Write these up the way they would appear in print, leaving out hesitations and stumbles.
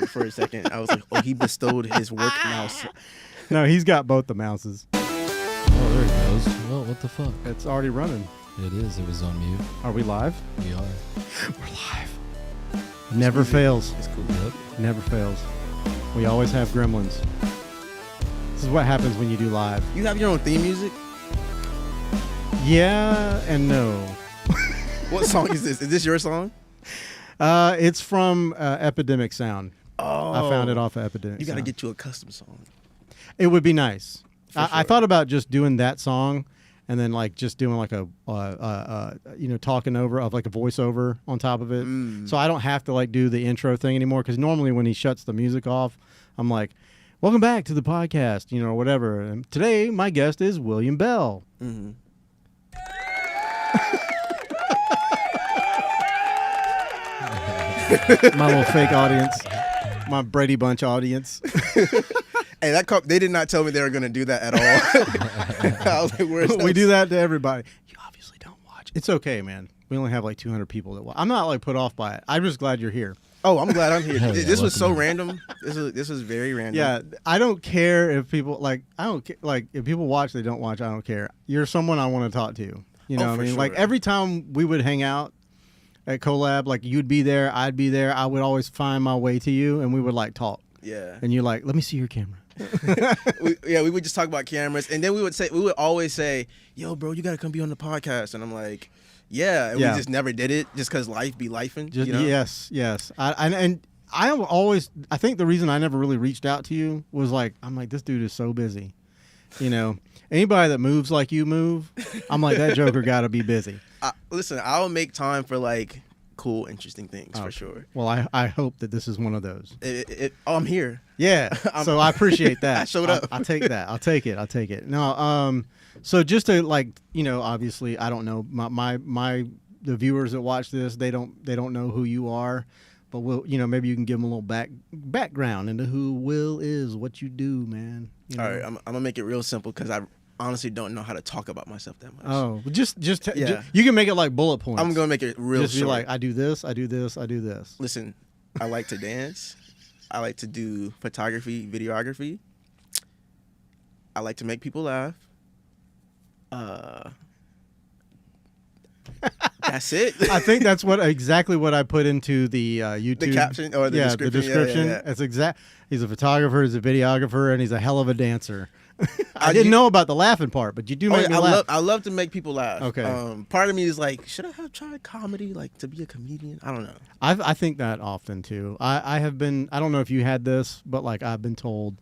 for a second. I was like, oh, he bestowed his work mouse. No, he's got both the mouses. Oh, there it goes. Well, what the fuck? It's already running. It is. It was on mute. Are we live? We are. We're live. Never fails. It's cool. Yep. Never fails. We always have gremlins. This is what happens when you do live. You have your own theme music? Yeah and no. What song is this? Is this your song? It's from Epidemic Sound. Oh. I found it off of Epidemic You got to Sound. get you a custom song. It would be nice. For I sure. thought about just doing that song and then like just doing like a talking over of like a voiceover on top of it. So I don't have to like do the intro thing anymore, because normally when he shuts the music off, I'm like, welcome back to the podcast, or whatever. And today my guest is William Bell. Mm-hmm. My little fake audience. My Brady Bunch audience. Hey, they did not tell me they were going to do that at all. I was like, where's We do that to everybody. You obviously don't watch. It's okay, man. We only have like 200 people that watch. I'm not like put off by it. I'm just glad you're here. Oh, I'm glad I'm here. Hell yeah, This was so welcome. random. This was very random. Yeah, I don't care if people if people watch, they don't watch. I don't care. You're someone I want to talk to. You know what I for mean? sure. Like every time we would hang out at Collab, like you'd be there, I'd be there. I would always find my way to you, and we would like talk. Yeah. And you're like, let me see your camera. We would just talk about cameras, and then we would always say, yo, bro, you got to come be on the podcast. And I'm like, yeah. And Yeah. we just never did it just because life be lifing. Just, you know? Yes. I think the reason I never really reached out to you was like, I'm like, this dude is so busy. Anybody that moves like you move, I'm like, that joker got to be busy. Listen, I'll make time for like cool, interesting things for sure. Well, I hope that this is one of those. I'm here. Yeah. So I appreciate that. I showed up. I'll take that. I'll take it. No. So just to like, obviously, I don't know the viewers that watch this, they don't know who you are, but maybe you can give them a little background into who Will is, what you do, man. All right, I'm gonna make it real simple because I honestly don't know how to talk about myself that much. Oh, just Yeah. you can make it like bullet points. I'm gonna make it real just short. be like, I do this, I do this, I do this. Listen, I like to dance. I like to do photography, videography. I like to make people laugh. That's it. I think that's exactly what I put into the YouTube. The caption or the description. The description. Yeah. That's He's a photographer, he's a videographer, and he's a hell of a dancer. I didn't know about the laughing part, but you do make me laugh. I love to make people laugh. Okay. Part of me is like, should I have tried comedy, like to be a comedian? I don't know. I think that often too. I have been. I don't know if you had this, but like I've been told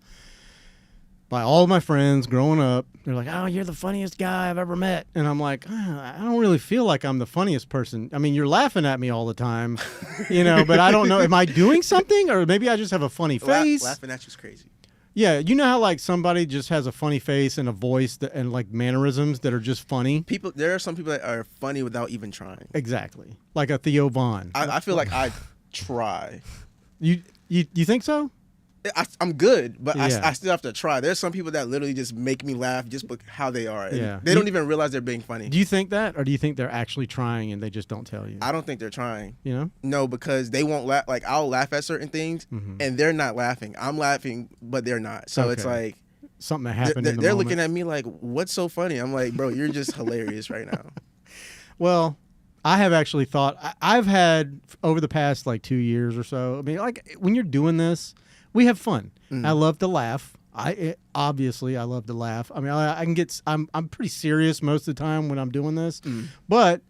by all of my friends growing up, they're like, "Oh, you're the funniest guy I've ever met," and I'm like, I don't really feel like I'm the funniest person. I mean, you're laughing at me all the time, but I don't know. Am I doing something, or maybe I just have a funny face? Laughing at you's crazy. Yeah, you know how like somebody just has a funny face and a voice and like mannerisms that are just funny. There are some people that are funny without even trying. Exactly, like a Theo Vaughn. I feel like I try. You think so? I'm good, but Yeah. I still have to try. There's some people that literally just make me laugh just how they are. And Yeah. They don't even realize they're being funny. Do you think that, or do you think they're actually trying and they just don't tell you? I don't think they're trying. No, because they won't laugh. Like I'll laugh at certain things, and they're not laughing. I'm laughing, but they're not. So it's Okay. like Something that happened. they're in the moment. looking at me like, "What's so funny?" I'm like, "Bro, you're just hilarious right now." Well, I have actually thought I've had over the past like 2 years or so. I mean, like when you're doing this, we have fun. I love to laugh. Obviously I love to laugh. I mean, I can get. I'm pretty serious most of the time when I'm doing this, but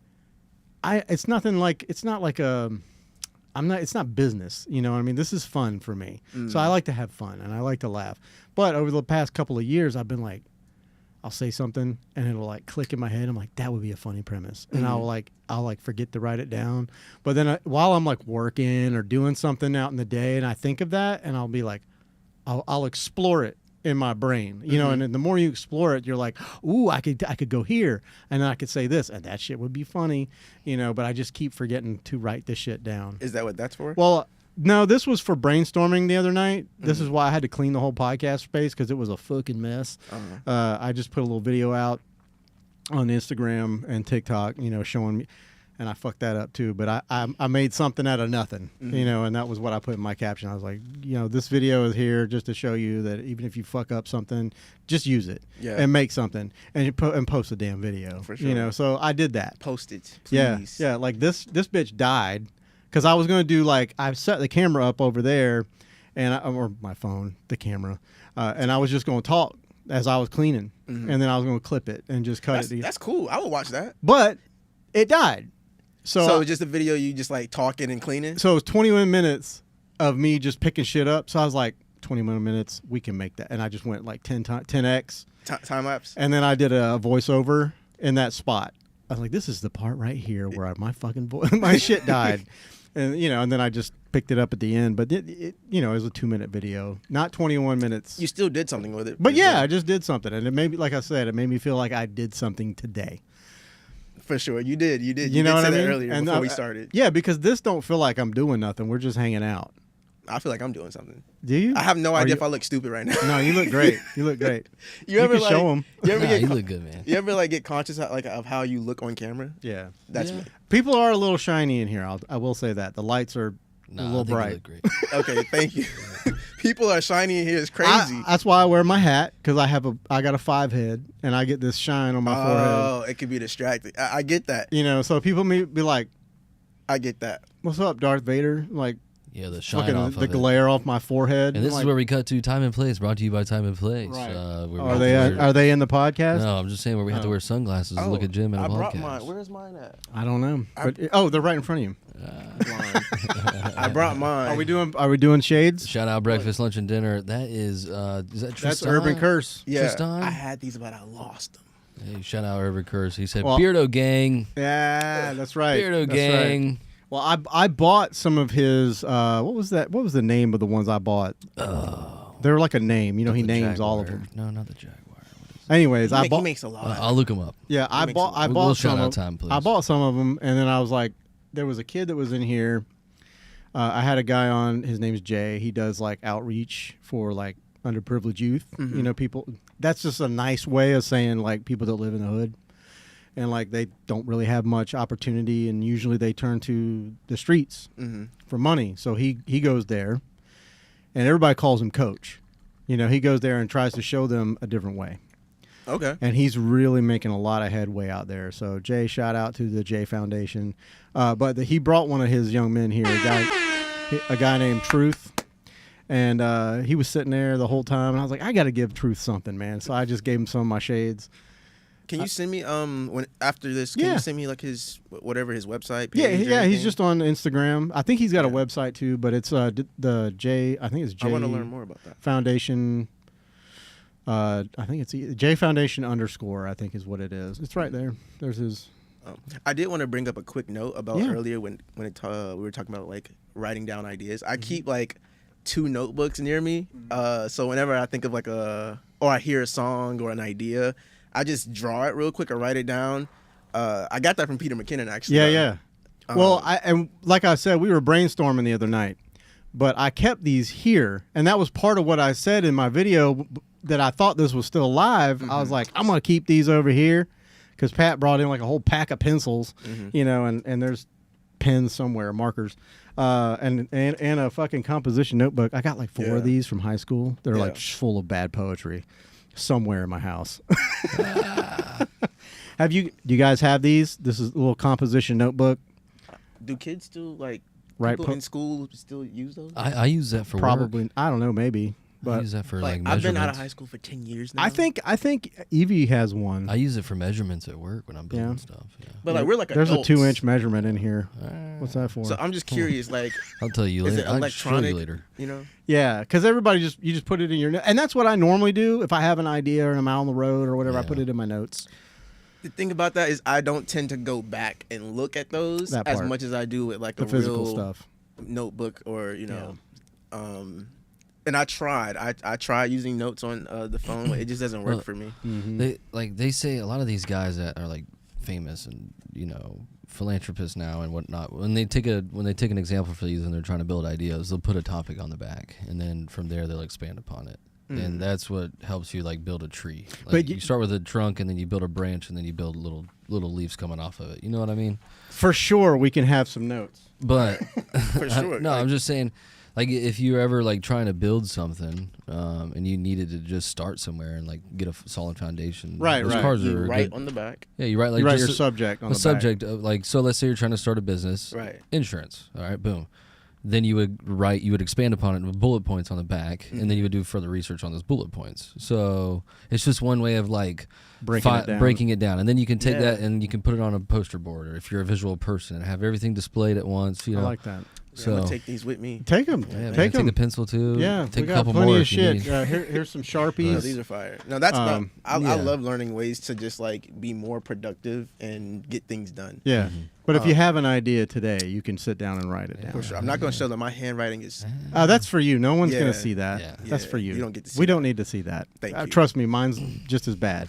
it's nothing like. It's not like a. I'm not. It's not business. You know what I mean? This is fun for me. So I like to have fun and I like to laugh. But over the past couple of years, I've been like, I'll say something and it'll like click in my head. I'm like, that would be a funny premise, and I'll forget to write it down. But then while I'm like working or doing something out in the day, and I think of that, and I'll be like, I'll explore it in my brain, and then the more you explore it, you're like, ooh, I could go here, and then I could say this, and that shit would be funny, but I just keep forgetting to write this shit down. Is that what that's for? Well, no, this was for brainstorming the other night. This is why I had to clean the whole podcast space, because it was a fucking mess. I just put a little video out on Instagram and TikTok, showing me. and I fucked that up too. But I made something out of nothing, you know, and that was what I put in my caption. I was like, you know, this video is here just to show you that even if you fuck up something, just use it and make something and post a damn video. For sure. You know, so I did that. Post it, please. Yeah. Like this bitch died because I was gonna do like I set the camera up over there, or my phone, the camera, and I was just gonna talk as I was cleaning, and then I was gonna clip it and just cut it. That's cool. I would watch that. But it died. So just a video you just like talking and cleaning. So it was 21 minutes of me just picking shit up. So I was like, 21 minutes, we can make that. And I just went like 10x time lapse. And then I did a voiceover in that spot. I was like, this is the part right here where my fucking my shit died. And you know, and then I just picked it up at the end. But it you know, it was a 2-minute video, not 21 minutes. You still did something with it. But yeah, I just did something, and it made me, like I said, it made me feel like I did something today. For sure, you did. You know did what say I that mean? earlier before we started. Yeah, because this don't feel like I'm doing nothing. We're just hanging out. I feel like I'm doing something. Do you? I have no idea if I look stupid right now. No, you look great. You look great. You ever can like, show them. You look good, man. You ever like get conscious of how you look on camera? Yeah, That's me. People are a little shiny in here. I will say that the lights are a little bright. You look great. Okay, thank you. People are shiny in here. It's crazy. That's why I wear my hat, because I got a 5 head and I get this shine on my forehead. Oh, it could be distracting. I get that. You know, so people may be like, I get that. "What's up, Darth Vader?" Like, Yeah, the shine fucking off the of glare off my forehead. And this like, is where we cut to Time and Place, brought to you by Time and Place. Right. Are are they in the podcast? No, I'm just saying where we have to wear sunglasses and look at Jim in a I brought podcast. mine. Where's mine at? I don't know. But, they're right in front of you. I brought mine. Are we doing shades? Shout out breakfast, lunch, and dinner. That is that Tristan? That's Urban Curse. Yeah, Tristan? I had these, but I lost them. Hey, shout out Urban Curse. He said, Well, Beardo Gang. Yeah, that's right. Beardo That's Gang. right. Well, I bought some of his. What was that? What was the name of the ones I bought? They're like a name. You know, he The names Jaguar. all of them. No, not the Jaguar. Anyways, I He bought. makes a lot. I'll look him up. Yeah, I bought We'll some shout out of. Time, please. I bought some of them, and then I was like, there was a kid that was in here. I had a guy on. His name's Jay. He does like outreach for like underprivileged youth. You know, people. That's just a nice way of saying like people that live in the hood, and like they don't really have much opportunity, and usually they turn to the streets for money. So he goes there, and everybody calls him Coach. You know, he goes there and tries to show them a different way. Okay. And he's really making a lot of headway out there. So Jay, shout out to the Jay Foundation. But he brought one of his young men here, a guy named Truth. And he was sitting there the whole time. And I was like, I got to give Truth something, man. So I just gave him some of my shades. Can you send me when after this? Can you send me like his website? Yeah, page or he's anything? just on Instagram. I think he's got a website too, but it's the J. I think it's J. I want to learn more about that. Foundation. I think it's J Foundation _ I think is what it is. It's right there. There's his. I did want to bring up a quick note about earlier when we were talking about like writing down ideas. I keep like 2 notebooks near me, so whenever I think of like or I hear a song or an idea, I just draw it real quick or write it down. I got that from Peter McKinnon actually. Yeah. Well, and like I said, we were brainstorming the other night, but I kept these here, and that was part of what I said in my video that I thought this was still live. I was like, I'm gonna keep these over here because Pat brought in like a whole pack of pencils, you know, and there's pens somewhere, markers, and a fucking composition notebook. I got like 4 of these from high school. They're like full of bad poetry somewhere in my house. Do you guys have these? This is a little composition notebook. Do kids still like Right, people in school still use those? I use that for Probably. work. I don't know. Maybe. I But use that for like like I've been out of measurements. high school for 10 years now. I think Evie has one. I use it for measurements at work when I'm building Yeah. stuff. Yeah. but like we're like There's adults. a 2-inch measurement in here. What's that for? So I'm just curious, like, I'll tell you is later. it I'll show you electronic? later. You know? Yeah, because everybody you just put it in your and that's what I normally do if I have an idea and I'm out on the road or whatever. I put it in my notes. The thing about that is I don't tend to go back and look at those That as part. much as I do with like The a physical real stuff. notebook or and I tried. I tried using notes on the phone, but it just doesn't work Well, for me. They say a lot of these guys that are like famous and philanthropists now and whatnot. When they take an example for these and they're trying to build ideas, they'll put a topic on the back and then from there they'll expand upon it. and that's what helps you like build a tree. Like, But you start with a trunk, and then you build a branch, and then you build little leaves coming off of it. You know what I mean? For sure, we can have some notes. But For sure. no, I'm just saying, like if you're ever like trying to build something, and you needed to just start somewhere and like get a solid foundation. Right, those right. cards You are write good. on the back. Yeah, you write like You write just your subject on a the subject of, like, so let's say you're trying to start a business, Right. insurance. All right, boom. Then you would expand upon it with bullet points on the back, and then you would do further research on those bullet points. So it's just one way of like breaking it down, and then you can take that and you can put it on a poster board, or if you're a visual person, and have everything displayed at once. You know, I like that. Yeah, so I'm gonna take these with me. Take them. yeah, man, take them. a pencil too. Yeah, take we a got couple plenty more of if you shit. need. Here's some No, Sharpies. these are fire. No, that's I yeah. love learning ways to just like be more productive and get things done. Yeah, but if you have an idea today, you can sit down and write it down. For sure. I'm not gonna show that my handwriting is. That's for you. No one's Yeah. gonna see that. Yeah. That's Yeah, for you. you don't get to see We that. don't need to see that. Thank you. Trust me, mine's just as bad.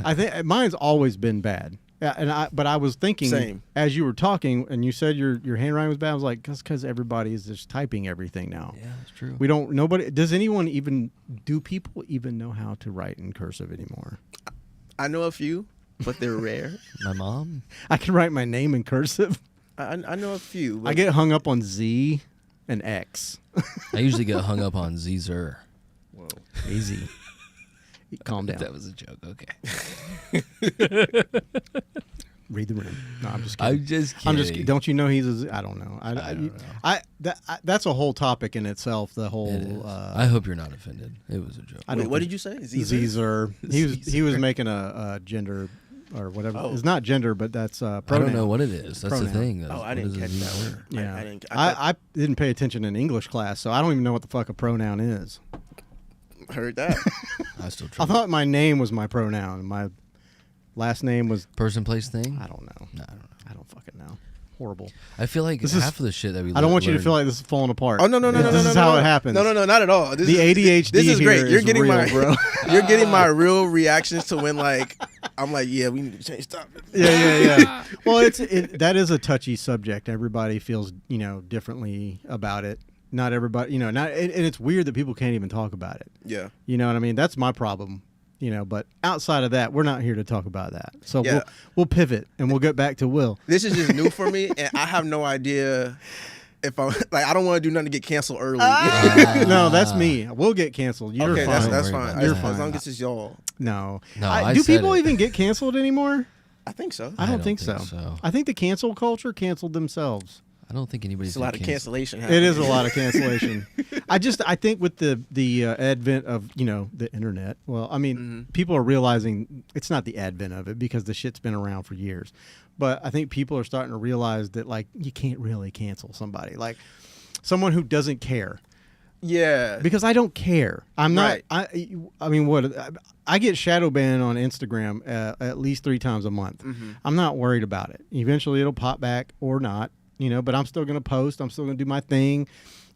I think mine's always been bad. Yeah, but I was thinking Same. as you were talking, and you said your handwriting was bad. I was like, because everybody is just typing everything now. Yeah, that's true. Do people even know how to write in cursive anymore? I know a few, but they're rare. My mom. I can write my name in cursive. I know a few. But I get hung up on Z and X. I usually get hung up on Zer. Whoa, easy. Calm down. That was a joke. Okay. Read the room. No, I'm just kidding. I'm just kidding. I'm just kidding. Don't you know he's a Z? I don't know. I don't know. That's a whole topic in itself. The whole. It is. I hope you're not offended. It was a joke. I Wait, don't what think- did you say? Zer. He was making a gender or whatever. Oh. It's not gender, but that's pronoun. I don't know what it is. That's Pronoun. the thing. Oh, I didn't catch that word. Yeah, I didn't. I didn't pay attention in English class, so I don't even know what the fuck a pronoun is. heard that. I still I try. thought my name was my pronoun. My last name was. Person, place, thing. I don't know. No, I don't know. I don't fucking know. Horrible. I feel like This is- half of the shit that we. I don't want you to learn- feel like this is falling apart. Oh no no no no This no is no, how no. it happens. No, not at all. This The is, ADHD This is here great. You're is getting real, my bro. you're getting my real reactions to when like I'm like, yeah, we need to change topic. Yeah. Well, that is a touchy subject. Everybody feels differently about it. Not everybody, and it's weird that people can't even talk about it. Yeah. You know what I mean? That's my problem. But outside of that, we're not here to talk about that. So Yeah. we'll pivot and we'll get back to Will. This is just new for me, and I have no idea if I like. I don't want to do nothing to get canceled early. No, that's me. We'll get canceled. You're okay, fine. that's Don't worry fine. about You're that. fine. As long as it's y'all, No. No, I do said people it. even get canceled anymore? I think so. I don't don't think think so. so. I think the cancel culture canceled themselves. I don't think anybody's It's a lot of cancellation. It happening. is a lot of cancellation. I think with the advent of the internet. Well, I mean, people are realizing it's not the advent of it because the shit's been around for years. But I think people are starting to realize that like you can't really cancel somebody like someone who doesn't care. Yeah. Because I don't care. I'm not. Right. I mean, what I get shadow banned on Instagram at least 3 times a month. I'm not worried about it. Eventually, it'll pop back or not. But I'm still going to post. I'm still going to do my thing.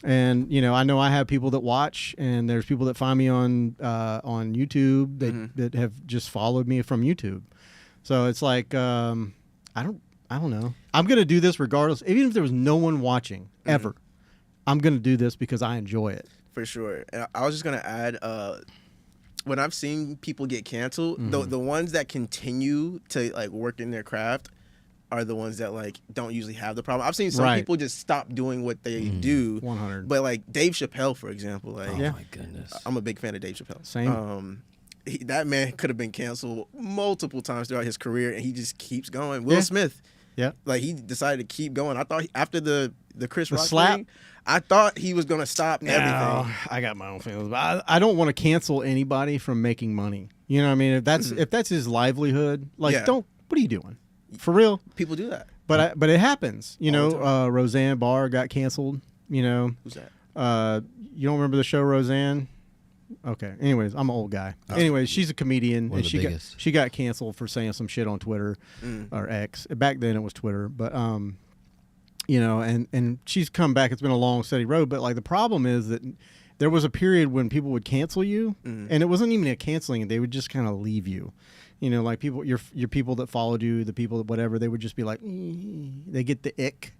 And I know I have people that watch, and there's people that find me on YouTube that have just followed me from YouTube. So it's like I don't know. I'm going to do this regardless, even if there was no one watching ever. I'm going to do this because I enjoy it. For sure. And I was just gonna add, when I've seen people get canceled, the ones that continue to like work in their craft are the ones that like don't usually have the problem. I've seen some Right. people just stop doing what they do. 100. But like Dave Chappelle, for example, like Oh Yeah. my goodness. I'm a big fan of Dave Chappelle. Same. That man could have been canceled multiple times throughout his career, and he just keeps going. Will Yeah. Smith, Yeah. like he decided to keep going. I thought after the Chris The Rock slap? thing, I thought he was gonna stop everything. No, I got my own feelings. But I don't want to cancel anybody from making money. You know what I mean? If that's his livelihood, like Yeah. what are you doing? For real? People do that. But it happens. All the time. Roseanne Barr got canceled. Who's that? You don't remember the show Roseanne? Okay. Anyways, I'm an old guy. Anyways, she's a comedian, One of and the she biggest. got canceled for saying some shit on Twitter or X. Back then it was Twitter, but you know, and she's come back. It's been a long, steady road. But like the problem is that there was a period when people would cancel you, and it wasn't even a canceling. They would just kind of leave you. You know, like people, your people that followed you, the people that whatever, they would just be like, they get the ick.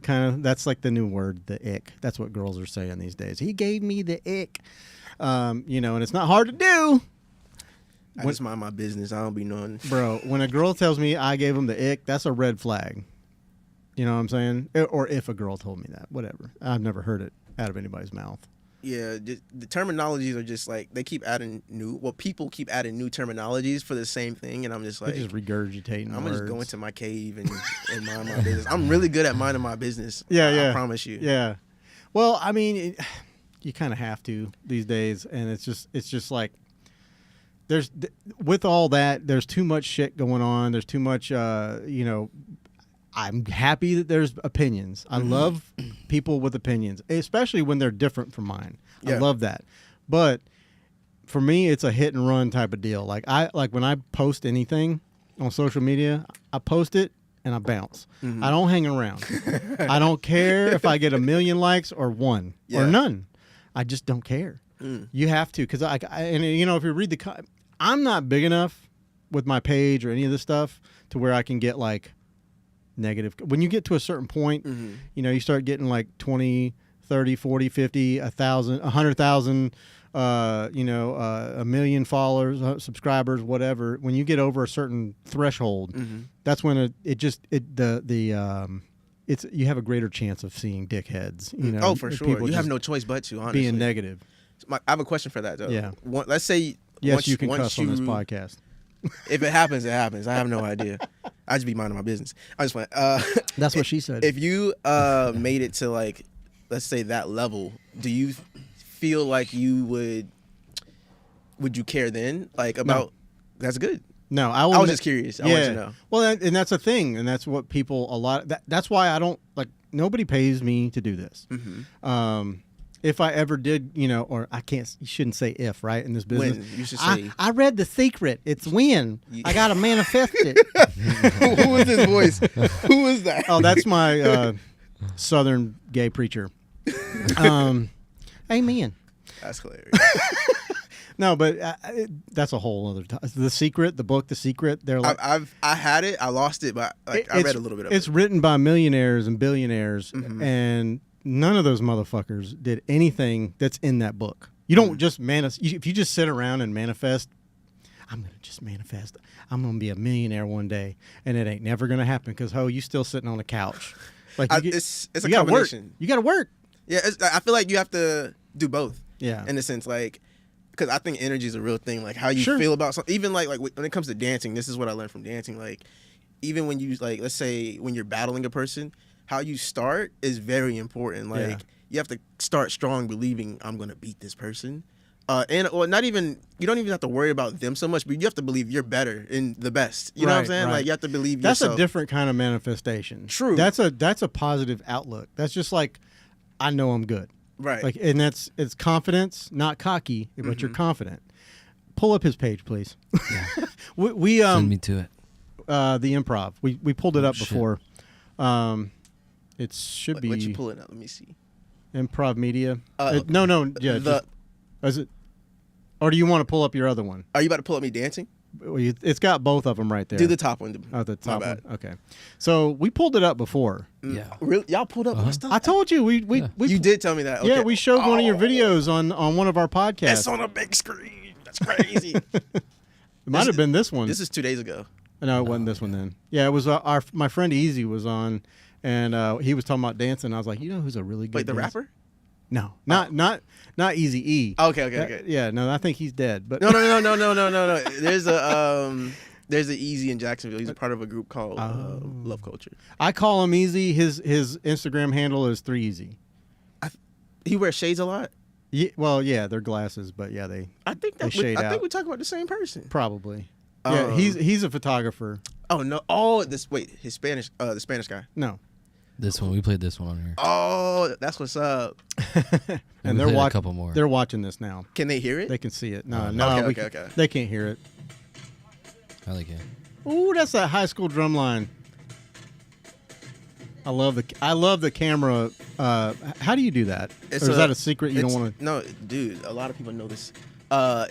Kind of. That's like the new word, the ick. That's what girls are saying these days. He gave me the ick. You know, and it's not hard to do. I just mind my business. I don't be knowing. Bro, when a girl tells me I gave him the ick, that's a red flag. You know what I'm saying? Or if a girl told me that, whatever. I've never heard it out of anybody's mouth. Yeah, the terminologies are just like they keep adding people keep adding new terminologies for the same thing, and I'm just like, they're just regurgitating. I'm gonna just go into my cave and mind my business. I'm really good at minding my business. Yeah, I promise you. Yeah. Well, I mean, you kind of have to these days, and it's just like with all that, there's too much shit going on. There's too much, you know. I'm happy that there's opinions. I love people with opinions, especially when they're different from mine. Yeah. I love that. But for me, it's a hit and run type of deal. Like when I post anything on social media, I post it and I bounce. I don't hang around. I don't care if I get 1 million likes or one or none. I just don't care. You have to, because and you know, if you read I'm not big enough with my page or any of this stuff to where I can get like negative. When you get to a certain point, you know, you start getting like 20, 30, 40, 50, 1,000, 100,000, you know, 1 million followers, subscribers, whatever. When you get over a certain threshold, that's when it's you have a greater chance of seeing dickheads. You know, for sure. You have no choice but to, honestly. Being negative. I have a question for that though. Yeah. Let's say you can cuss on this podcast. If it happens, it happens. I have no idea. I just be minding my business. I just went. That's what she said. If you made it to like, let's say that level, do you feel like you would you care then? Like about that's good. No, I was just curious. I want to know. Well, and that's a thing, and that's what people that's why I don't like. Nobody pays me to do this. If I ever did, you know, or I can't, you shouldn't say if, right, in this business. When, you should say. I read The Secret. It's when. I got to manifest it. Who was his voice? Who was that? Oh, that's my Southern gay preacher. Amen. That's hilarious. No, but that's a whole other time. The Secret, the book, The Secret. They're like, I had it. I lost it, but I read a little bit of it. It's written by millionaires and billionaires, and none of those motherfuckers did anything that's in that book. You don't just if you just sit around and manifest, I'm going to just manifest. I'm going to be a millionaire one day, and it ain't never going to happen because, you still sitting on the couch. Like it's a combination. You got to work. Yeah, I feel like you have to do both. Yeah. In a sense, like, because I think energy is a real thing. Like, how you feel about something. Even, like when it comes to dancing, this is what I learned from dancing. Like, even when you, like, let's say when you're battling a person, how you start is very important. Like, you have to start strong, believing I'm going to beat this person. Or not even, you don't even have to worry about them so much, but you have to believe you're better and the best. You know what I'm saying? Right. Like, you have to believe yourself. That's a different kind of manifestation. True. That's a positive outlook. That's just like, I know I'm good. Right. Like, and it's confidence, not cocky, but you're confident. Pull up his page, please. Yeah. we Send me to it. The Improv. We pulled it up before. It should be. What you pulling up? Let me see. Improv Media. Okay. No. Yeah. Is it? Or do you want to pull up your other one? Are you about to pull up me dancing? It's got both of them right there. Do the top one. Oh, the top one. Okay. So we pulled it up before. Yeah. Really? Y'all pulled up my stuff? I told you. We You did tell me that. Okay. Yeah, we showed one of your videos on one of our podcasts. It's on a big screen. That's crazy. It might have been this one. This is 2 days ago. No, it wasn't this one then. Yeah, it was my friend Easy was on, and he was talking about dancing. I was like, you know who's a really good Wait, the dancer? rapper? No, not Easy E. Okay. Yeah, no, I think he's dead. But no. There's a Easy in Jacksonville. He's a part of a group called Love Culture. I call him Easy. His Instagram handle is 3Easy. He wears shades a lot. Yeah, well, yeah, they're glasses, but yeah, I think we talk about the same person. Probably. Yeah, he's a photographer. Oh no! Oh, the Spanish guy. No. This one, we played this one on here. Oh, that's what's up. And they're watching a couple more. They're watching this now. Can they hear it? They can see it. No, Okay. They can't hear it. I like it. Ooh, that's that high school drum line. I love the camera. How do you do that? Or is that a secret you don't want to? No, dude. A lot of people know this. I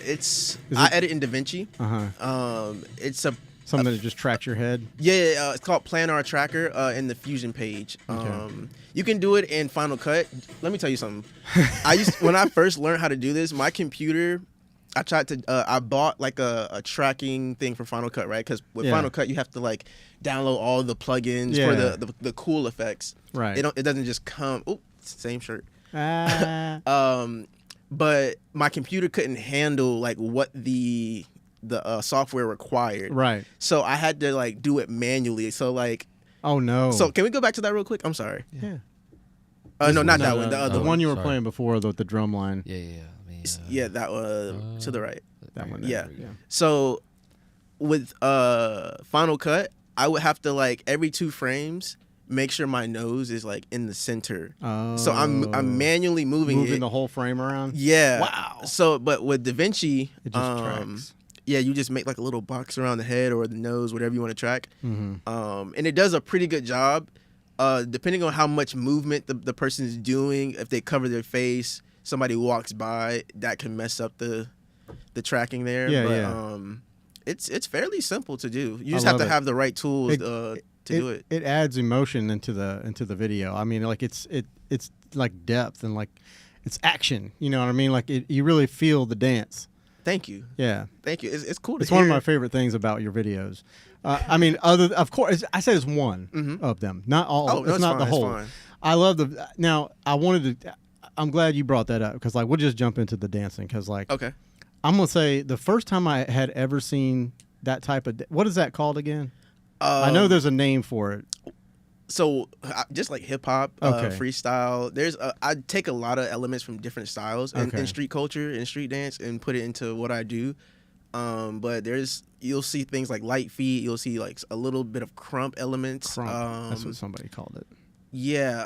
edit in DaVinci. It's something that just tracks your head. Yeah, it's called Planar Tracker in the Fusion page. Okay. You can do it in Final Cut. Let me tell you something. When I first learned how to do this, my computer. I bought like a tracking thing for Final Cut, right? Because with Final Cut, you have to like download all the plugins for the cool effects. Right. It doesn't just come. Oh, same shirt. But my computer couldn't handle like what the software required. Right. So I had to like do it manually. So like. Oh no. So can we go back to that real quick? I'm sorry. Yeah. No, not that one. The other the one you were sorry. playing before the drum line. Yeah, that to the right. That one. Yeah. So with Final Cut, I would have to like every 2 frames make sure my nose is like in the center. Oh. So I'm manually moving the whole frame around. Yeah. Wow. So but with DaVinci, it just tracks. Yeah, you just make like a little box around the head or the nose, whatever you want to track. Mm-hmm. And it does a pretty good job. Depending on how much movement the person is doing, if they cover their face, somebody walks by, that can mess up the tracking there. It's fairly simple to do. You just have to have the right tools to do it. It adds emotion into the video. I mean, like it's like depth and like it's action. You know what I mean? Like you really feel the dance. Thank you. Yeah. Thank you. It's cool to It's hear. one of my favorite things about your videos. I mean, of course, I said it's one of them, not all. Oh, no, it's not fine, the whole. Fine. I love the. Now, I wanted to. I'm glad you brought that up because, like, we'll just jump into the dancing because, like, okay, I'm gonna say the first time I had ever seen that type of. What is that called again? I know there's a name for it. So just like hip hop, Okay. freestyle. I take a lot of elements from different styles in street culture and street dance and put it into what I do. But you'll see things like light feet. You'll see like a little bit of crump elements. That's what somebody called it. Yeah.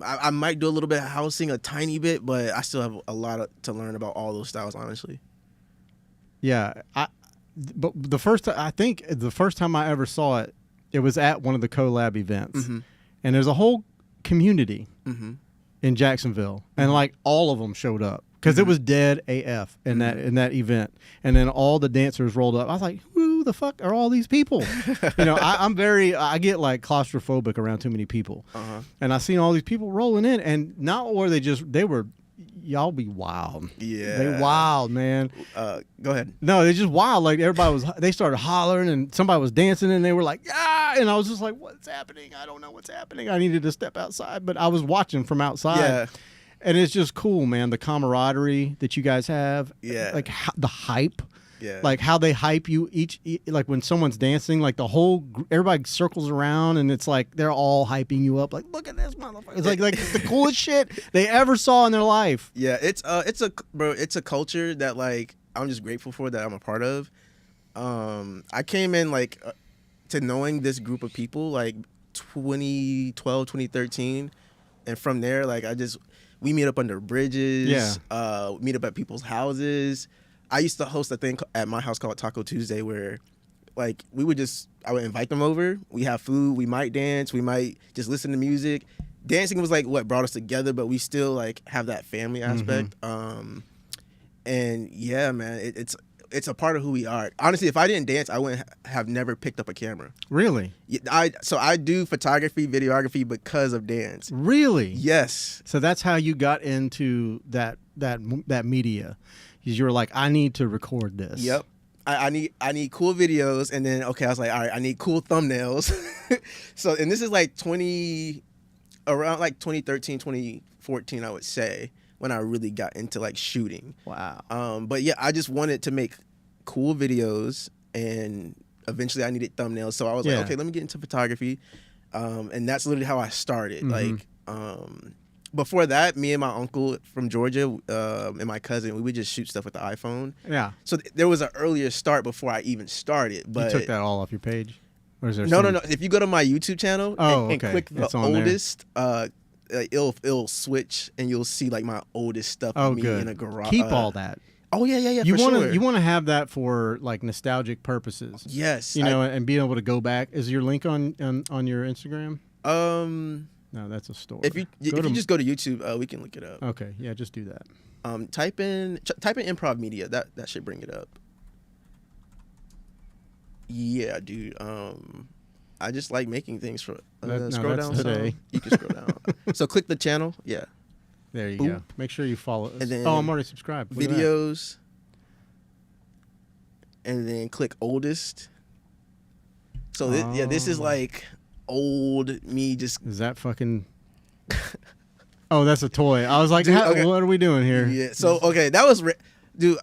I might do a little bit of housing, a tiny bit, but I still have a lot to learn about all those styles, honestly. Yeah. But the first time I ever saw it, it was at one of the collab events, and there's a whole community in Jacksonville, and like all of them showed up because it was dead AF in that event, and then all the dancers rolled up. I was like, who the fuck are all these people? You know, I get like claustrophobic around too many people, and I seen all these people rolling in, and not were they were. Y'all be wild. Yeah. They wild, man. Go ahead. No, they just wild. Like they started hollering and somebody was dancing and they were like, yeah. And I was just like, what's happening? I don't know what's happening. I needed to step outside, but I was watching from outside. Yeah. And it's just cool, man. The camaraderie that you guys have. Yeah. Like the hype. Yeah. Like how they hype you like when someone's dancing, like the whole everybody circles around and it's like they're all hyping you up. Like, look at this motherfucker. It's like it's the coolest shit they ever saw in their life. Yeah, it's a culture that like I'm just grateful for that I'm a part of. I came in like to knowing this group of people like 2012, 2013, and from there like we meet up under bridges. Yeah. Meet up at people's houses. I used to host a thing at my house called Taco Tuesday where like I would invite them over. We have food. We might dance. We might just listen to music. Dancing was like what brought us together, but we still like have that family aspect. And yeah, man, it's a part of who we are. Honestly, if I didn't dance, I wouldn't have never picked up a camera. Really? So I do photography, videography because of dance. Really? Yes. So that's how you got into that media. You were like, I need to record this. Yep. I need cool videos, and then I was like, all right, I need cool thumbnails. So, and this is like around like 2013, 2014, I would say, when I really got into like shooting. Wow. But yeah, I just wanted to make cool videos, and eventually I needed thumbnails. So I was like, okay, let me get into photography, and that's literally how I started. Like, before that, me and my uncle from Georgia and my cousin, we would just shoot stuff with the iPhone. Yeah. So there was an earlier start before I even started. But you took that all off your page? Or is there no. If you go to my YouTube channel and click the oldest, it'll switch and you'll see like my oldest stuff of me in a garage. Keep all that. Oh yeah. You want to have that for like nostalgic purposes. Yes. You know, and being able to go back. Is your link on your Instagram? No, that's a store. If you just go to YouTube, we can look it up. Okay, yeah, just do that. Type in Improv Media. That should bring it up. Yeah, dude. I just like making things for. Scroll down. Today. You can scroll down. So click the channel. Yeah. There you go. Make sure you follow us. And then I'm already subscribed. Look videos. And then click oldest. So this is like old me. Just is that fucking? Oh, that's a toy. I was like, dude, okay. What are we doing here? Yeah. So okay, that was dude.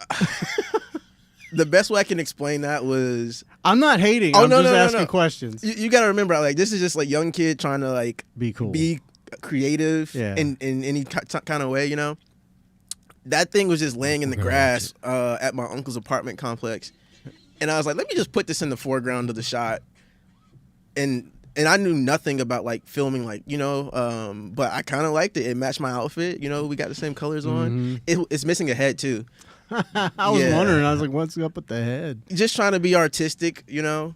The best way I can explain that was I'm not hating. I'm just asking questions. You got to remember, like this is just like young kid trying to like be cool, be creative in any kind of way, you know. That thing was just laying in the grass at my uncle's apartment complex, and I was like, let me just put this in the foreground of the shot, and I knew nothing about like filming, like, you know, but I kind of liked it. It matched my outfit, you know. We got the same colors on. It's missing a head too. I was wondering. I was like, "What's up with the head?" Just trying to be artistic, you know.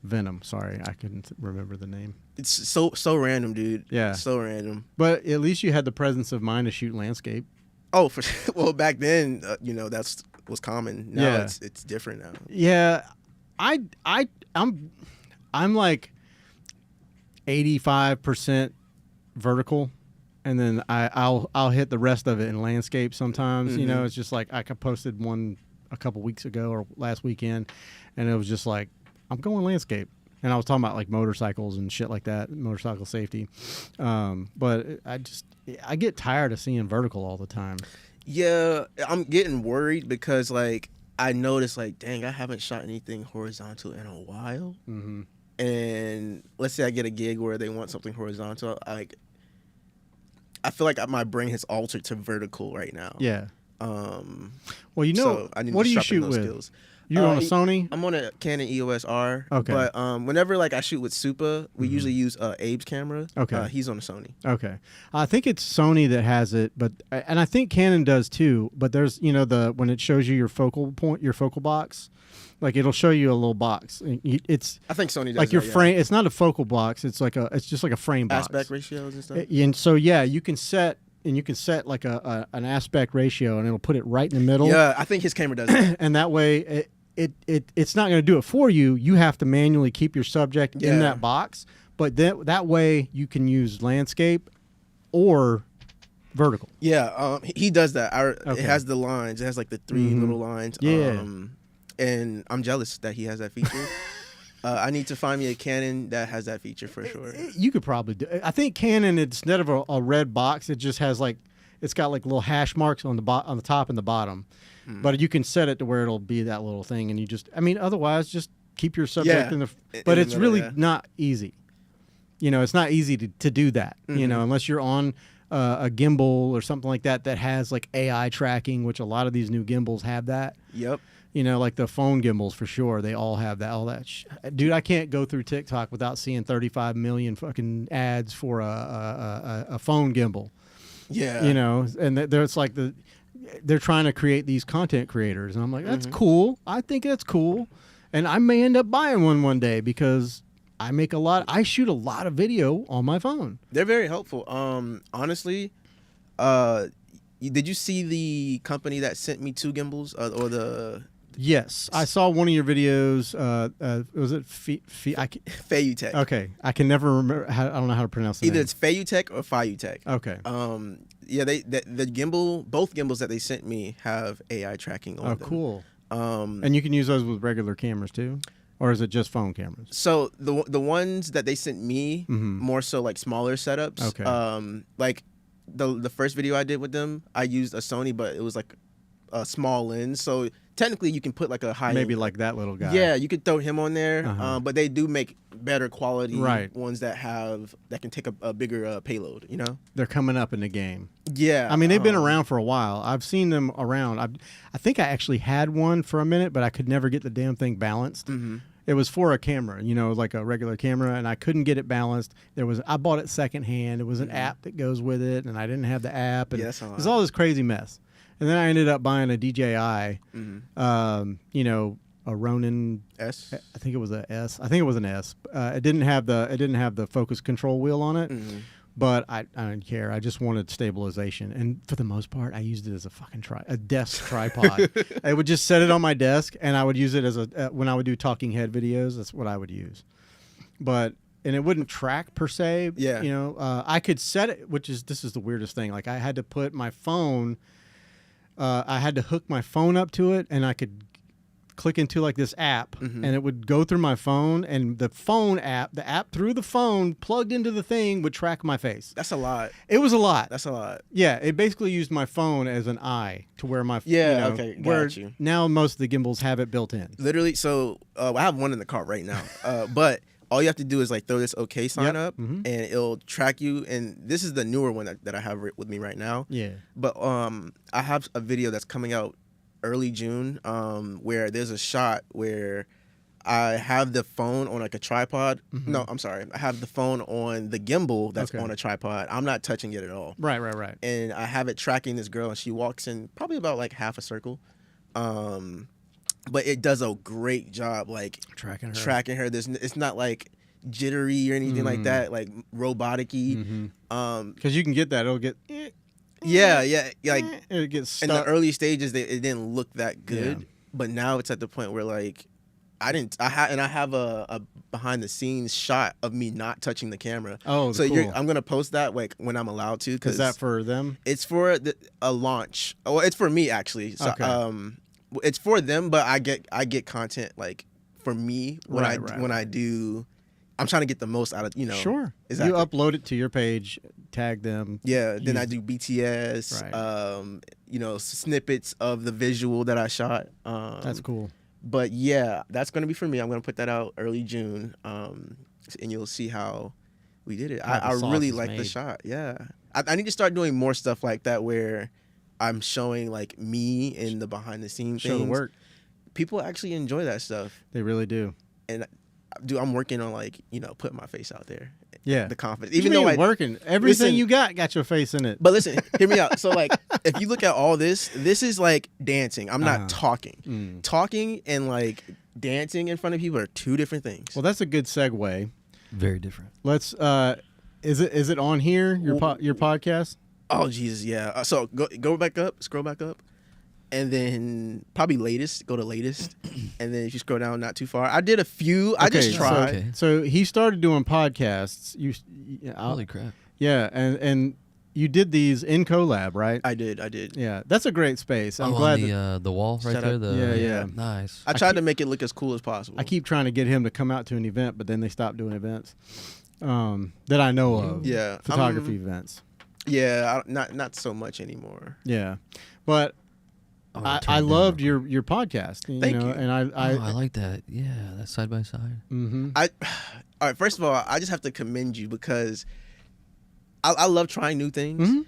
Venom. Sorry, I couldn't remember the name. It's so random, dude. Yeah, so random. But at least you had the presence of mind to shoot landscape. Oh, for sure. Well, back then, you know, that's was common. Now it's different now. Yeah, I'm like 85% vertical. And then I'll hit the rest of it in landscape sometimes. You know, it's just like I posted one a couple weeks ago or last weekend, and it was just like I'm going landscape, and I was talking about like motorcycles and shit like that, motorcycle safety. But I get tired of seeing vertical all the time. Yeah, I'm getting worried because like I noticed like, dang, I haven't shot anything horizontal in a while. And let's say I get a gig where they want something horizontal, I feel like my brain has altered to vertical right now. Yeah. Well, you know, so what do you shoot with? Skills. You're on a Sony? I'm on a Canon EOS R. Okay. But whenever like I shoot with Supa, we usually use Abe's camera. Okay. He's on a Sony. Okay. I think it's Sony that has it, and I think Canon does too. But there's, you know, when it shows you your focal point, your focal box. Like it'll show you a little box. It's I think Sony does like your frame. It's not a focal box. It's just like a frame box. Aspect ratios and stuff. And so you can set like an aspect ratio, and it'll put it right in the middle. Yeah, I think his camera does that. And that way it's not going to do it for you. You have to manually keep your subject in that box. But that way you can use landscape or vertical. Yeah, he does that. It has the lines. It has like the three little lines. Yeah. And I'm jealous that he has that feature. I need to find me a Canon that has that feature for sure. You could probably do it. I think Canon, instead of a red box, it just has it's got like little hash marks on the top and the bottom. But you can set it to where it'll be that little thing, and otherwise just keep your subject in the. But it's really not easy. You know, it's not easy to do that. You know, unless you're on a gimbal or something like that has like AI tracking, which a lot of these new gimbals have that. Yep. You know, like the phone gimbals for sure. They all have that. All that. Dude, I can't go through TikTok without seeing 35 million fucking ads for a phone gimbal. Yeah. You know, and they're trying to create these content creators, and I'm like, that's cool. I think that's cool, and I may end up buying one day because I shoot a lot of video on my phone. They're very helpful. Honestly, did you see the company that sent me two gimbals or the? Yes, I saw one of your videos. Was it Fayutech? Okay, I can never remember. I don't know how to pronounce it. Either it's Fayutech or Fayutech. Okay. Yeah, the gimbal, both gimbals that they sent me have AI tracking on them. Oh, cool. And you can use those with regular cameras too, or is it just phone cameras? So the ones that they sent me, more so like smaller setups. Okay. Like the first video I did with them, I used a Sony, but it was like a small lens, so technically you can put like a high maybe like that little guy. Yeah, you could throw him on there, but they do make better quality ones that can take a bigger payload, you know. They're coming up in the game. Yeah, I mean, they've been around for a while. I've seen them around. I think I actually had one for a minute, but I could never get the damn thing balanced. It was for a camera, you know, like a regular camera, and I couldn't get it balanced. I bought it secondhand. It was an app that goes with it, and I didn't have the app, and it was all this crazy mess. And then I ended up buying a DJI, you know, Ronin S. I think it was a S. I think it was an S. It didn't have the focus control wheel on it. Mm-hmm. But I didn't care. I just wanted stabilization, and for the most part, I used it as a fucking desk tripod. I would just set it on my desk, and I would use it as when I would do talking head videos. That's what I would use. And it wouldn't track per se. Yeah. You know, I could set it, this is the weirdest thing. Like I had to put my phone, I had to hook my phone up to it, and I could click into like this app, and it would go through my phone, and the app through the phone plugged into the thing would track my face. That's a lot. It was a lot. That's a lot. Yeah, it basically used my phone as an eye to where my okay, got you. Now most of the gimbals have it built in. Literally, so I have one in the car right now, but all you have to do is like throw this OK sign up, and it'll track you. And this is the newer one that I have with me right now. Yeah, but I have a video that's coming out early June, where there's a shot where I have the phone on like a tripod. No, I'm sorry. I have the phone on the gimbal that's on a tripod. I'm not touching it at all. Right. And I have it tracking this girl, and she walks in probably about like half a circle. But it does a great job, like tracking her. It's not like jittery or anything like that, like robotic-y. Because you can get that. It'll get... Yeah, like it gets stuck. In the early stages, it didn't look that good, but now it's at the point where like I have a behind the scenes shot of me not touching the camera. Oh, so cool. I'm gonna post that like when I'm allowed to. Is that for them? It's for a launch. Oh, it's for me actually. So, okay. It's for them, but I get content like for me when I do. I'm trying to get the most out of Sure. Exactly. You upload it to your page, tag them. Yeah. Then I do BTS. Right. Snippets of the visual that I shot. That's cool. But yeah, that's gonna be for me. I'm gonna put that out early June, and you'll see how we did it. I really like the shot. Yeah. I need to start doing more stuff like that where I'm showing like me in the behind the scenes. Show the work. People actually enjoy that stuff. They really do. And dude, I'm working on like putting my face out there. Yeah, the confidence. Even though working, everything you got your face in it. But listen, hear me out. So like, if you look at all this is like dancing. I'm not talking. Talking and like dancing in front of people are two different things. Well, that's a good segue. Very different. Let's. Is it on here? Your podcast? Oh Jesus, yeah. So go back up, scroll back up. And then probably go to latest. And then if you scroll down not too far. I did a few. I just tried. So he started doing podcasts. Holy crap. Yeah, and you did these in collab, right? I did. Yeah, that's a great space. I'm glad the wall right there. Yeah. Nice. I tried to make it look as cool as possible. I keep trying to get him to come out to an event, but then they stopped doing events that I know of. Yeah. Photography events. Yeah, not so much anymore. Yeah. But I loved your podcast. Thank you. And I like that. Yeah, that's side by side. Mm-hmm. All right. First of all, I just have to commend you because I love trying new things. Mm-hmm.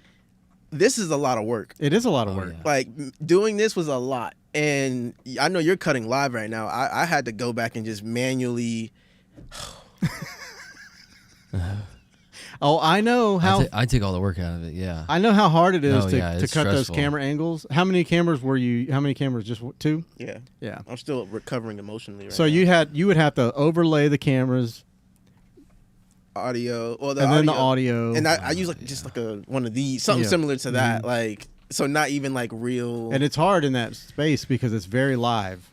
This is a lot of work. It is a lot of work. Yeah. Like doing this was a lot, and I know you're cutting live right now. I had to go back and just manually. Oh, I know how. I take all the work out of it. Yeah. I know how hard it is to cut stressful. those camera angles. How many cameras were you? How many cameras? Just two? Yeah. Yeah. I'm still recovering emotionally. So now. you would have to overlay the cameras, audio, then the audio, and I use just like one of these, something similar to that, like so not even like real. And it's hard in that space because it's very live.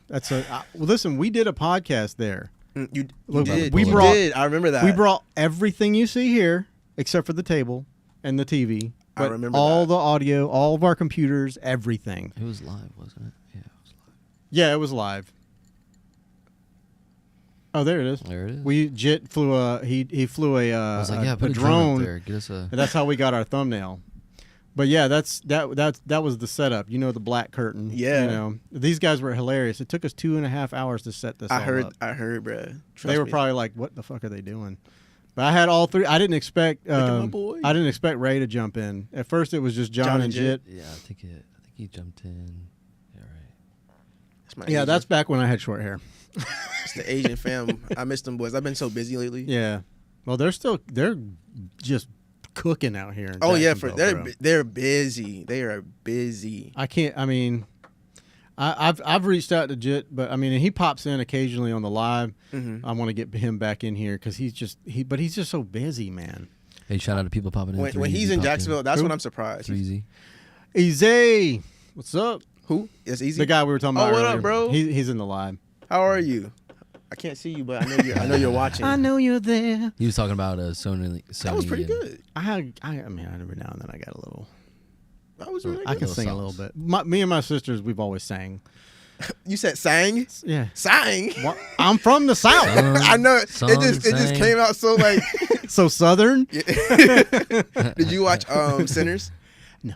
Listen, we did a podcast there. You did. We did. I remember that. We brought everything you see here, except for the table and the TV. I remember all the audio, all of our computers, everything. It was live, wasn't it? Yeah, it was live. Yeah, it was live. Oh, there it is. There it is. Jit flew he flew I was like, put a drone up there. Get us a. And that's how we got our thumbnail. But yeah, that was the setup. The black curtain. Yeah. These guys were hilarious. It took us 2.5 hours to set this. I heard, up. They were probably like, "What the fuck are they doing?" But I had all three. I didn't expect. I didn't expect Ray to jump in. At first, it was just John and Jit. Yeah, I think he jumped in. Yeah, right. That's that's back when I had short hair. It's the Asian fam. I miss them boys. I've been so busy lately. Yeah. Well, they're just cooking out here. They're busy. They are busy. I I've reached out to Jit, but I mean, he pops in occasionally on the live. Mm-hmm. I want to get him back in here because he's just so busy, man. Hey, shout out to people popping in. When he's in Jacksonville, that's when I'm surprised. Easy. Easy, what's up? Who? It's Easy. The guy we were talking about. Oh, what earlier. up, bro? He's in the live. How are you? I can't see you, but I know you're watching. I know you're there. He was talking about Sony. That was pretty good. I mean, every now and then I got a little. That was really good. I can sing a little bit. Me and my sisters, we've always sang. You said sang? Yeah. Sang? Well, I'm from the South. I know. It just came out so like. So Southern? Did you watch Sinners? No.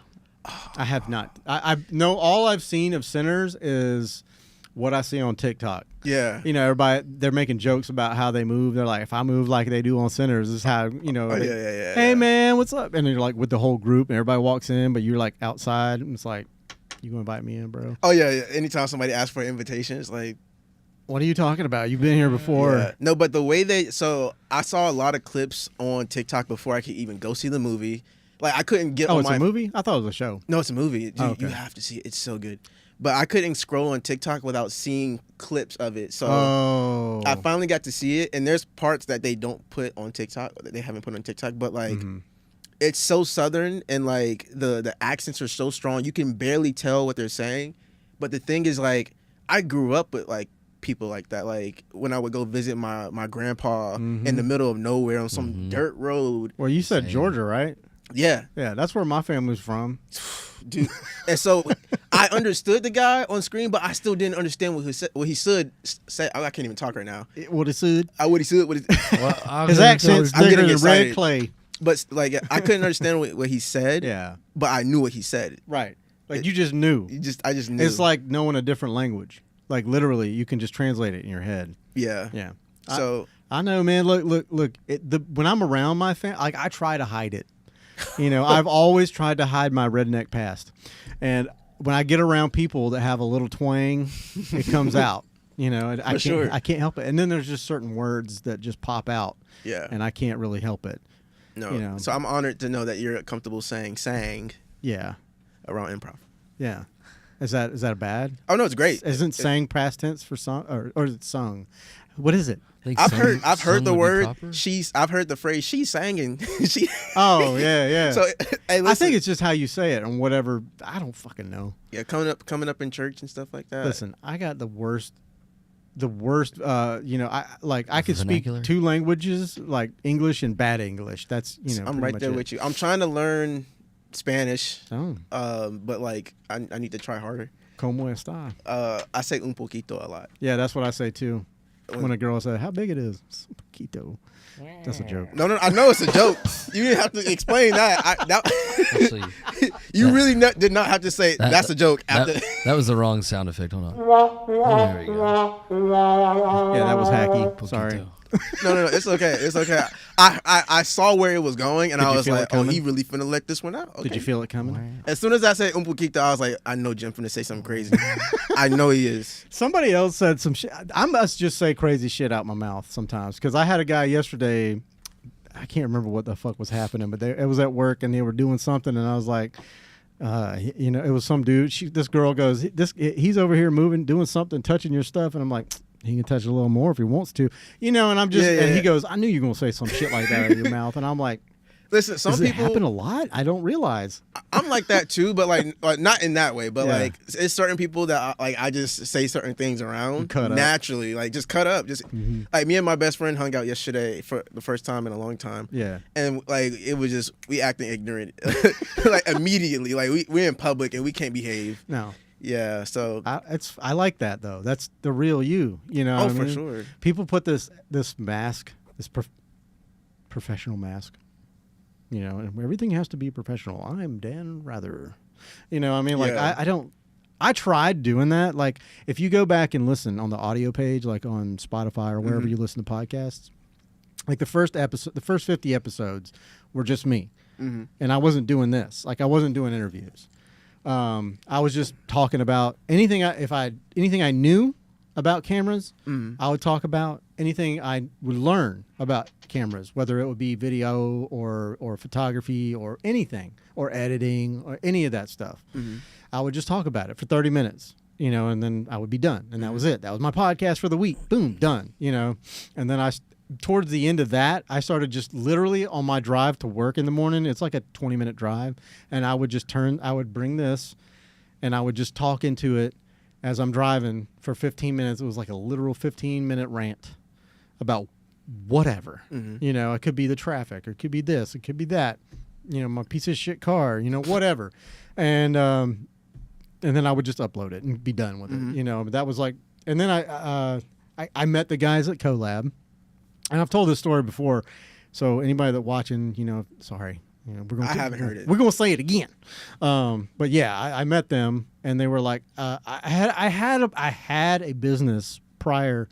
I have not. I know all I've seen of Sinners is what I see on TikTok. Yeah. You know, everybody, they're making jokes about how they move. They're like, if I move like they do on Sinners, this is how, you know. Oh, hey, man, what's up? And they're like with the whole group, and everybody walks in, but you're like outside. And it's like, you gonna invite me in, bro? Oh, yeah. Anytime somebody asks for an invitation, it's like. What are you talking about? You've been here before. Yeah. No, but the way so I saw a lot of clips on TikTok before I could even go see the movie. Like I couldn't get on it's a movie? I thought it was a show. No, it's a movie. Dude, okay. You have to see it. It's so good. But I couldn't scroll on TikTok without seeing clips of it. So I finally got to see it. And there's parts that they don't put on TikTok, that they haven't put on TikTok. But like, it's so Southern and like the accents are so strong. You can barely tell what they're saying. But the thing is like, I grew up with like people like that. Like when I would go visit my grandpa in the middle of nowhere on some dirt road. Well, you said Georgia, right? Yeah. Yeah, that's where my family's from. Dude. And so I understood the guy on screen, but I still didn't understand what he said. I can't even talk right now. What he said? What he said. Well, his accent's bigger than red clay. But like I couldn't understand what he said. Yeah. But I knew what he said. Right. Like you just knew. I just knew. It's like knowing a different language. Like literally, you can just translate it in your head. Yeah. Yeah. So I know, man. Look. When I'm around my family, like I try to hide it. You know, I've always tried to hide my redneck past, and when I get around people that have a little twang, it comes out. You know, I can't help it. And then there's just certain words that just pop out. Yeah. And I can't really help it. No. You know? So I'm honored to know that you're comfortable saying sang. Yeah. Around improv. Yeah. Is that bad? Oh no, it's great. Isn't sang past tense for song or is it sung? What is it? I've heard the word. I've heard the phrase. She's singing. She. Oh yeah. So hey, listen, I think it's just how you say it and whatever. I don't fucking know. Yeah, coming up in church and stuff like that. Listen, I got the worst. You know, I could Vernacular? speak 2 languages, like English and bad English. That's I'm right there with you. I'm trying to learn Spanish. Oh. But like I need to try harder. Como está? I say un poquito a lot. Yeah, that's what I say too. When a girl says, "How big it is?" It's un poquito. That's a joke. No, I know it's a joke. You didn't have to explain that. You really did not have to say that's a joke. That was the wrong sound effect. Hold on. Oh, there we go. Yeah, that was hacky. Sorry. No, it's okay. It's okay. I saw where it was going, and I was like, oh, he really finna let this one out. Okay. Did you feel it coming? As soon as I said un poquito, I was like, I know Jim finna say something crazy. I know he is. Somebody else said some shit. I must just say crazy shit out my mouth sometimes, because I had a guy yesterday. I can't remember what the fuck was happening, but it was at work, and they were doing something, and I was like, you know, it was some dude. This girl goes, he's over here moving, doing something, touching your stuff, and I'm like, he can touch it a little more if he wants to, you know. And I'm just, and he goes, I knew you were gonna say some shit like that out of your mouth, and I'm like, listen, some people happen a lot. I don't realize. I'm like that too, but like not in that way. But like, it's certain people that I just say certain things around naturally, like just cut up. Just like me and my best friend hung out yesterday for the first time in a long time. Yeah, and like it was just we acting ignorant, like immediately. Like we're in public and we can't behave. No. Yeah, so I like that though. That's the real you. You know. Oh, for sure. People put this mask, this professional mask. You know, and everything has to be professional. I'm Dan Rather. You know, I mean, like I tried doing that. Like if you go back and listen on the audio page, like on Spotify or wherever you listen to podcasts, like the first 50 episodes were just me, and I wasn't doing this. Like I wasn't doing interviews. I was just talking about anything I knew about cameras. I would talk about anything I would learn about cameras, whether it would be video or photography or anything or editing or any of that stuff. I would just talk about it for 30 minutes and then I would be done. And that was it. That was my podcast for the week. Boom, done, And then towards the end of that, I started just literally on my drive to work in the morning. It's like a 20-minute drive. And I would just I would bring this and I would just talk into it as I'm driving for 15 minutes. It was like a literal 15-minute rant about whatever. It could be the traffic, or it could be this, it could be that, my piece of shit car, whatever. And then I would just upload it and be done with it. But that was like, and then I met the guys at Collab, and I've told this story before. So anybody that watching, sorry, I haven't heard it. We're gonna say it again. But yeah, I met them, and they were like, I had a business prior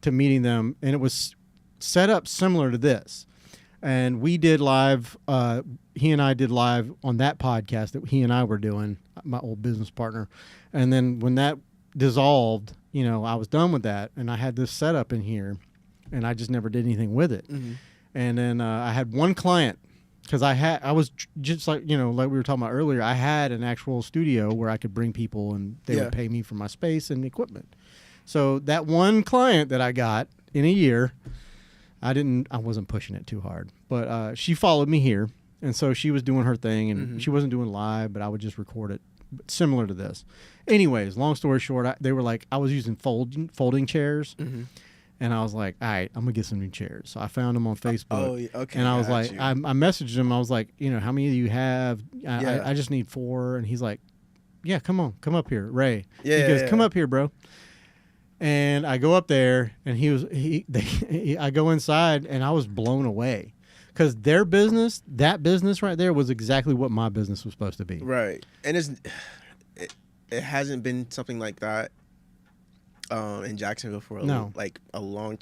to meeting them, and it was set up similar to this. And we did live. He and I did live on that podcast that he and I were doing, my old business partner. And then when that dissolved, I was done with that, and I had this setup in here, and I just never did anything with it. And then I had one client, because I was just like, like we were talking about earlier, I had an actual studio where I could bring people, and they would pay me for my space and equipment. So that one client that I got in a year, I wasn't pushing it too hard, but she followed me here, and so she was doing her thing, and she wasn't doing live, but I would just record it, similar to this. Anyways, long story short, they were like, I was using folding chairs, and I was like, all right, I'm gonna get some new chairs. So I found them on Facebook, okay, and I was like, I messaged him, I was like, how many do you have? I just need 4, and he's like, yeah, come up here, Ray. He goes, come up here, bro. And I go up there, and I go inside, and I was blown away, because their business, that business right there, was exactly what my business was supposed to be. Right, and it hasn't been something like that in Jacksonville for a long.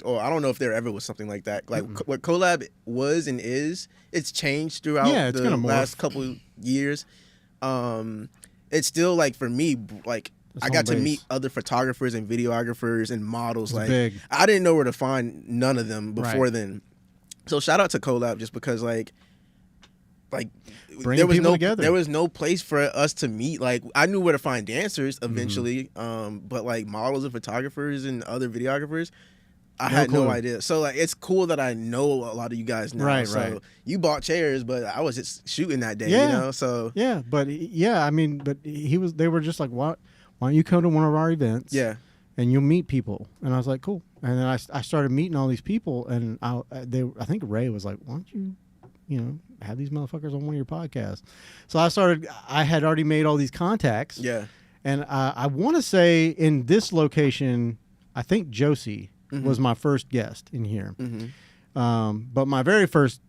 Or I don't know if there ever was something like that. Like what Collab was and is, it's changed throughout the last couple years. It's still like, for me, like, I got to meet other photographers and videographers and models. Like, big. I didn't know where to find none of them before then. So shout out to Collab, just because like there was no place for us to meet. Like, I knew where to find dancers eventually, but like models and photographers and other videographers, I had no idea. So like, it's cool that I know a lot of you guys now. Right. You bought chairs, but I was just shooting that day. So but they were just like, why don't you come to one of our events? Yeah. And you'll meet people. And I was like, cool. And then I started meeting all these people, and I think Ray was like, why don't you, have these motherfuckers on one of your podcasts? So I had already made all these contacts. Yeah. And I want to say in this location, I think Josie was my first guest in here. But my very first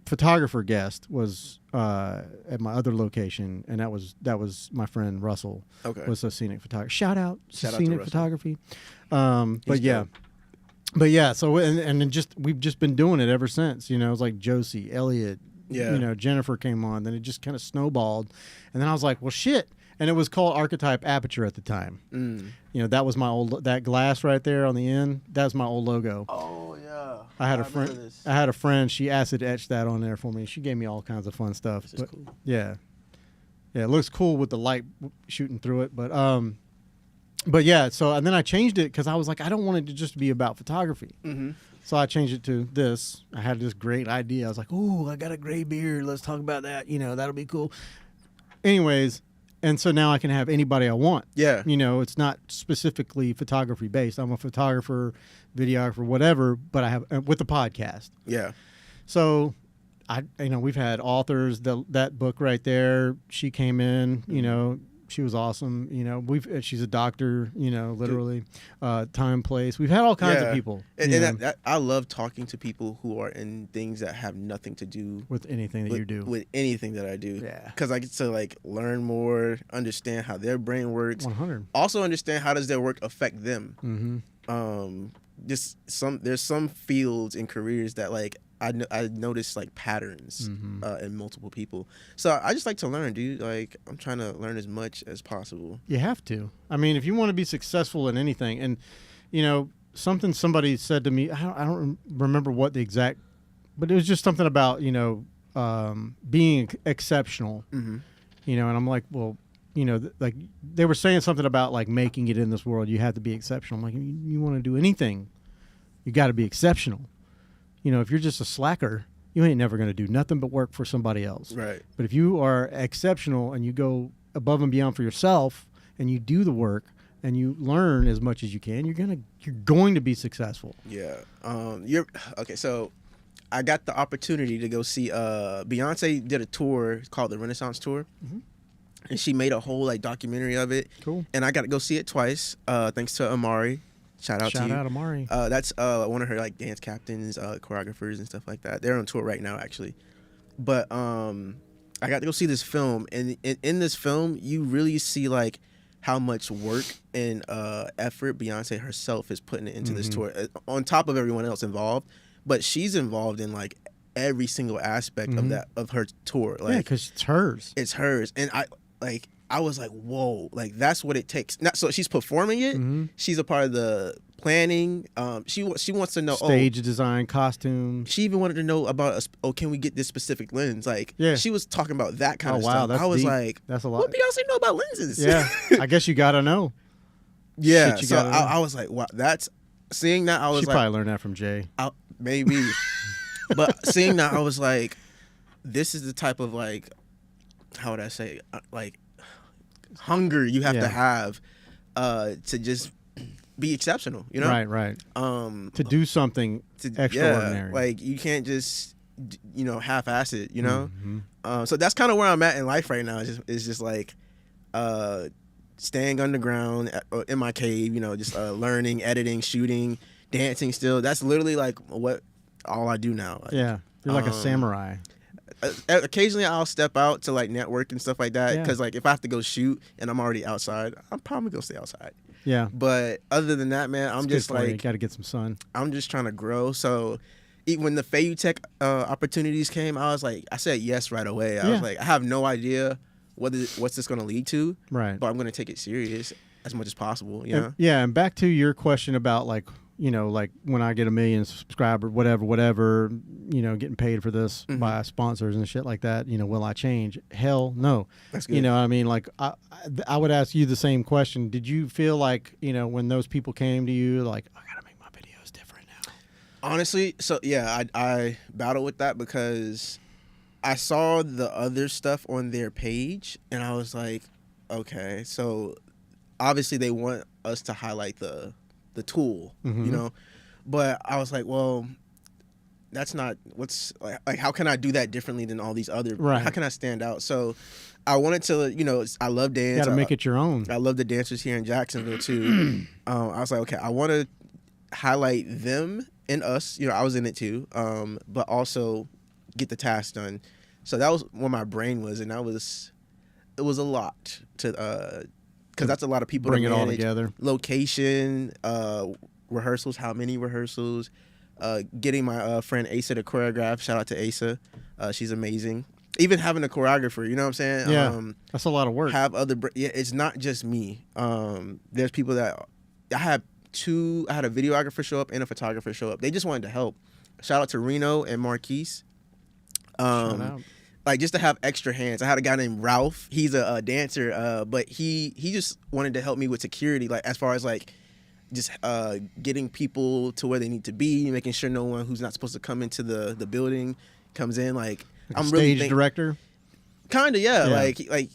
photographer guest was at my other location, and that was my friend Russell. Okay. Was a scenic photographer. Shout out to scenic photography. But yeah, so we've just been doing it ever since. It was like Josie, Elliot, Jennifer came on. Then it just kind of snowballed, and then I was like, well, shit. And it was called Archetype Aperture at the time. That was my that glass right there on the end. That's my old logo. Oh yeah. I had a friend. She acid etched that on there for me. She gave me all kinds of fun stuff. This is cool. Yeah, it looks cool with the light shooting through it. But yeah. So and then I changed it because I was like, I don't want it to just be about photography. So I changed it to this. I had this great idea. I was like, oh, I got a gray beard. Let's talk about that. That'll be cool. Anyways. And so now I can have anybody I want. Yeah. It's not specifically photography based. I'm a photographer, videographer, whatever, but I have with the podcast. Yeah. So we've had authors, that book right there, she came in, she was awesome. She's a doctor, literally, time, place. We've had all kinds of people. And I love talking to people who are in things that have nothing to do with anything that you do. With anything that I do. Yeah. Because I get to like learn more, understand how their brain works. 100. Also understand how does their work affect them. There's some fields and careers that like I notice like patterns in multiple people. So I just like to learn, dude. Like I'm trying to learn as much as possible. You have to. I mean, if you want to be successful in anything, and something somebody said to me, I don't remember what the exact, but it was just something about being exceptional. And I'm like, well, like they were saying something about like making it in this world, you have to be exceptional. I'm like, you want to do anything, you got to be exceptional. If you're just a slacker, you ain't never going to do nothing but work for somebody else. Right. But if you are exceptional and you go above and beyond for yourself and you do the work and you learn as much as you can, you're going to be successful. Yeah. Okay. So I got the opportunity to go see Beyonce did a tour called the Renaissance Tour. Mm-hmm. And she made a whole like documentary of it. Cool. And I got to go see it twice. Thanks to Amari. Shout out Amari. That's one of her like dance captains, choreographers and stuff like that. They're on tour right now actually. But I got to go see this film, and in this film you really see like how much work and effort Beyonce herself is putting into this tour, on top of everyone else involved. But she's involved in like every single aspect of her tour. Like, yeah, because it's hers. It's hers, and I was like, whoa, like that's what it takes. Not so she's performing it. Mm-hmm. She's a part of the planning. She wants to know stage design, costumes. She even wanted to know about can we get this specific lens? Like, she was talking about that kind of stuff. That's I was deep. like, that's a lot. What Beyonce know about lenses? Yeah, I guess you gotta know. Yeah, so I was like, wow, seeing that I was she like, probably learned that from Jay. Maybe, but seeing that I was like, this is the type of like, how would I say, like hunger you have to have to just be exceptional, right to do something extraordinary. Like you can't just half-ass it, so that's kind of where I'm at in life right now. It's just like staying underground in my cave, just learning, editing, shooting, dancing still. That's literally like what all I do now. Like, you're like a samurai. Occasionally I'll step out to like network and stuff like that, because like if I have to go shoot and I'm already outside, I'm probably gonna stay outside. Yeah, but other than that, man, I'm just like, got to get some sun. I'm just trying to grow. So when the Fayou Tech opportunities came, I said yes right away. I was like, I have no idea what's this gonna lead to, right? But I'm gonna take it serious as much as possible. And back to your question about like, like when I get 1 million subscribers, whatever, getting paid for this by sponsors and shit like that, will I change? Hell no. That's good. I mean, like I would ask you the same question. Did you feel like, when those people came to you, like, I gotta make my videos different now? Honestly, so yeah, I battle with that because I saw the other stuff on their page and I was like, okay, so obviously they want us to highlight the tool, but I was like, well, that's not what's like how can I do that differently than all these other, how can I stand out? So I wanted to, I love dance. You gotta make it your own. I love the dancers here in Jacksonville too. I was like, okay, I want to highlight them and us, I was in it too, but also get the task done. So that was where my brain was, and it was a lot to because that's a lot of people bring to it all together. Location, rehearsals, how many rehearsals, getting my friend Asa to choreograph. Shout out to Asa, she's amazing. Even having a choreographer, you know what I'm saying? Yeah, that's a lot of work. It's not just me. There's people that I had a videographer show up and a photographer show up. They just wanted to help. Shout out to Reno and Marquise. Shout out. Like just to have extra hands. I had a guy named Ralph. He's a dancer, but he just wanted to help me with security, like as far as like just getting people to where they need to be, making sure no one who's not supposed to come into the building comes in. Like I'm really stage director. Kind of, yeah. Like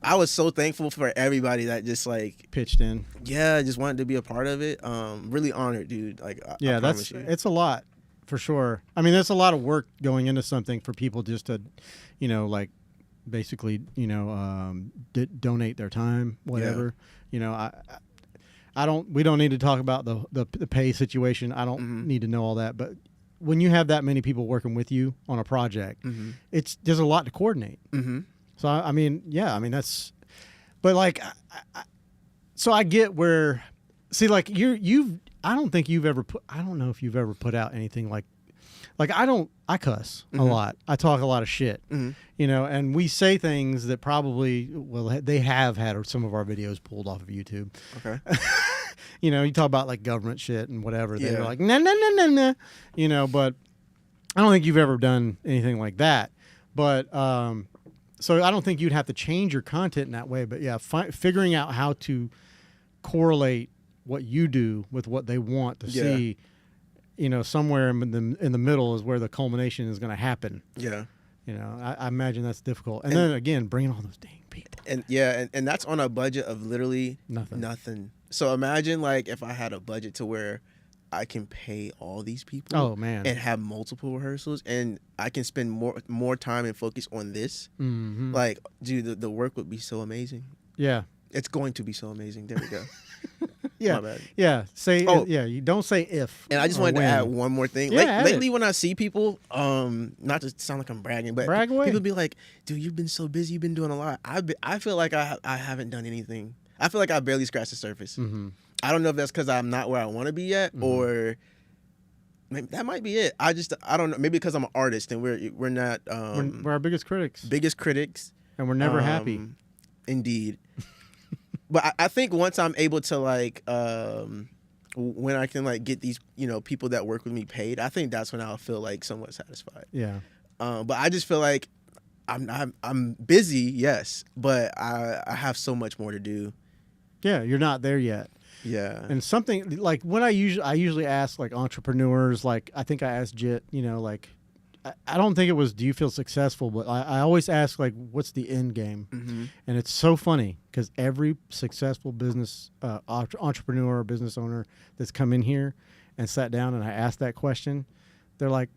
I was so thankful for everybody that just like pitched in. Yeah, just wanted to be a part of it. Really honored, dude. Like I promise you. It's a lot. For sure. I mean, there's a lot of work going into something for people just to, like basically, donate their time, whatever. Yeah. We don't need to talk about the pay situation. I don't need to know all that. But when you have that many people working with you on a project, there's a lot to coordinate. So, I mean, that's, but like, so I get where, see, like I don't think you've ever I don't know if you've ever put out anything like I cuss a lot. I talk a lot of shit, and we say things that probably, they have had some of our videos pulled off of YouTube. Okay. You talk about like government shit and whatever. Yeah. They're like, nah, but I don't think you've ever done anything like that. But, So I don't think you'd have to change your content in that way. But yeah, figuring out how to correlate what you do with what they want to see, somewhere in the middle is where the culmination is going to happen. Yeah. I imagine that's difficult. And then again, bringing all those dang people. And that's on a budget of literally nothing. So imagine like if I had a budget to where I can pay all these people. Oh man. And have multiple rehearsals, and I can spend more time and focus on this. Mm-hmm. Like, dude, the work would be so amazing. Yeah. It's going to be so amazing. There we go. Yeah. My bad. Yeah. You don't say if. And I just wanted to add one more thing. Yeah, Lately when I see people, not to sound like I'm bragging, but people be like, dude, you've been so busy, you've been doing a lot. I feel like I haven't done anything. I feel like I barely scratched the surface. Mm-hmm. I don't know if that's because I'm not where I want to be yet, or maybe that might be it. I don't know. Maybe because I'm an artist and we're not. We're our biggest critics. And we're never happy. Indeed. But I think once I'm able to like, when I can like get these people that work with me paid, I think that's when I'll feel like somewhat satisfied. Yeah. But I just feel like I'm busy, yes, but I have so much more to do. Yeah, you're not there yet. Yeah. And something like when I usually ask like entrepreneurs, like I think I asked Jit, like I don't think it was do you feel successful, but I always ask like what's the end game? Mm-hmm. And it's so funny because every successful business entrepreneur or business owner that's come in here and sat down and I asked that question, they're like,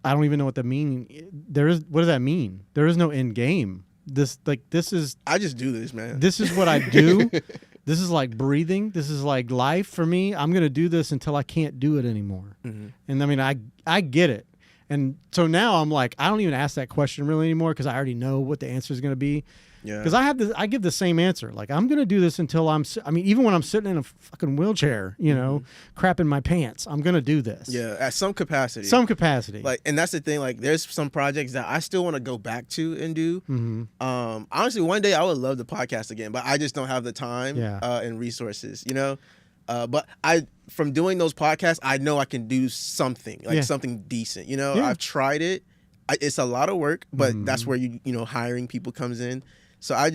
I don't even know what that means. What does that mean? There is no end game. This is I just do this, man. This is what I do. This is like breathing. This is like life for me. I'm going to do this until I can't do it anymore. Mm-hmm. And I mean, I get it. And so now I'm like, I don't even ask that question really anymore because I already know what the answer is going to be. Yeah. Because I give the same answer. Like, I'm going to do this until even when I'm sitting in a fucking wheelchair, crapping my pants, I'm going to do this. Yeah. At some capacity. Like, and that's the thing. Like, there's some projects that I still want to go back to and do. Mm-hmm. Honestly, one day I would love the podcast again, but I just don't have the time and resources, But from doing those podcasts, I know I can do something, something decent. I've tried it. It's a lot of work, but that's where hiring people comes in. So I'm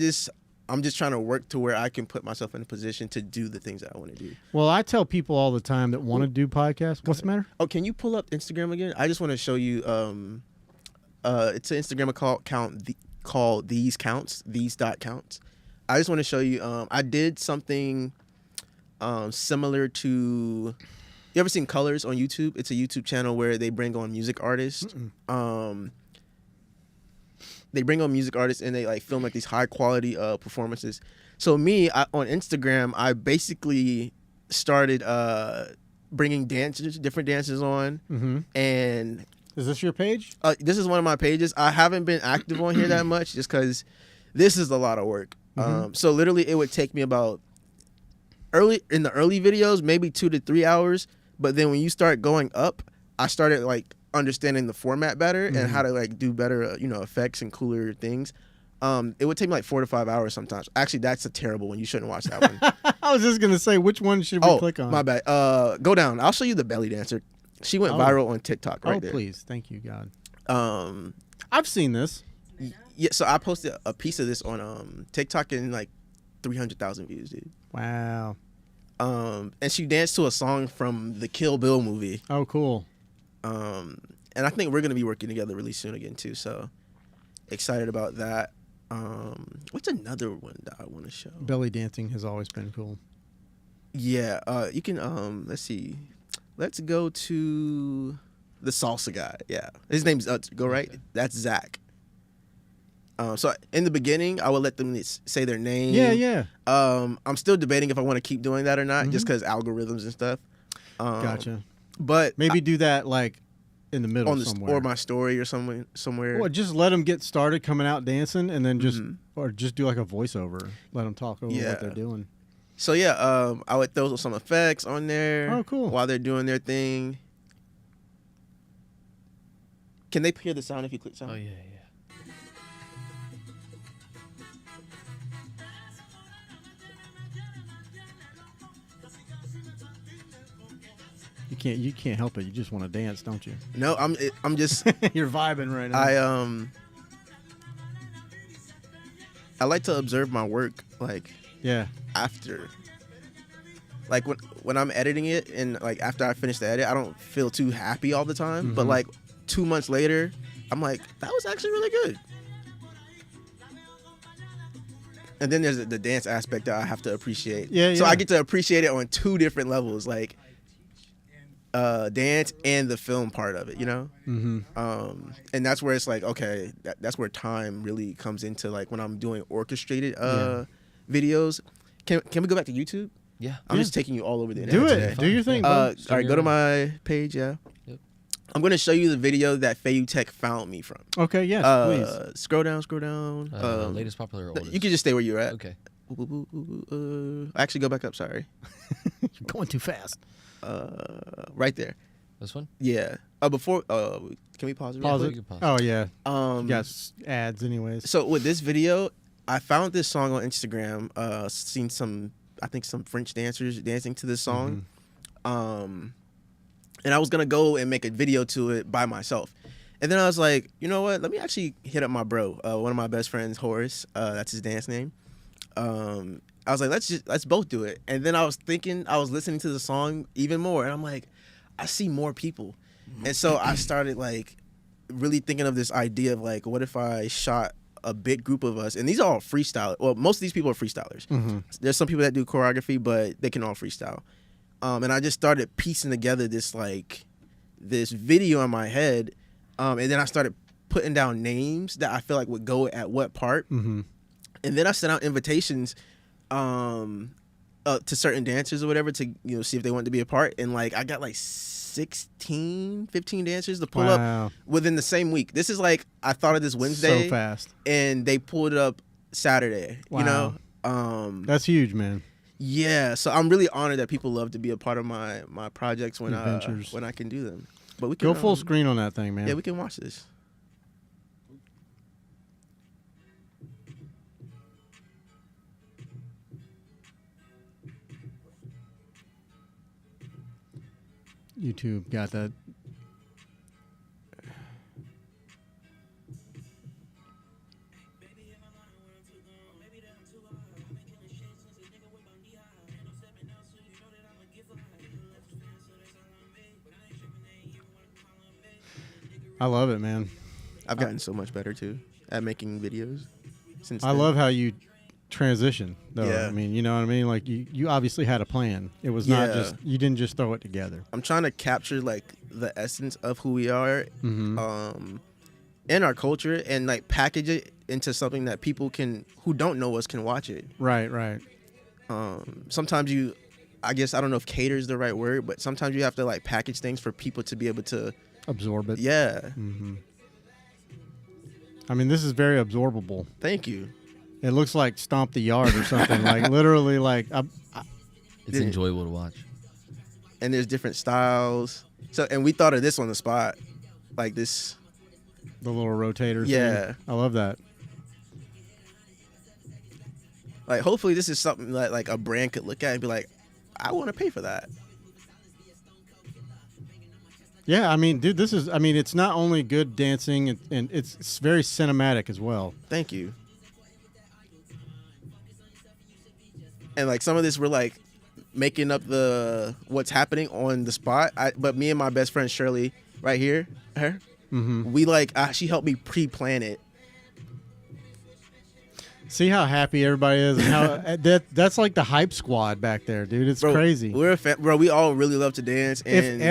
just trying to work to where I can put myself in a position to do the things that I want to do. Well, I tell people all the time that want to do podcasts. What's the matter? Oh, can you pull up Instagram again? I just want to show you. It's an Instagram account called these.counts. I just want to show you. I did something similar to. You ever seen Colors on YouTube? It's a YouTube channel where they bring on music artists. They bring on music artists and they like film like these high quality performances. So me on Instagram, I basically started bringing different dancers on. Mm-hmm. And is this your page? This is one of my pages. I haven't been active on here that much just because this is a lot of work. Mm-hmm. So literally, it would take me about early videos, maybe 2 to 3 hours. But then when you start going up, I started like understanding the format better and how to like do better, effects and cooler things. It would take me like 4 to 5 hours sometimes. Actually, that's a terrible one. You shouldn't watch that one. I was just gonna say, which one should we click on? My bad. Go down. I'll show you the belly dancer. She went viral on TikTok right there. Oh, please. Thank you, God. I've seen this. Yeah, so I posted a piece of this on TikTok and like 300,000 views, dude. Wow. And she danced to a song from the Kill Bill movie. Oh, cool. And I think we're gonna be working together really soon again too. So excited about that. What's another one that I want to show? Belly dancing has always been cool. Yeah. You can. Let's see. Let's go to the salsa guy. Yeah, his name's go right. Okay. That's Zach. So in the beginning, I would let them say their name. Yeah. I'm still debating if I want to keep doing that or not, just because algorithms and stuff. Gotcha. But maybe do that like in the middle somewhere, or my story or somewhere. Well, just let them get started coming out dancing, and then just do like a voiceover. Let them talk over what they're doing. So yeah, I would throw some effects on there. Oh, cool. While they're doing their thing. Can they hear the sound if you click sound? Oh yeah. You can't help it. You just want to dance, don't you? No, I'm just you're vibing right now. I like to observe my work like after. Like when I'm editing it and like after I finish the edit, I don't feel too happy all the time. But like 2 months later, I'm like, that was actually really good. And then there's the dance aspect that I have to appreciate. So I get to appreciate it on 2 different levels, like dance and the film part of it, you know? And that's where it's like, okay, that's where time really comes into, like when I'm doing orchestrated videos. Can we go back to YouTube? Yeah. I'm just taking you all over the internet. Do it. Today. Do your thing. All right, go to my page, Yep. I'm going to show you the video that Fayu Tech found me from. Okay, yes, please. Scroll down. Latest popular or oldest? You can just stay where you're at. Okay. Actually, go back up, sorry. You're going too fast. Right there. This one? Yeah. Before, can we pause it? Pause real it. quick? Pause. Oh, yeah. Um, You got ads anyways. So with this video, I found this song on Instagram. Seen some French dancers dancing to this song. And I was gonna go and make a video to it by myself. And then I was like, you know what? Let me actually hit up my bro, one of my best friends, Horace. That's his dance name. I was like, let's both do it. And then I was listening to the song even more, and I'm like, I see more people. And so I started like really thinking of this idea of like, what if I shot a big group of us? And these are all freestyle. Well, most of these people are freestylers. There's some people that do choreography, but they can all freestyle. And I just started piecing together this video in my head. And then I started putting down names that I feel like would go at what part. And then I sent out invitations to certain dancers or whatever to, see if they wanted to be a part. And like I got like 15 dancers to pull up within the same week. This is like, I thought of this Wednesday. So fast. And they pulled it up Saturday, That's huge, man. Yeah, so I'm really honored that people love to be a part of my projects when I can do them. But we can go full screen on that thing, man. Yeah, we can watch this. YouTube got that. I love it, man. I've gotten so much better too at making videos since I then. love how you transition though. Yeah. I mean, you know what I mean? Like you obviously had a plan. It was not just, you didn't just throw it together. I'm trying to capture like the essence of who we are in our culture and like package it into something that people who don't know us can watch it. Right. Sometimes I guess, I don't know if cater is the right word, but sometimes you have to like package things for people to be able to absorb it. Yeah. I mean, this is very absorbable. Thank you. It looks like Stomp the Yard or something. Like literally, like it's enjoyable to watch. And there's different styles. So, and we thought of this on the spot, like this. The little rotator. Yeah. Thing. I love that. Like, hopefully, this is something that like a brand could look at and be like, I want to pay for that. Yeah, I mean, dude, it's not only good dancing, and it's very cinematic as well. Thank you. And like some of this, we're like making up what's happening on the spot. But me and my best friend Shirley, right here, we like she helped me pre-plan it. See how happy everybody is, and how that's like the hype squad back there, dude. It's crazy. We all really love to dance. And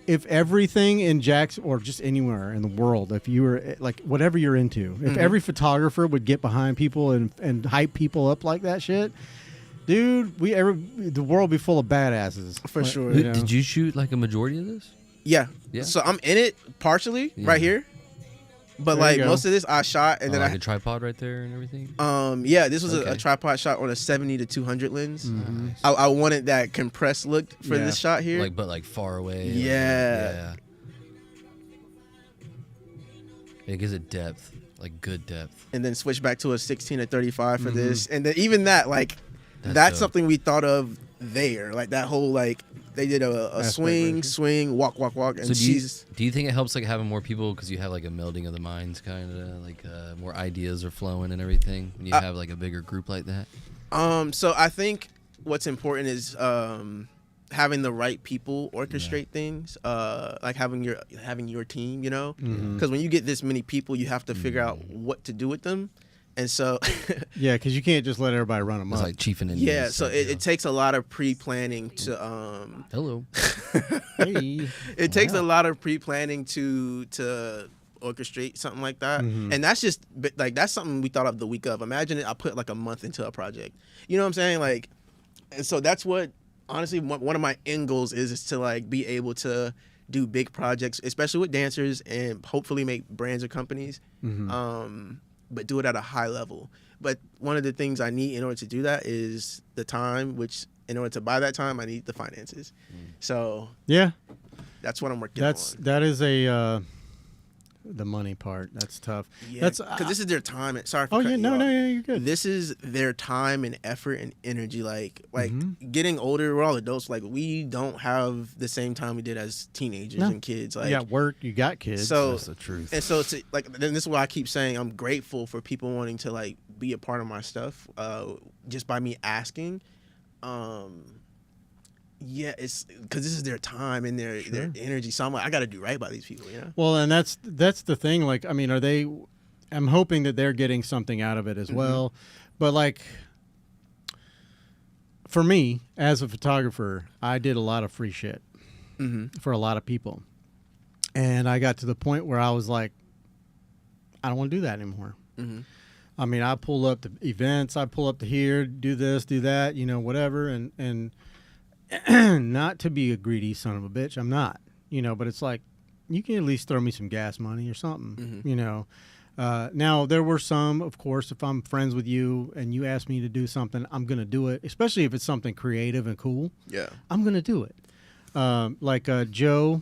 if everything in Jack's or just anywhere in the world, if you were like whatever you're into, if every photographer would get behind people and hype people up like that shit, dude, the world would be full of badasses for sure. You know? Did you shoot like a majority of this? Yeah. So I'm in it partially right here. But there like most of this I shot and then like a tripod right there and everything. This was a tripod shot on a 70 to 200 lens. Nice. I wanted that compressed look for this shot here, but far away. Yeah. It gives it depth, like good depth. And then switch back to a 16 to 35 for this, and then even that that's something we thought of there, like that whole like They did a swing, walk, and so do you think it helps like having more people because you have like a melding of the minds, kind of like more ideas are flowing and everything when you have like a bigger group like that? So I think what's important is having the right people orchestrate things, like having your team, you know, because when you get this many people, you have to figure out what to do with them. And so, yeah, because you can't just let everybody run them up. It's like chiefing in. Yeah, so it takes a lot of pre-planning to. Hello. Hey. It takes a lot of pre-planning to orchestrate something like that, and that's just like that's something we thought of the week of. Imagine I put like a month into a project. You know what I'm saying? Like, and so that's what honestly one of my end goals is to like be able to do big projects, especially with dancers, and hopefully make brands or companies. But do it at a high level. But one of the things I need in order to do that is the time, which in order to buy that time, I need the finances. So yeah, that's what I'm working on. That is the money part. That's tough. Yeah, because this is their time. Sorry for cutting you off. No, you're good. This is their time and effort and energy. Like getting older, we're all adults. Like we don't have the same time we did as teenagers and kids. Like you got work, you got kids. So that's the truth. And so it's like, then this is why I keep saying I'm grateful for people wanting to like be a part of my stuff, just by me asking. Yeah, it's because this is their time and their energy. So I'm like, I got to do right by these people, you know. Well, and that's the thing. Like, I mean, I'm hoping that they're getting something out of it as well. But like, for me as a photographer, I did a lot of free shit for a lot of people, and I got to the point where I was like, I don't want to do that anymore. I mean, I pull up to events, I pull up to here, do this, do that, you know, whatever, and not to be a greedy son of a bitch, I'm not, you know, but it's like, you can at least throw me some gas money or something, you know. Now, there were some, of course, if I'm friends with you and you ask me to do something, I'm going to do it, especially if it's something creative and cool. Yeah. I'm going to do it. Like Joe,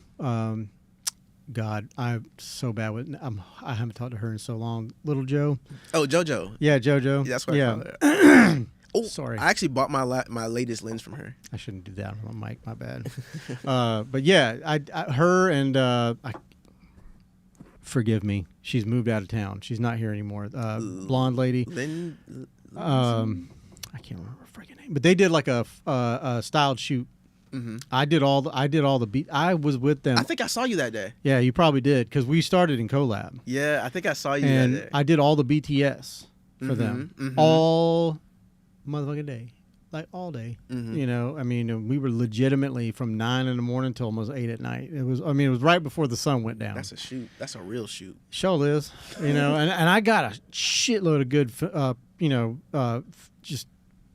God, I'm so bad with, I haven't talked to her in so long. Little Joe. Oh, JoJo. Yeah, JoJo. Yeah, that's what I call her. Oh, sorry. I actually bought my latest lens from her. I shouldn't do that on my mic. My bad. But yeah, I her and forgive me. She's moved out of town. She's not here anymore. Blonde lady. I can't remember her freaking name. But they did like a styled shoot. I did all the beat. I was with them. I think I saw you that day. Yeah, you probably did because we started in collab. Yeah, I think I saw you and that day. I did all the BTS for them all motherfucking day, like all day. You know, I mean, we were legitimately from 9 in the morning till almost 8 at night. It was right before the sun went down. That's a shoot. That's a real shoot. Sure is. You know, and I got a shitload of good, you know, just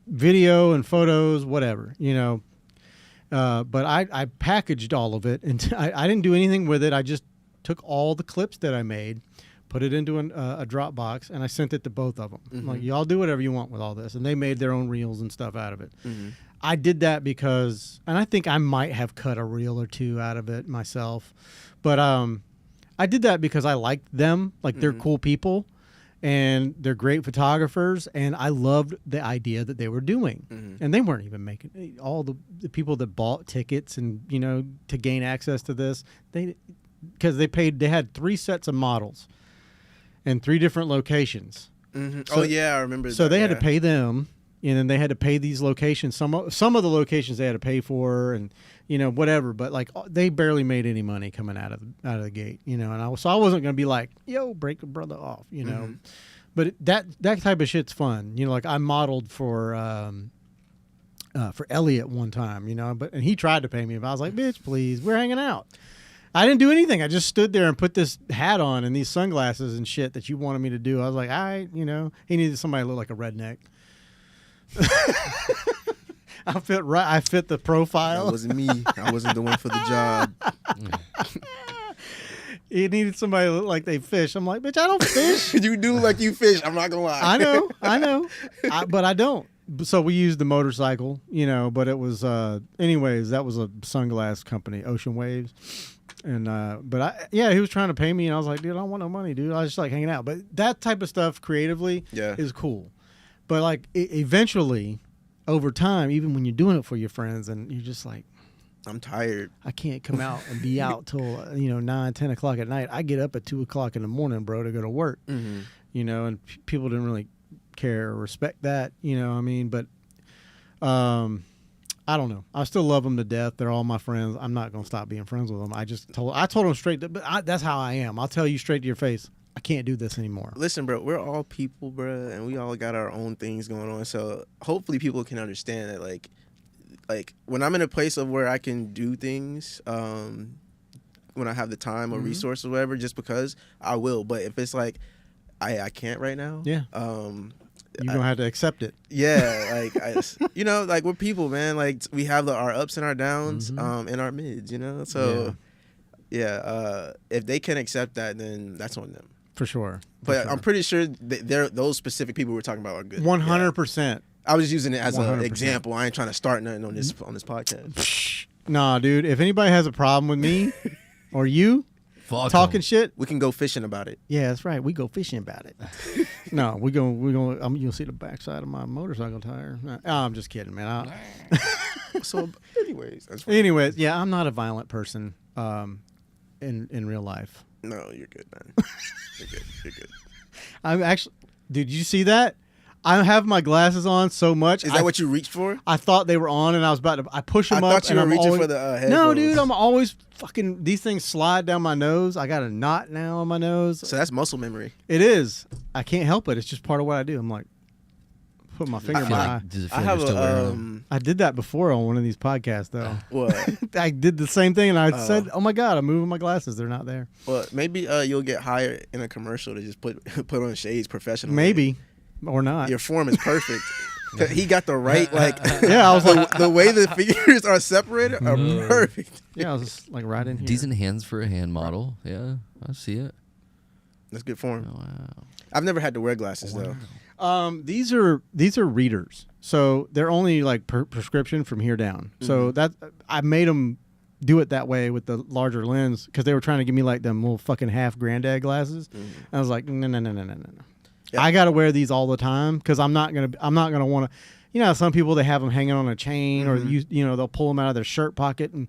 video and photos, whatever. You know. But I packaged all of it, and I didn't do anything with it. I just took all the clips that I made, put it into a Dropbox, and I sent it to both of them. I'm like, y'all do whatever you want with all this. And they made their own reels and stuff out of it. I did that because, and I think I might have cut a reel or two out of it myself, but I did that because I liked them. Like, they're cool people. And they're great photographers, and I loved the idea that they were doing. And they weren't even making all the people that bought tickets and, you know, to gain access to this. Because they had 3 sets of models and 3 different locations. So, I remember. So they had to pay them, and then they had to pay these locations. Some of the locations they had to pay for, and you know, whatever. But like, they barely made any money coming out of the gate, you know. And I wasn't gonna be like, yo, break a brother off, you know. But that type of shit's fun, you know. Like, I modeled for Elliot one time, you know. And he tried to pay me, but I was like, bitch, please, we're hanging out. I didn't do anything. I just stood there and put this hat on and these sunglasses and shit that you wanted me to do. I was like, all right, you know. He needed somebody to look like a redneck. I fit the profile. That wasn't me. I wasn't the one for the job. He needed somebody to look like they fish. I'm like, bitch, I don't fish. You do like you fish. I'm not gonna lie. I know. But I don't. So we used the motorcycle, you know. But it was, anyways. That was a sunglass company, Ocean Waves, and he was trying to pay me, and I was like, dude, I don't want no money, dude. I was just like hanging out. But that type of stuff creatively is cool. But like eventually, over time, even when you're doing it for your friends, and you're just like, I'm tired. I can't come out and be out till 9, 10 o'clock at night. I get up at 2 o'clock in the morning, bro, to go to work. Mm-hmm. And people didn't really care or respect that. But I don't know. I still love them to death. They're all my friends. I'm not gonna stop being friends with them. I told them straight. That's how I am. I'll tell you straight to your face. I can't do this anymore. Listen, bro, we're all people, bro, and we all got our own things going on. So hopefully people can understand that, like when I'm in a place of where I can do things, when I have the time or resources or whatever, just because I will. But if it's like I can't right now, yeah, you're gonna have to accept it. Yeah, like we're people, man. Like we have our ups and our downs, and our mids, So if they can accept that, then that's on them. For sure. But I'm pretty sure those specific people we're talking about are good. 100%. I was using it as an example. I ain't trying to start nothing on this podcast. Nah, dude. If anybody has a problem with me or you talking shit, we can go fishing about it. Yeah, that's right. We go fishing about it. No, we're going. You'll see the backside of my motorcycle tire. No, I'm just kidding, man. So, anyways, yeah, I'm not a violent person. In real life. No, you're good, man. You're good. I'm actually, dude. Did you see that? I have my glasses on so much. Is that what you reached for? I thought they were on, and I was about to. I push them up. I thought you were reaching for the headphones. No, dude. I'm always fucking. These things slide down my nose. I got a knot now on my nose. So that's muscle memory. It is. I can't help it. It's just part of what I do. I'm like, put my finger in my eye. I did that before on one of these podcasts, though. What? I did the same thing, and I said, "Oh my god, I'm moving my glasses. They're not there." Well, maybe you'll get hired in a commercial to just put on shades professionally. Maybe, or not. Your form is perfect. He got the right Yeah, I was like, the way the figures are separated are perfect. Yeah, I was just like right in here. Decent hands for a hand model. Yeah, I see it. That's good form. Oh, wow. I've never had to wear glasses though. These are readers, so they're only like prescription from here down. So that I made them do it that way with the larger lens because they were trying to give me like them little fucking half granddad glasses. I was like, no. Yeah. I got to wear these all the time because I'm not gonna want to. Some people they have them hanging on a chain or they'll pull them out of their shirt pocket and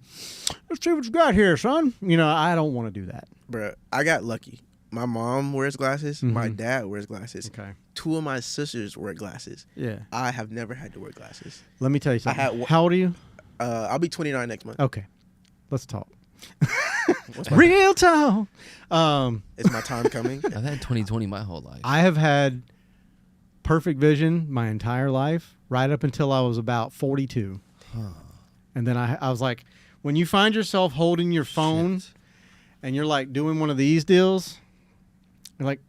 let's see what you got here, son. I don't want to do that. Bruh, I got lucky. My mom wears glasses. My dad wears glasses. Okay. 2 of my sisters wear glasses. Yeah. I have never had to wear glasses. Let me tell you something. How old are you? I'll be 29 next month. Okay. Let's talk. Real talk. Is my time coming? I've had 20/20 my whole life. I have had perfect vision my entire life, right up until I was about 42. And then I was like, when you find yourself holding your phone and you're like doing one of these deals, you're like,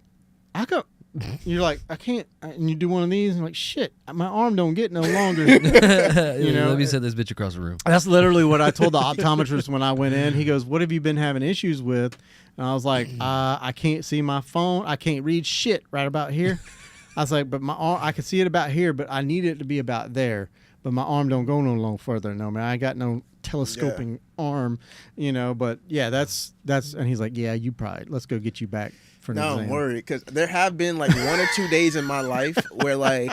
you're like, I can't. And you do one of these, and you're like, shit, my arm don't get no longer. Let me send this bitch across the room. That's literally what I told the optometrist when I went in. He goes, what have you been having issues with? And I was like, I can't see my phone. I can't read shit right about here. I was like, but my arm, I can see it about here, but I need it to be about there. But my arm don't go no long further. No, man, I got no telescoping arm, But yeah, that's. And he's like, yeah, you probably. Let's go get you back. No, I'm worried because there have been like 1 or 2 days in my life where like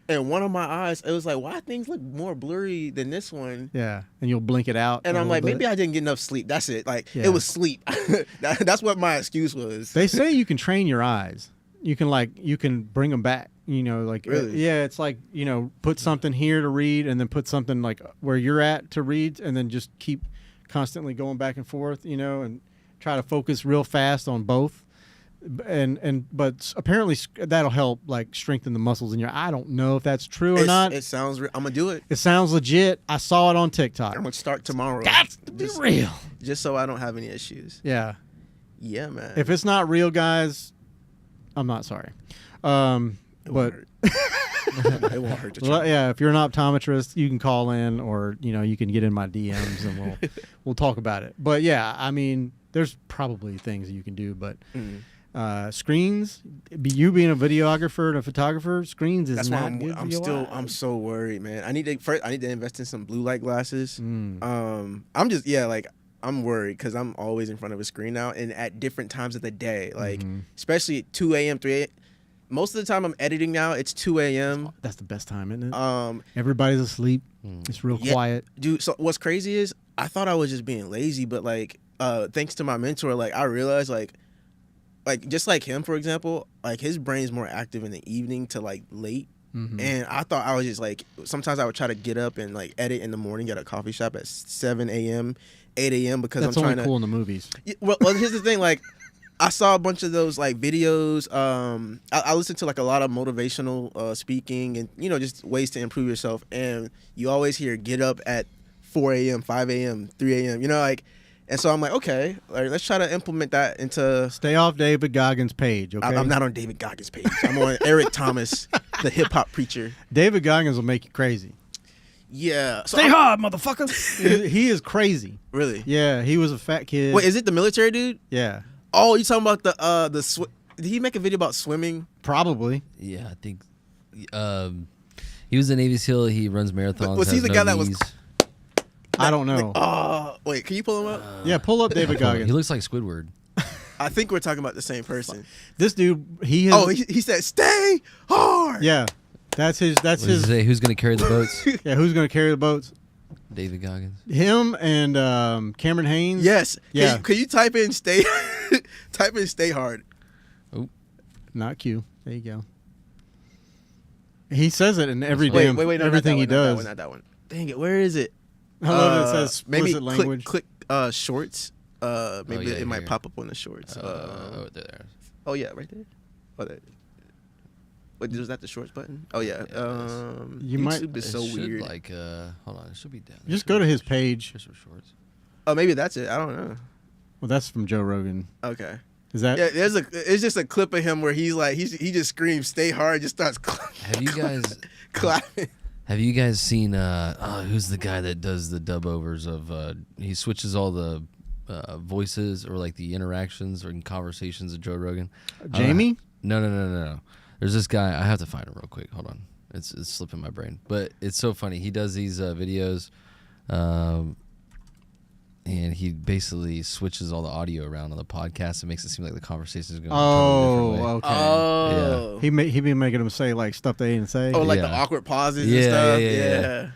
in one of my eyes it was like, why things look more blurry than this one? Yeah, and you'll blink it out. And I'm like, maybe I didn't get enough sleep. That's it. Like it was sleep. That's what my excuse was. They say you can train your eyes. You can bring them back. Really? Yeah, it's like put something here to read, and then put something like where you're at to read, and then just keep constantly going back and forth. And try to focus real fast on both. But apparently that'll help like strengthen the muscles in your eye. I don't know if that's true or not. It sounds I'm gonna do it. It sounds legit. I saw it on TikTok. I'm gonna start tomorrow. That's real. Just so I don't have any issues. Yeah, man. If it's not real, guys, I'm not sorry. But it won't hurt to try. Yeah, if you're an optometrist, you can call in, or you can get in my DMs and we'll talk about it. But yeah, I mean, there's probably things that you can do, but. Screens, you being a videographer and a photographer, screens is not good for your eyes. I'm so worried, man. I need to invest in some blue light glasses. I'm worried because I'm always in front of a screen now, and at different times of the day, like especially at 2 a.m., 3 a.m. most of the time I'm editing now. It's 2 a.m. That's the best time, isn't it? Everybody's asleep. It's real quiet. Dude, so what's crazy is I thought I was just being lazy, but like thanks to my mentor, like I realized like just like him, for example, like his brain's more active in the evening to like late. And I thought I was just like, sometimes I would try to get up and like edit in the morning at a coffee shop at 7 a.m., 8 a.m. because that's I'm trying only cool in the movies. Yeah, well, here's the thing, like I saw a bunch of those like videos. I listened to like a lot of motivational speaking and, you know, just ways to improve yourself. And you always hear get up at 4 a.m., 5 a.m., 3 a.m., you know, like. And so I'm like, okay, like, let's try to implement that into... Stay off David Goggins' page, okay? I'm not on David Goggins' page. I'm on Eric Thomas, the hip-hop preacher. David Goggins will make you crazy. Yeah. So Stay hard, motherfucker! He is crazy. Really? Yeah, he was a fat kid. Wait, is it the military dude? Yeah. Oh, you talking about the did he make a video about swimming? Probably. Yeah, I think he was a Navy SEAL. He runs marathons. Was he the guy that was... I don't know. Wait, can you pull him up? Yeah, pull up David Goggins. He looks like Squidward. I think we're talking about the same person. This dude, he has... Oh, he said, stay hard! Yeah. That's his... What did he say? Who's going to carry the boats? Yeah, who's going to carry the boats? David Goggins. Him and Cameron Haynes. Yes. Yeah. Can you type in stay... type in stay hard. Oh. Not Q. There you go. He says it in every Wait, damn... no, everything he does. Not that one. Dang it, where is it? I love that it says maybe explicit language. click shorts. Maybe it might pop up on the shorts. There. Oh yeah, right there. Oh, there. Wait, was that the shorts button? Oh yeah. You YouTube might. is so weird. Like, hold on, it should be down. Just go to his page. Here's some shorts. Oh, maybe that's it. I don't know. Well, that's from Joe Rogan. Okay. Is that? Yeah, it's just a clip of him where he's like he just screams "Stay hard," just starts. Have you guys clapping? Have you guys seen who's the guy that does the dub overs of he switches all the voices or like the interactions or in conversations of Joe Rogan? Jamie? No. There's this guy. I have to find him real quick. Hold on. It's slipping my brain. But it's so funny. He does these videos and he basically switches all the audio around on the podcast and makes it seem like the conversation is going Oh, a different way. okay. Oh. Yeah. He be making them say like stuff they didn't say. Oh, like Yeah. the awkward pauses Yeah, and stuff. yeah.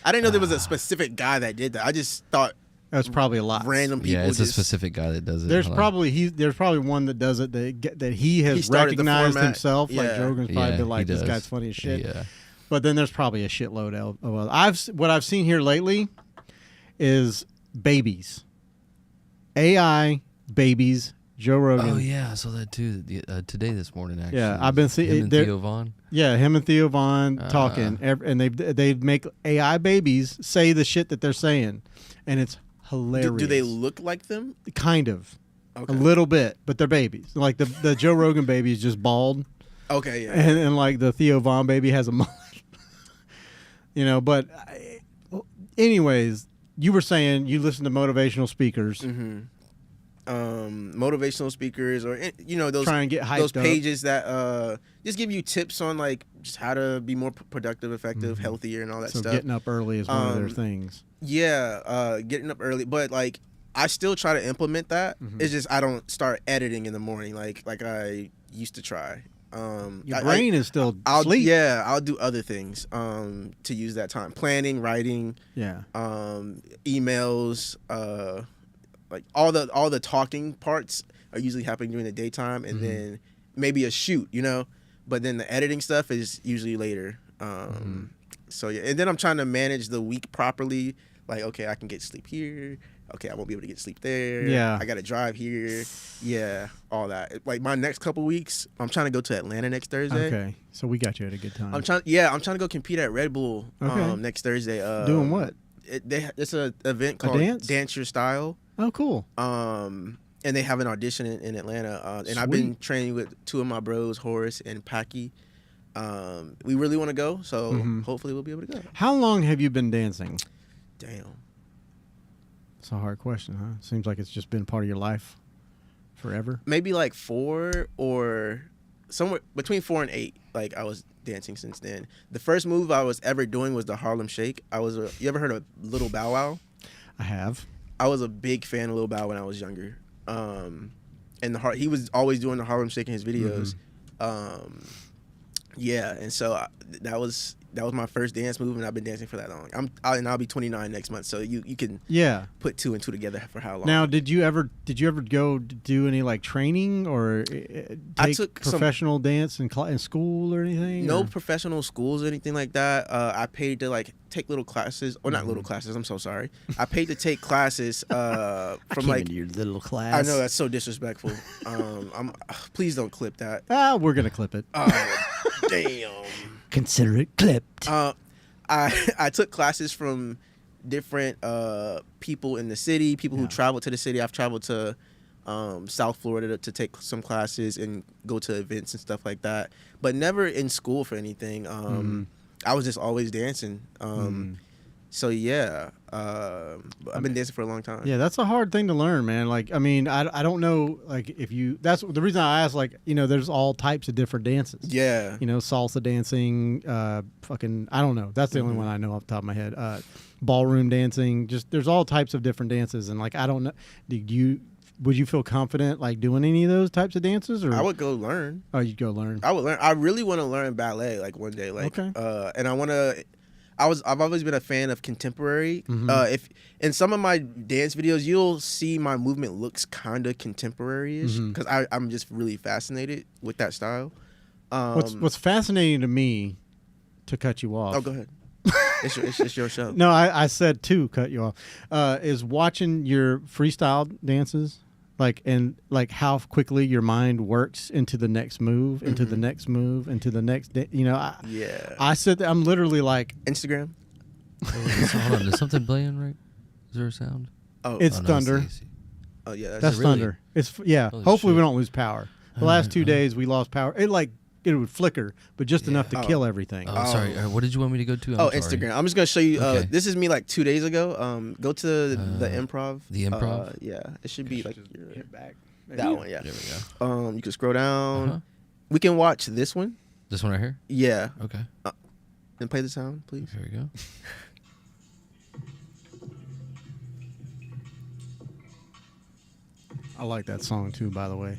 I didn't know there was a specific guy that did that. I just thought That's probably a lot. random people. Yeah, it's a just, specific guy that does it. There's Hold on. there's probably one that does it that he has He started the recognized format. himself. Like Yeah. Joe Rogan's probably Yeah, been he like, this does. guy's funny as shit. Yeah. But then there's probably a shitload of other. What I've seen here lately is babies. AI babies. Joe Rogan. Oh yeah, I saw that too today this morning. Actually, Yeah, I've been seeing him and Theo Vaughn. Yeah, him and Theo Vaughn talking, and they make AI babies say the shit that they're saying, and it's hilarious. do they look like them? Kind of, Okay. a little bit, but they're babies. Like the Joe Rogan baby is just bald, Okay, yeah. and like the Theo Vaughn baby has a mullet. But anyways, you were saying you listen to motivational speakers. Mm-hmm. Motivational speakers, or those Try and get hyped those up. pages that just give you tips on like just how to be more productive, effective, healthier, and all that So stuff. getting up early is one of their things. Yeah, getting up early, but like I still try to implement that. It's just I don't start editing in the morning like I used to try. Your brain is still asleep. Yeah, I'll do other things to use that time. Planning, writing, Yeah. emails, like all the talking parts are usually happening during the daytime, and then maybe a shoot, but then the editing stuff is usually later. So yeah, and then I'm trying to manage the week properly. Like, okay, I can get sleep here. Okay, I won't be able to get sleep there. Yeah. I got to drive here. Yeah, all that. Like my next couple weeks, I'm trying to go to Atlanta next Thursday. Okay, so we got you at a good time. I'm trying to go compete at Red Bull Okay. next Thursday. Doing what? It's an event called Dance Your Style. Oh, cool. And they have an audition in Atlanta. And I've been training with two of my bros, Horace and Packy. We really want to go, so hopefully we'll be able to go. How long have you been dancing? Damn. It's a hard question, huh? Seems like it's just been part of your life forever. Maybe like 4 or somewhere between 4 and 8. Like I was dancing since then. The first move I was ever doing was the Harlem Shake. You ever heard of Little Bow Wow? I have. I was a big fan of Lil Bow when I was younger. And he was always doing the Harlem Shake in his videos. Yeah, and so that was my first dance move, and I've been dancing for that long. I'll be 29 next month, so you can put 2 and 2 together for how long. Now, did you ever go do any like training or I took professional dance in school or anything? No professional schools or anything like that. I paid to like take little classes, or not little classes. I'm so sorry. I paid to take classes from like your little class. I know that's so disrespectful. Please don't clip that. We're gonna clip it. Damn. Consider it clipped. I took classes from different people in the city, people who traveled to the city. I've traveled to South Florida to take some classes and go to events and stuff like that, but never in school for anything. I was just always dancing. So yeah, I've been dancing for a long time. Yeah, that's a hard thing to learn, man. Like, I mean, I don't know, like if you. That's the reason I asked. Like, you know, there's all types of different dances. Yeah. You know, salsa dancing, fucking. I don't know. That's the only one I know off the top of my head. Ballroom dancing. Just there's all types of different dances, and like I don't know. Would you feel confident like doing any of those types of dances? Or I would go learn. Oh, you'd go learn. I would learn. I really want to learn ballet like one day. Like, okay. And I want to. I've always been a fan of contemporary. If in some of my dance videos, you'll see my movement looks kind of contemporary-ish because I'm just really fascinated with that style. What's fascinating to me, to cut you off. Oh, go ahead. It's your show. No, I said to cut you off. Is watching your freestyle dances. And how quickly your mind works into the next move, into the next move, into the next. I said that I'm literally like Instagram. Hold on, is something playing right? Is there a sound? It's thunder. Oh yeah, that's thunder. It's Holy hopefully shit. we don't lose power. The last 2 days we lost power. It would flicker, but just enough to kill everything. Oh, sorry. What did you want me to go to? I'm sorry. Instagram. I'm just gonna show you. This is me like 2 days ago. Go to the Improv. The Improv. Yeah, it should be like hit back. That one. Yeah. There we go. You can scroll down. We can watch this one. This one right here. Yeah. Okay. And play the sound, please. Here we go. I like that song too, by the way.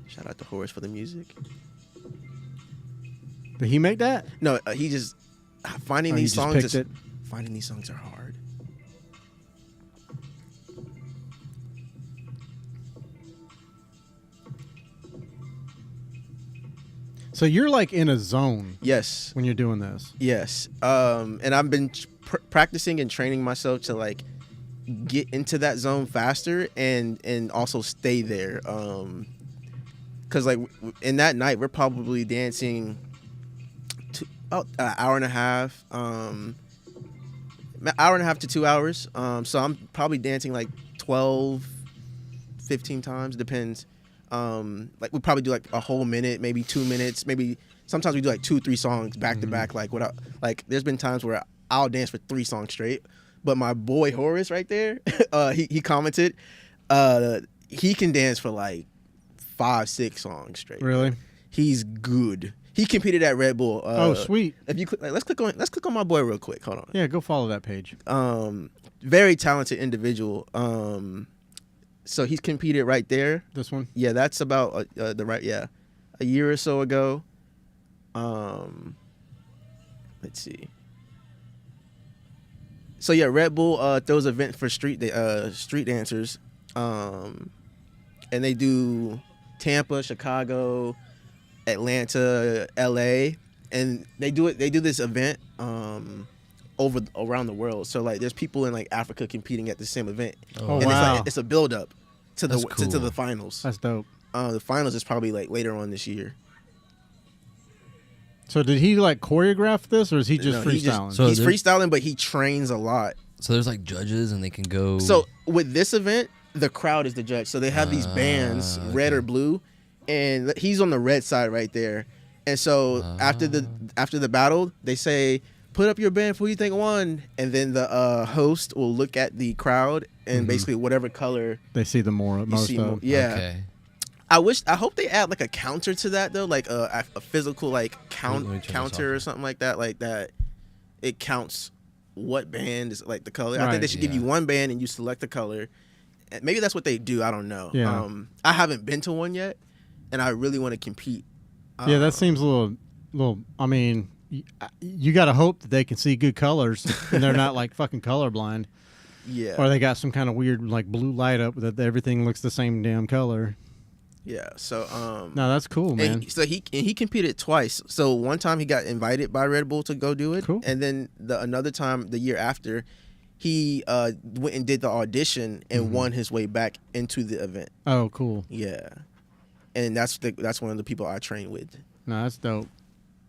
Shout out to Horace for the music. Did he make that? No, he just finding these songs. It. Finding these songs are hard. So you're like in a zone. Yes. When you're doing this. Yes. And I've been practicing and training myself to like get into that zone faster and also stay there. Because like in that night we're probably dancing about an hour and a half to 2 hours. So I'm probably dancing like 12, 15 times, depends. Like we probably do like a whole minute, maybe 2 minutes, maybe sometimes we do like 2-3 songs back to back. Like like there's been times where I'll dance for 3 songs straight. But my boy Horace right there, he commented, he can dance for like 5-6 songs straight. Really? He's good. He competed at Red Bull. Oh, sweet. If you click, let's click on my boy real quick. Hold on. Yeah, go follow that page. Very talented individual. So he's competed right there. This one? Yeah, that's about a year or so ago. Let's see. So yeah, Red Bull throws an event for street dancers, and they do Tampa, Chicago, Atlanta, LA, and they do this event around the world. So like there's people in like Africa competing at the same event. Oh, and wow. it's a build up to That's to cool. the finals. That's dope. The finals is probably like later on this year. So did he like choreograph this, or is he just No, freestyling? He's freestyling, but he trains a lot. So there's like judges, and they can go. So with this event, the crowd is the judge. So they have these bands, red or blue, and he's on the red side right there. And so after the battle, they say, "Put up your band for who you think won," and then the host will look at the crowd and basically whatever color they see the most of. Yeah. Okay. I hope they add like a counter to that though, like a physical like Let me turn counter this or something like that it counts what band is like the color. I Right. think they should give you one band and you select the color. And maybe that's what they do. I don't know. Yeah. I haven't been to one yet, and I really want to compete. Yeah, that seems a little. I mean, you got to hope that they can see good colors and they're not like fucking colorblind. Yeah. Or they got some kind of weird like blue light up that everything looks the same damn color. Yeah. So no, that's cool, man. And he competed twice. So one time he got invited by Red Bull to go do it, cool. And then another time the year after, he went and did the audition and won his way back into the event. Oh, cool. Yeah. And that's one of the people I train with. No, that's dope.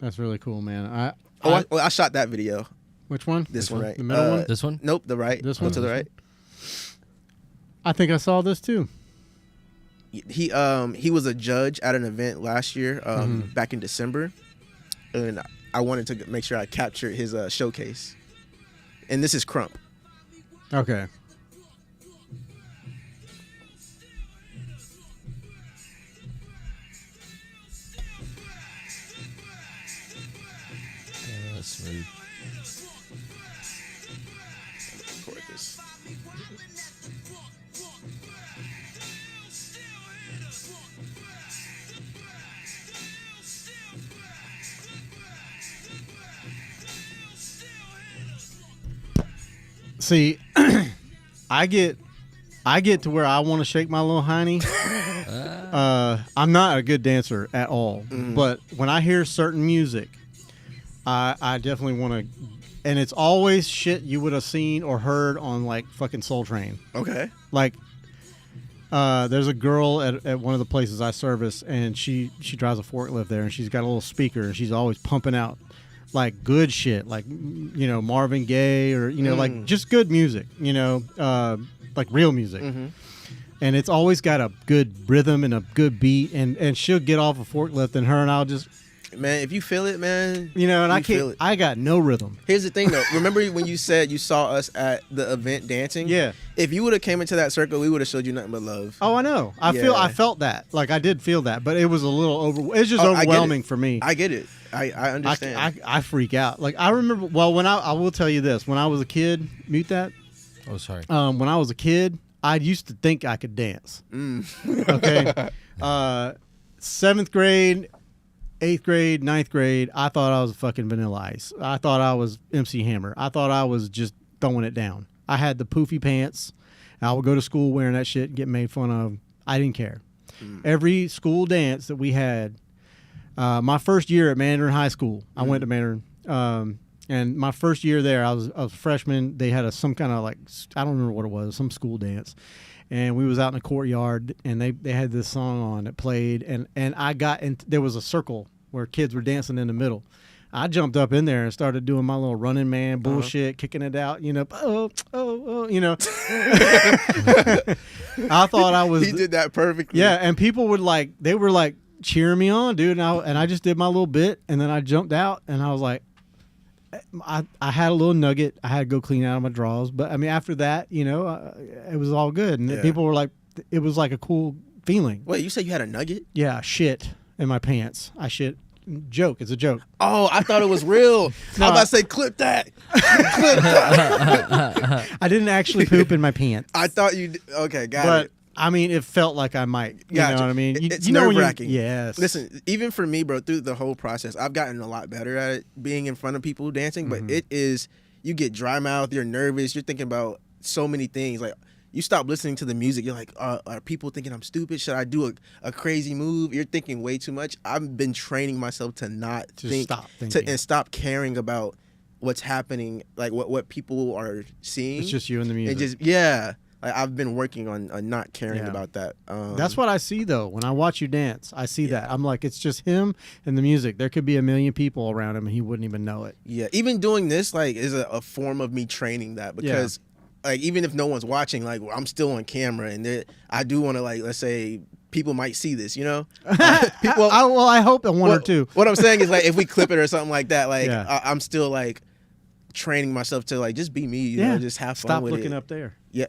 That's really cool, man. I shot that video. Which one? This one, right? The middle one? This one? Nope, the right. This one? To the right. I think I saw this too. He was a judge at an event last year, back in December, and I wanted to make sure I captured his showcase. And this is Crump. Okay. Sweet. Record this. See, I get to where I want to shake my little hiney. I'm not a good dancer at all, but when I hear certain music, I definitely want to, and it's always shit you would have seen or heard on like fucking Soul Train. Okay. Like, there's a girl at one of the places I service, and she drives a forklift there, and she's got a little speaker, and she's always pumping out like good shit, like, you know, Marvin Gaye, or, you know, like just good music, you know, like real music. And it's always got a good rhythm and a good beat, and she'll get off a forklift, and her and I'll just, man, if you feel it, man, you know, and I feel can't, it. I got no rhythm. Here's the thing, though. Remember when you said you saw us at the event dancing? Yeah. If you would have came into that circle, we would have showed you nothing but love. Oh, I know. I felt that. Like, I did feel that, but it was a little it's just Oh, overwhelming for me. I get it. I understand. I freak out. Like, I remember, well, when I will tell you this, when I was a kid, mute that. Oh, sorry. When I was a kid, I used to think I could dance. Okay. 7th grade, 8th grade, 9th grade, I thought I was fucking Vanilla Ice. I thought I was MC Hammer. I thought I was just throwing it down. I had the poofy pants. I would go to school wearing that shit and get made fun of. I didn't care. Every school dance that we had, my first year at Mandarin High School, I went to Mandarin, and my first year there, I was a freshman. They had some kind of like, I don't remember what it was, some school dance. And we was out in the courtyard, and they had this song on that played, and I got in, there was a circle where kids were dancing in the middle. I jumped up in there and started doing my little Running Man bullshit, kicking it out, you know, you know. I thought I was. He did that perfectly. Yeah, and people would like, they were like cheering me on, dude, and I just did my little bit, and then I jumped out, and I was like, I had a little nugget. I had to go clean out my drawers, but I mean, after that, you know, it was all good, and people were like, it was like a cool feeling. Wait, you said you had a nugget? Yeah, shit in my pants. I shit. Joke. It's a joke. Oh, I thought it was real. No, I was about to say, clip that. Clip that. I didn't actually poop in my pants. I thought you did. Okay, got but, it. I mean, it felt like I might. You Gotcha. know what I mean? It's you know when nerve-wracking. Yes. Listen, even for me, bro, through the whole process, I've gotten a lot better at it, being in front of people dancing. But it is, you get dry mouth, you're nervous, you're thinking about so many things. Like, you stop listening to the music, you're like, are people thinking I'm stupid? Should I do a crazy move? You're thinking way too much. I've been training myself to not think, stop thinking. and stop caring about what's happening, like what people are seeing. It's just you and the music. And just, yeah. Like, I've been working on not caring about that. That's what I see, though. When I watch you dance, I see that. I'm like, it's just him and the music. There could be a million people around him, and he wouldn't even know it. Yeah, even doing this, like, is a form of me training that, because, like, even if no one's watching, like, I'm still on camera, and I do want to, like, let's say people might see this, you know? People, I hope one or two. What I'm saying is, like, if we clip it or something like that, like, Yeah. I'm still, like, training myself to, like, just be me, you know, just have fun Stop with it. Stop looking up there. Yeah.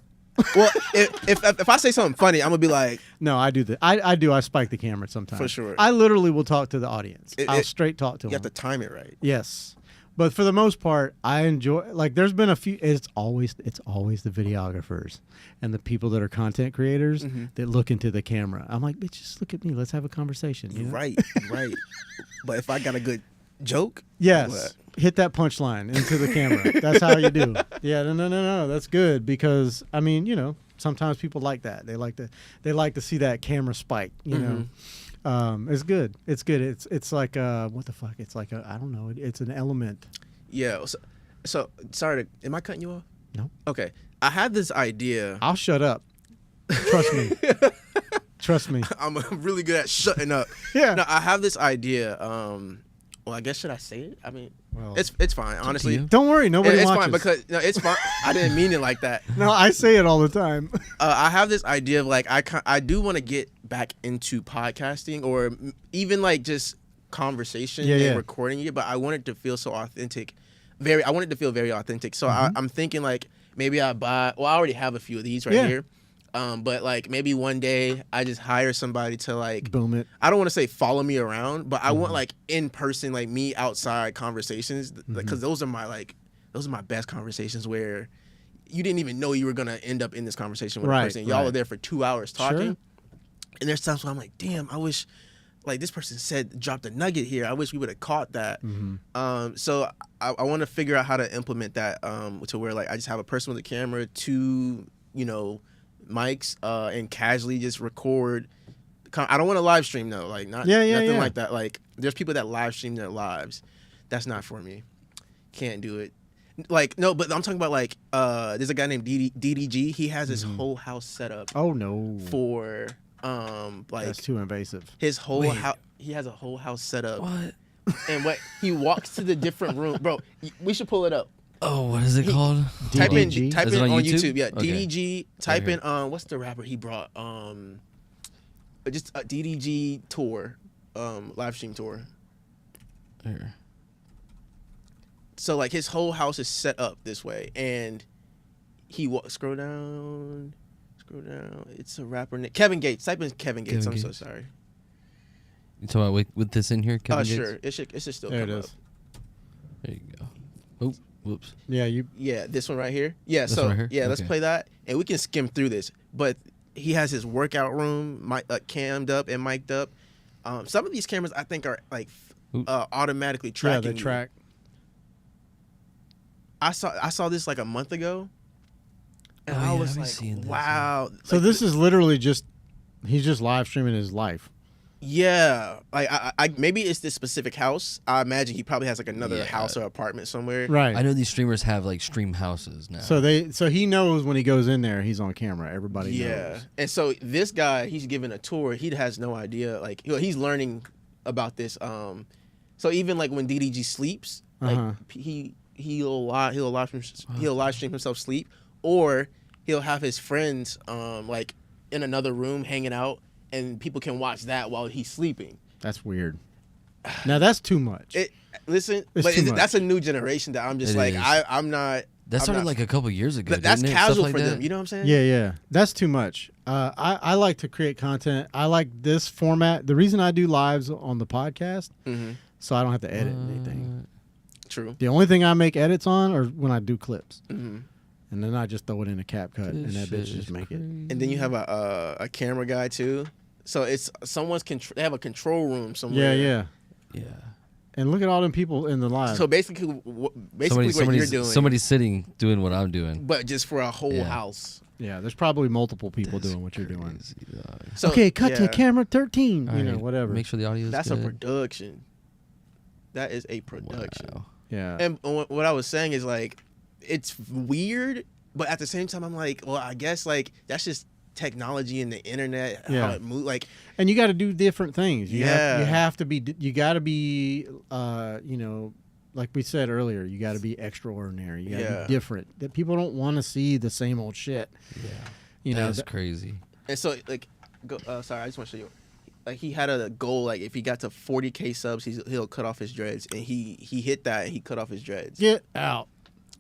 Well, if I say something funny, I'm gonna be like, no, I do that. I do. I spike the camera sometimes. For sure. I literally will talk to the audience. I'll straight talk to them. You have to time it right. Yes. But for the most part, I enjoy. Like, there's been a few. It's always the videographers and the people that are content creators that look into the camera. I'm like, bitch, just look at me. Let's have a conversation. You know? Right. But if I got a good joke, yes, hit that punchline into the camera. That's how you do. Yeah, no. That's good because I mean, you know, sometimes people like that. They like to see that camera spike. You know. It's good. It's good. It's like what the fuck? It's like I don't know. It's an element. Yeah. So sorry. Am I cutting you off? No. Okay. I had this idea. I'll shut up. Trust me. Trust me. I'm really good at shutting up. Yeah. No, I have this idea. Well, I guess should I say it? I mean, well, it's fine. Honestly, don't worry. Nobody it's watches. Fine because no, it's fine. I didn't mean it like that. No, I say it all the time. I have this idea of like I do want to get back into podcasting or even like just conversation and recording it, but I want it to feel so authentic. I want it to feel very authentic. So I'm thinking like maybe I already have a few of these right here. But like maybe one day I just hire somebody to like boom it. I don't want to say follow me around, but I want like in person, like me outside conversations, because those are my best conversations where you didn't even know you were gonna end up in this conversation with a person. Y'all were there for 2 hours talking, and there's times where I'm like, damn, I wish like this person dropped a nugget here. I wish we would have caught that. So I want to figure out how to implement that to where like I just have a person with a camera, 2 mics, and casually just record. I don't want to live stream though, like nothing like that. Like there's people that live stream their lives. That's not for me. Can't do it. Like no, but I'm talking about like there's a guy named DDG. He has his whole house set up. Oh no. For like that's too invasive. His whole house. He has a whole house set up. What? And he walks to the different room, bro. We should pull it up. Oh, what is it called? Type in on YouTube. Yeah, okay. DDG. Type in what's the rapper he brought? Just a DDG tour, live stream tour. Here. So like his whole house is set up this way, and scroll down. It's a rapper named Kevin Gates. Type in Kevin Gates. I'm so sorry. You talking about with this in here, Kevin Gates? Sure. It should still come up. There you go. Oh. Whoops. Yeah, this one right here. Yeah, this so right here? Yeah, let's play that, and we can skim through this. But he has his workout room cammed up and mic'd up. Some of these cameras I think are like automatically tracking. Yeah, they track. I saw this like a month ago, and I was like, wow. So like, this is literally he's just live streaming his life. Yeah, like I maybe it's this specific house. I imagine he probably has like another house or apartment somewhere. Right. I know these streamers have like stream houses now. So he knows when he goes in there, he's on camera. Everybody knows. Yeah, and so this guy, he's giving a tour. He has no idea. Like he's learning about this. So even like when DDG sleeps, like he'll live stream himself sleep, or he'll have his friends like in another room hanging out. And people can watch that while he's sleeping. That's weird. Now that's too much. That's a new generation that I'm just I'm not. That started like a couple years ago. That's casual for them. That? You know what I'm saying? Yeah. That's too much. I like to create content. I like this format. The reason I do lives on the podcast, so I don't have to edit anything. True. The only thing I make edits on are when I do clips. And then I just throw it in a CapCut, and that bitch just make it. And then you have a camera guy too. So it's they have a control room somewhere. Yeah. And look at all them people in the live. So basically what you're doing. Somebody's sitting doing what I'm doing. But just for a whole house. Yeah, there's probably multiple people doing what you're doing. So, okay, cut to camera 13. All you know, whatever. Make sure the audio is That's good. a production. That is a production. Wow. Yeah. And what I was saying is like, it's weird, but at the same time, I'm like, well, I guess like that's just technology and the internet, how it moves. Like, and you got to do different things. You have to be. You got to be. Like we said earlier, you got to be extraordinary. You got to be different. That people don't want to see the same old shit. Yeah, that's crazy. And so, like, sorry, I just want to show you. Like, he had a goal. Like, if he got to 40K subs, he'll cut off his dreads, and he hit that. And he cut off his dreads. Get out.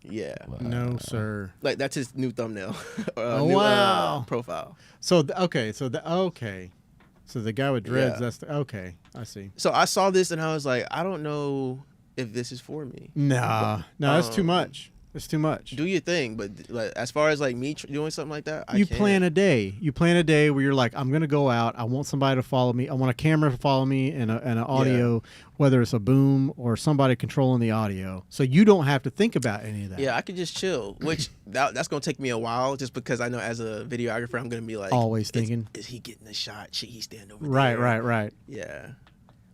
Yeah. Wow. No, sir. Like, that's his new thumbnail. Wow. Profile. So okay. So the guy with dreads. That's okay. I see. So I saw this and I was like, I don't know if this is for me. No, that's too much. It's too much. Do your thing, but like, as far as like me doing something like that, you plan a day. You plan a day where you're like, I'm gonna go out. I want somebody to follow me. I want a camera to follow me and an audio, whether it's a boom or somebody controlling the audio. So you don't have to think about any of that. Yeah, I could just chill. Which that's gonna take me a while, just because I know as a videographer, I'm gonna be like always thinking, is he getting the shot? Should he stand over there? Right. Right. Yeah,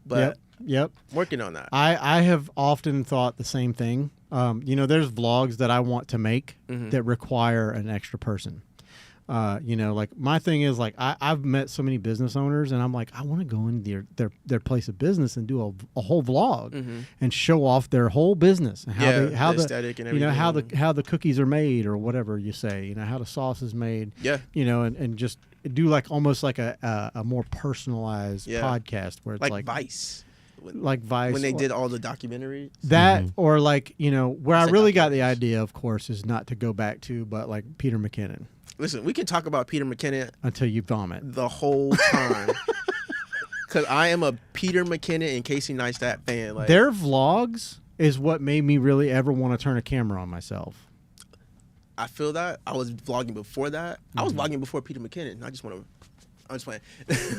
but yep. Working on that. I have often thought the same thing. There's vlogs that I want to make that require an extra person. Like my thing is like I've met so many business owners, and I'm like, I want to go in their place of business and do a whole vlog and show off their whole business and how the aesthetic and everything. How the cookies are made or whatever you say. How the sauce is made. Yeah. And just do like almost like a more personalized podcast where it's like Vice. Like Vice, when they did all the documentaries, that or like where I really got the idea, of course, is not to go back to, but like Peter McKinnon. Listen, we can talk about Peter McKinnon until you vomit the whole time, because I am a Peter McKinnon and Casey Neistat fan. Like, their vlogs is what made me really ever want to turn a camera on myself. I feel that I was vlogging before that. I was vlogging before Peter McKinnon. I'm just playing,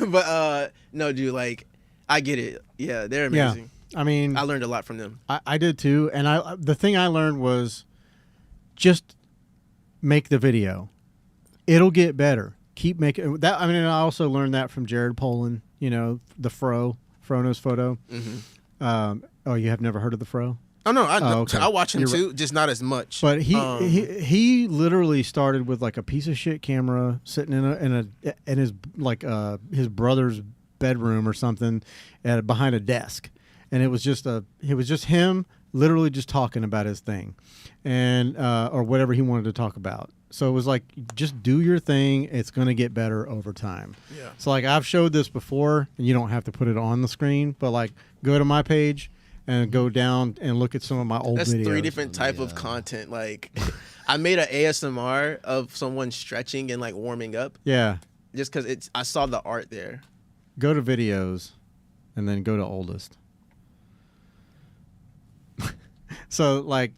but no, dude, like. I get it. Yeah, they're amazing. Yeah. I mean, I learned a lot from them. I did too. And the thing I learned was just make the video. It'll get better. Keep making that. I mean, I also learned that from Jared Polin, the Fro Knows Photo. Oh, you have never heard of the Fro? Oh, no. I watch him too, just not as much. But he literally started with like a piece of shit camera sitting in his brother's bedroom or something behind a desk, and it was just him literally just talking about his thing and or whatever he wanted to talk about. So it was like, just do your thing, it's going to get better over time. Yeah. So like I've showed this before, and you don't have to put it on the screen, but like go to my page and go down and look at some of my old videos. That's 3 different type of content. Like I made an ASMR of someone stretching and like warming up. Yeah. Just because I saw the art there. Go to videos, and then go to oldest. So, like,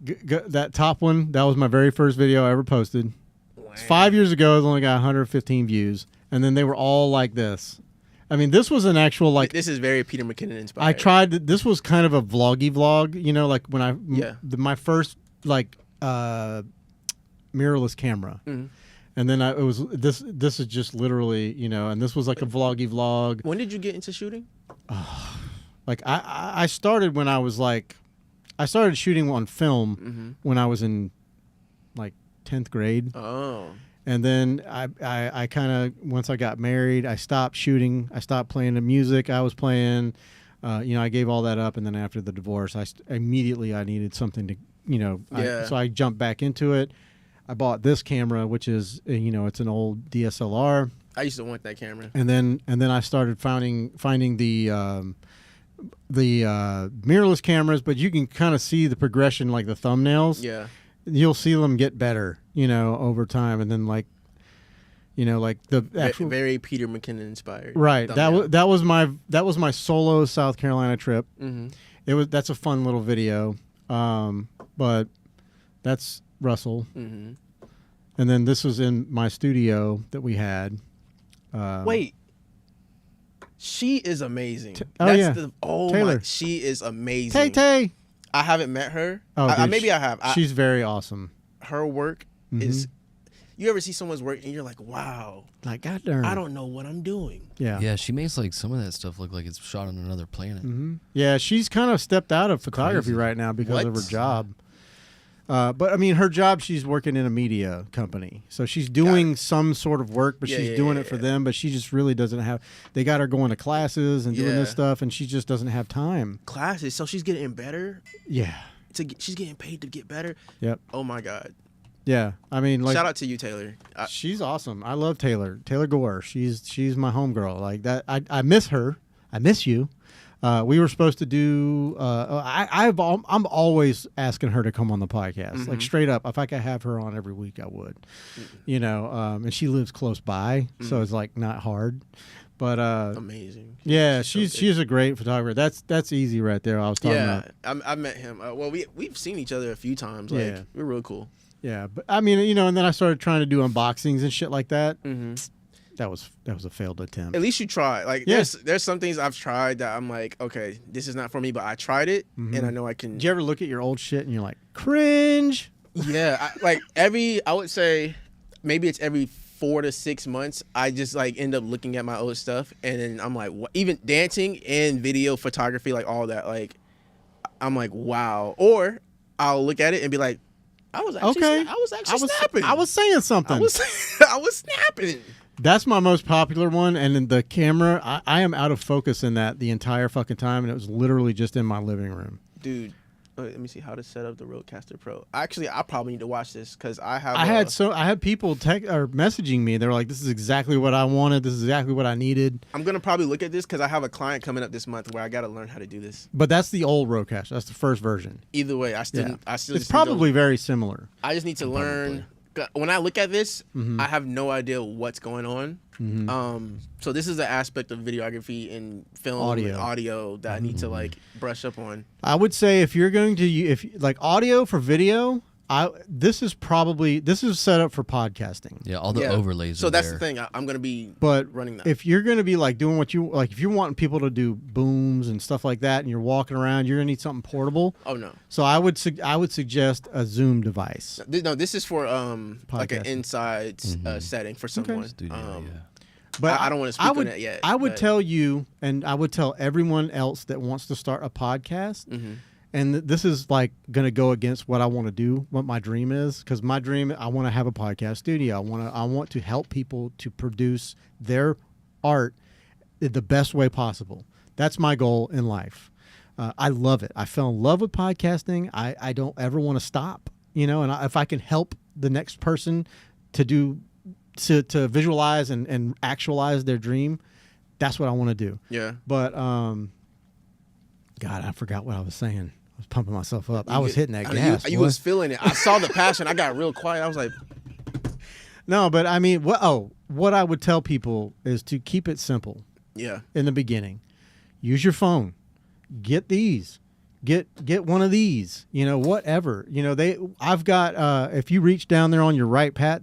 that top one, that was my very first video I ever posted. Wow. It's 5 years ago. It only got 115 views, and then they were all like this. I mean, this was an actual, like... This is very Peter McKinnon inspired. I tried... This was kind of a vloggy vlog, like, when I... Yeah. My first, like, mirrorless camera. Mm-hmm. And then it was this is just literally, and this was like a vloggy vlog. When did you get into shooting? Like I started when I was like, I started shooting on film when I was in like 10th grade. Oh. And then I kind of, once I got married, I stopped shooting. I stopped playing the music I was playing. I gave all that up. And then after the divorce, immediately I needed something to, so I jumped back into it. I bought this camera, which is, it's an old DSLR. I used to want that camera. And then I started finding the mirrorless cameras, but you can kind of see the progression, like the thumbnails. Yeah. You'll see them get better, over time, and then like the actual, very Peter McKinnon inspired. Right. That was my solo South Carolina trip. Mm-hmm. That's a fun little video, but that's Russell. Mm-hmm. And then this was in my studio that we had. Wait. She is amazing. Taylor. She is amazing. Tay. I haven't met her. Oh, maybe I have. She's very awesome. Her work is... You ever see someone's work and you're like, wow. Like, God darn. I don't know what I'm doing. Yeah. Yeah, she makes like some of that stuff look like it's shot on another planet. Mm-hmm. Yeah, she's kind of stepped out of photography right now because of her job. But I mean, her job, she's working in a media company. So she's doing some sort of work, but she's doing it for them. But she just really doesn't have, they got her going to classes and doing this stuff, and she just doesn't have time. Classes? So she's getting better? Yeah. She's getting paid to get better? Yep. Oh my God. Yeah. I mean, like, shout out to you, Taylor. She's awesome. I love Taylor. Taylor Gore. She's my homegirl. Like that. I miss her. I miss you. We were supposed to do. I'm always asking her to come on the podcast, like straight up. If I could have her on every week, I would. And she lives close by, so it's like not hard. But amazing. Yeah, she's a great photographer. That's easy right there. I was talking about. I met him. Well, we've seen each other a few times. Like we're real cool. Yeah, but I mean, and then I started trying to do unboxings and shit like that. Mm-hmm. That was a failed attempt. At least you tried. Like there's some things I've tried that I'm like, okay, this is not for me, but I tried it and I know I can. Did you ever look at your old shit and you're like, cringe? Yeah, I would say maybe it's every 4 to 6 months, I just like end up looking at my old stuff, and then I'm like, what? Even dancing and video photography, like all that, like I'm like, wow. Or I'll look at it and be like, I was actually snapping. I was saying something. I was snapping. That's my most popular one, and in the camera, I am out of focus in that the entire fucking time, and it was literally just in my living room. Dude, let me see how to set up the Rodecaster Pro. Actually, I probably need to watch this because I had people messaging me. They were like, "This is exactly what I wanted. This is exactly what I needed." I'm gonna probably look at this because I have a client coming up this month where I got to learn how to do this. But that's the old Rodecaster. That's the first version. Either way, I still. It's probably very similar. I just need to learn. When I look at this, I have no idea what's going on. So this is an aspect of videography and film and audio that I need to like brush up on. I would say if you're going to if like audio for video, this is set up for podcasting. Yeah, all the overlays. So that's there. The thing. I'm going to be running that. If you're going to be like doing what you like, if you're wanting people to do booms and stuff like that, and you're walking around, you're going to need something portable. Oh no. So I would suggest a Zoom device. No, this is for like an inside setting for someone. But I don't want to speak on that yet. I would tell you, and I would tell everyone else that wants to start a podcast. And this is like going to go against what I want to do, what my dream is, because my dream, I want to have a podcast studio. I want to help people to produce their art the best way possible. That's my goal in life. I love it. I fell in love with podcasting. I don't ever want to stop, and if I can help the next person to visualize and actualize their dream, that's what I want to do. Yeah. But, God, I forgot what I was saying. I was pumping myself up. I was hitting that gas. You was feeling it. I saw the passion. I got real quiet. I was like, no, but I mean, what I would tell people is to keep it simple. Yeah. In the beginning, use your phone. Get these. Get one of these. Whatever. I've got. If you reach down there on your right, Pat,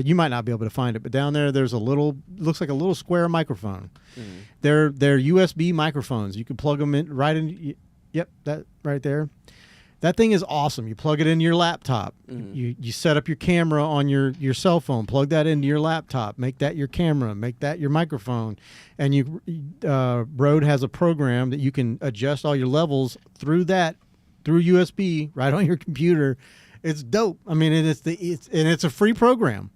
you might not be able to find it, but down there, there's looks like a little square microphone. They're USB microphones. You can plug them in right in. Yep, that right there. That thing is awesome. You plug it into your laptop. You set up your camera on your cell phone. Plug that into your laptop. Make that your camera. Make that your microphone. And Rode has a program that you can adjust all your levels through USB right on your computer. It's dope. I mean, it's a free program.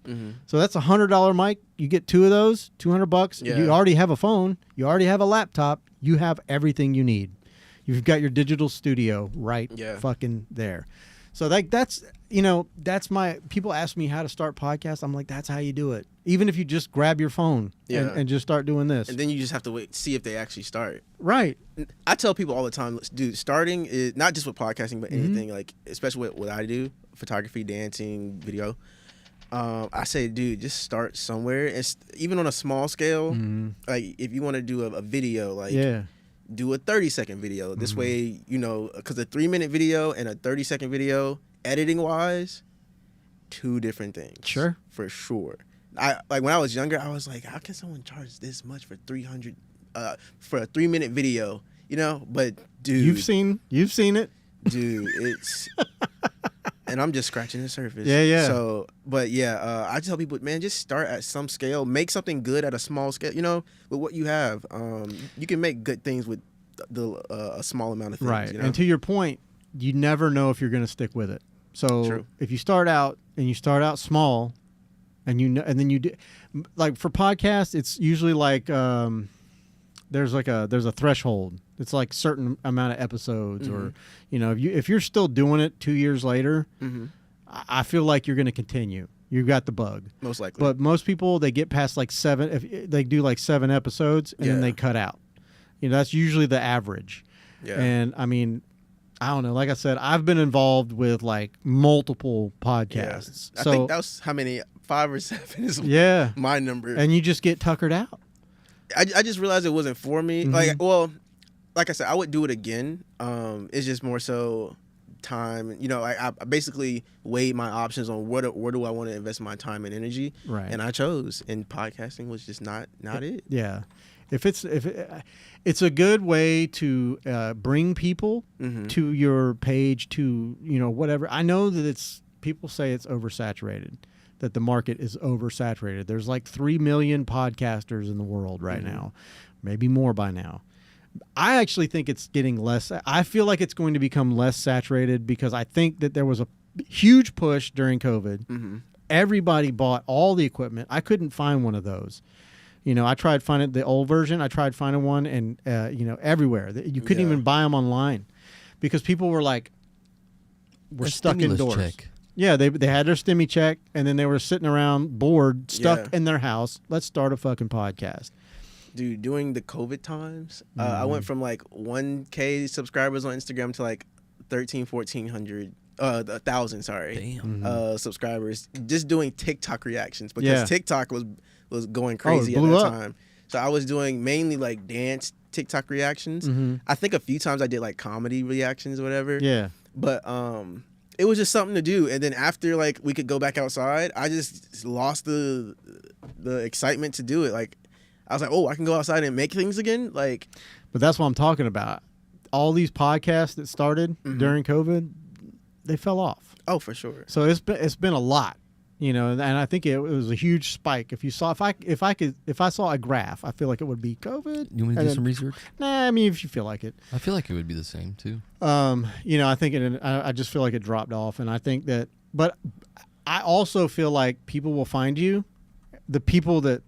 So that's $100 mic. You get 2 of those, $200. Yeah. You already have a phone. You already have a laptop. You have everything you need. You've got your digital studio fucking there. So that's my, people ask me how to start podcasts. I'm like, that's how you do it. Even if you just grab your phone and just start doing this. And then you just have to wait, see if they actually start. Right. I tell people all the time, dude, starting is not just with podcasting, but anything, like, especially what I do, photography, dancing, video. I say, dude, just start somewhere. It's even on a small scale. Like if you want to do a video, like do a 30-second video. This way, because a 3-minute video and a 30-second video, editing wise, 2 different things. Sure. For sure. When I was younger, I was like, how can someone charge this much for $300 for a 3-minute video? But dude, you've seen it, dude. It's and I'm just scratching the surface. Yeah. So, but I tell people, man, just start at some scale, make something good at a small scale. With what you have, you can make good things with a small amount of things. Right. And to your point, you never know if you're going to stick with it. So True. If you start out small, and then you do, like for podcasts, it's usually like there's a threshold. It's like certain amount of episodes, or if you're still doing it 2 years later, I feel like you're going to continue. You've got the bug, most likely. But most people, they get past like 7. If they do like 7 episodes, and then they cut out. That's usually the average. Yeah. And I mean, I don't know. Like I said, I've been involved with like multiple podcasts. Yeah. I think that was how many, 5 or 7 is my number. And you just get tuckered out. I just realized it wasn't for me. Like, well, like I said, I would do it again. It's just more so time. You know, I basically weighed my options on where do I want to invest my time and energy. Right. And I chose, and podcasting was just not it. Yeah. It's a good way to bring people to your page, to, you know, whatever. I know that people say it's oversaturated, that the market is oversaturated. There's like 3 million podcasters in the world right now, maybe more by now. I actually think it's getting less. I feel like it's going to become less saturated because I think that there was a huge push during COVID. Everybody bought all the equipment. I couldn't find one of those. You know, I tried finding the old version. I tried finding one, and you know, everywhere you couldn't even buy them online because people were like, "We're stuck indoors." Check. Yeah, they had their stimmy check, and then they were sitting around bored, stuck in their house. Let's start a fucking podcast. Dude, during the COVID times, I went from like 1K subscribers on Instagram to like 1,400, 1,000. Sorry, subscribers just doing TikTok reactions because TikTok was going crazy at that time. So I was doing mainly like dance TikTok reactions. I think a few times I did like comedy reactions or whatever. Yeah. But it was just something to do. And then after like we could go back outside, I just lost the excitement to do it. Like I was like, oh, I can go outside and make things again. Like, but that's what I'm talking about. All these podcasts that started during COVID, they fell off. Oh, for sure. So it's been a lot. You know, and I think it was a huge spike. If I saw a graph, I feel like it would be COVID. You want to do some research? Nah, I mean, if you feel like it. I feel like it would be the same too. You know, I think I just feel like it dropped off, and I think that. But I also feel like people will find you, the people that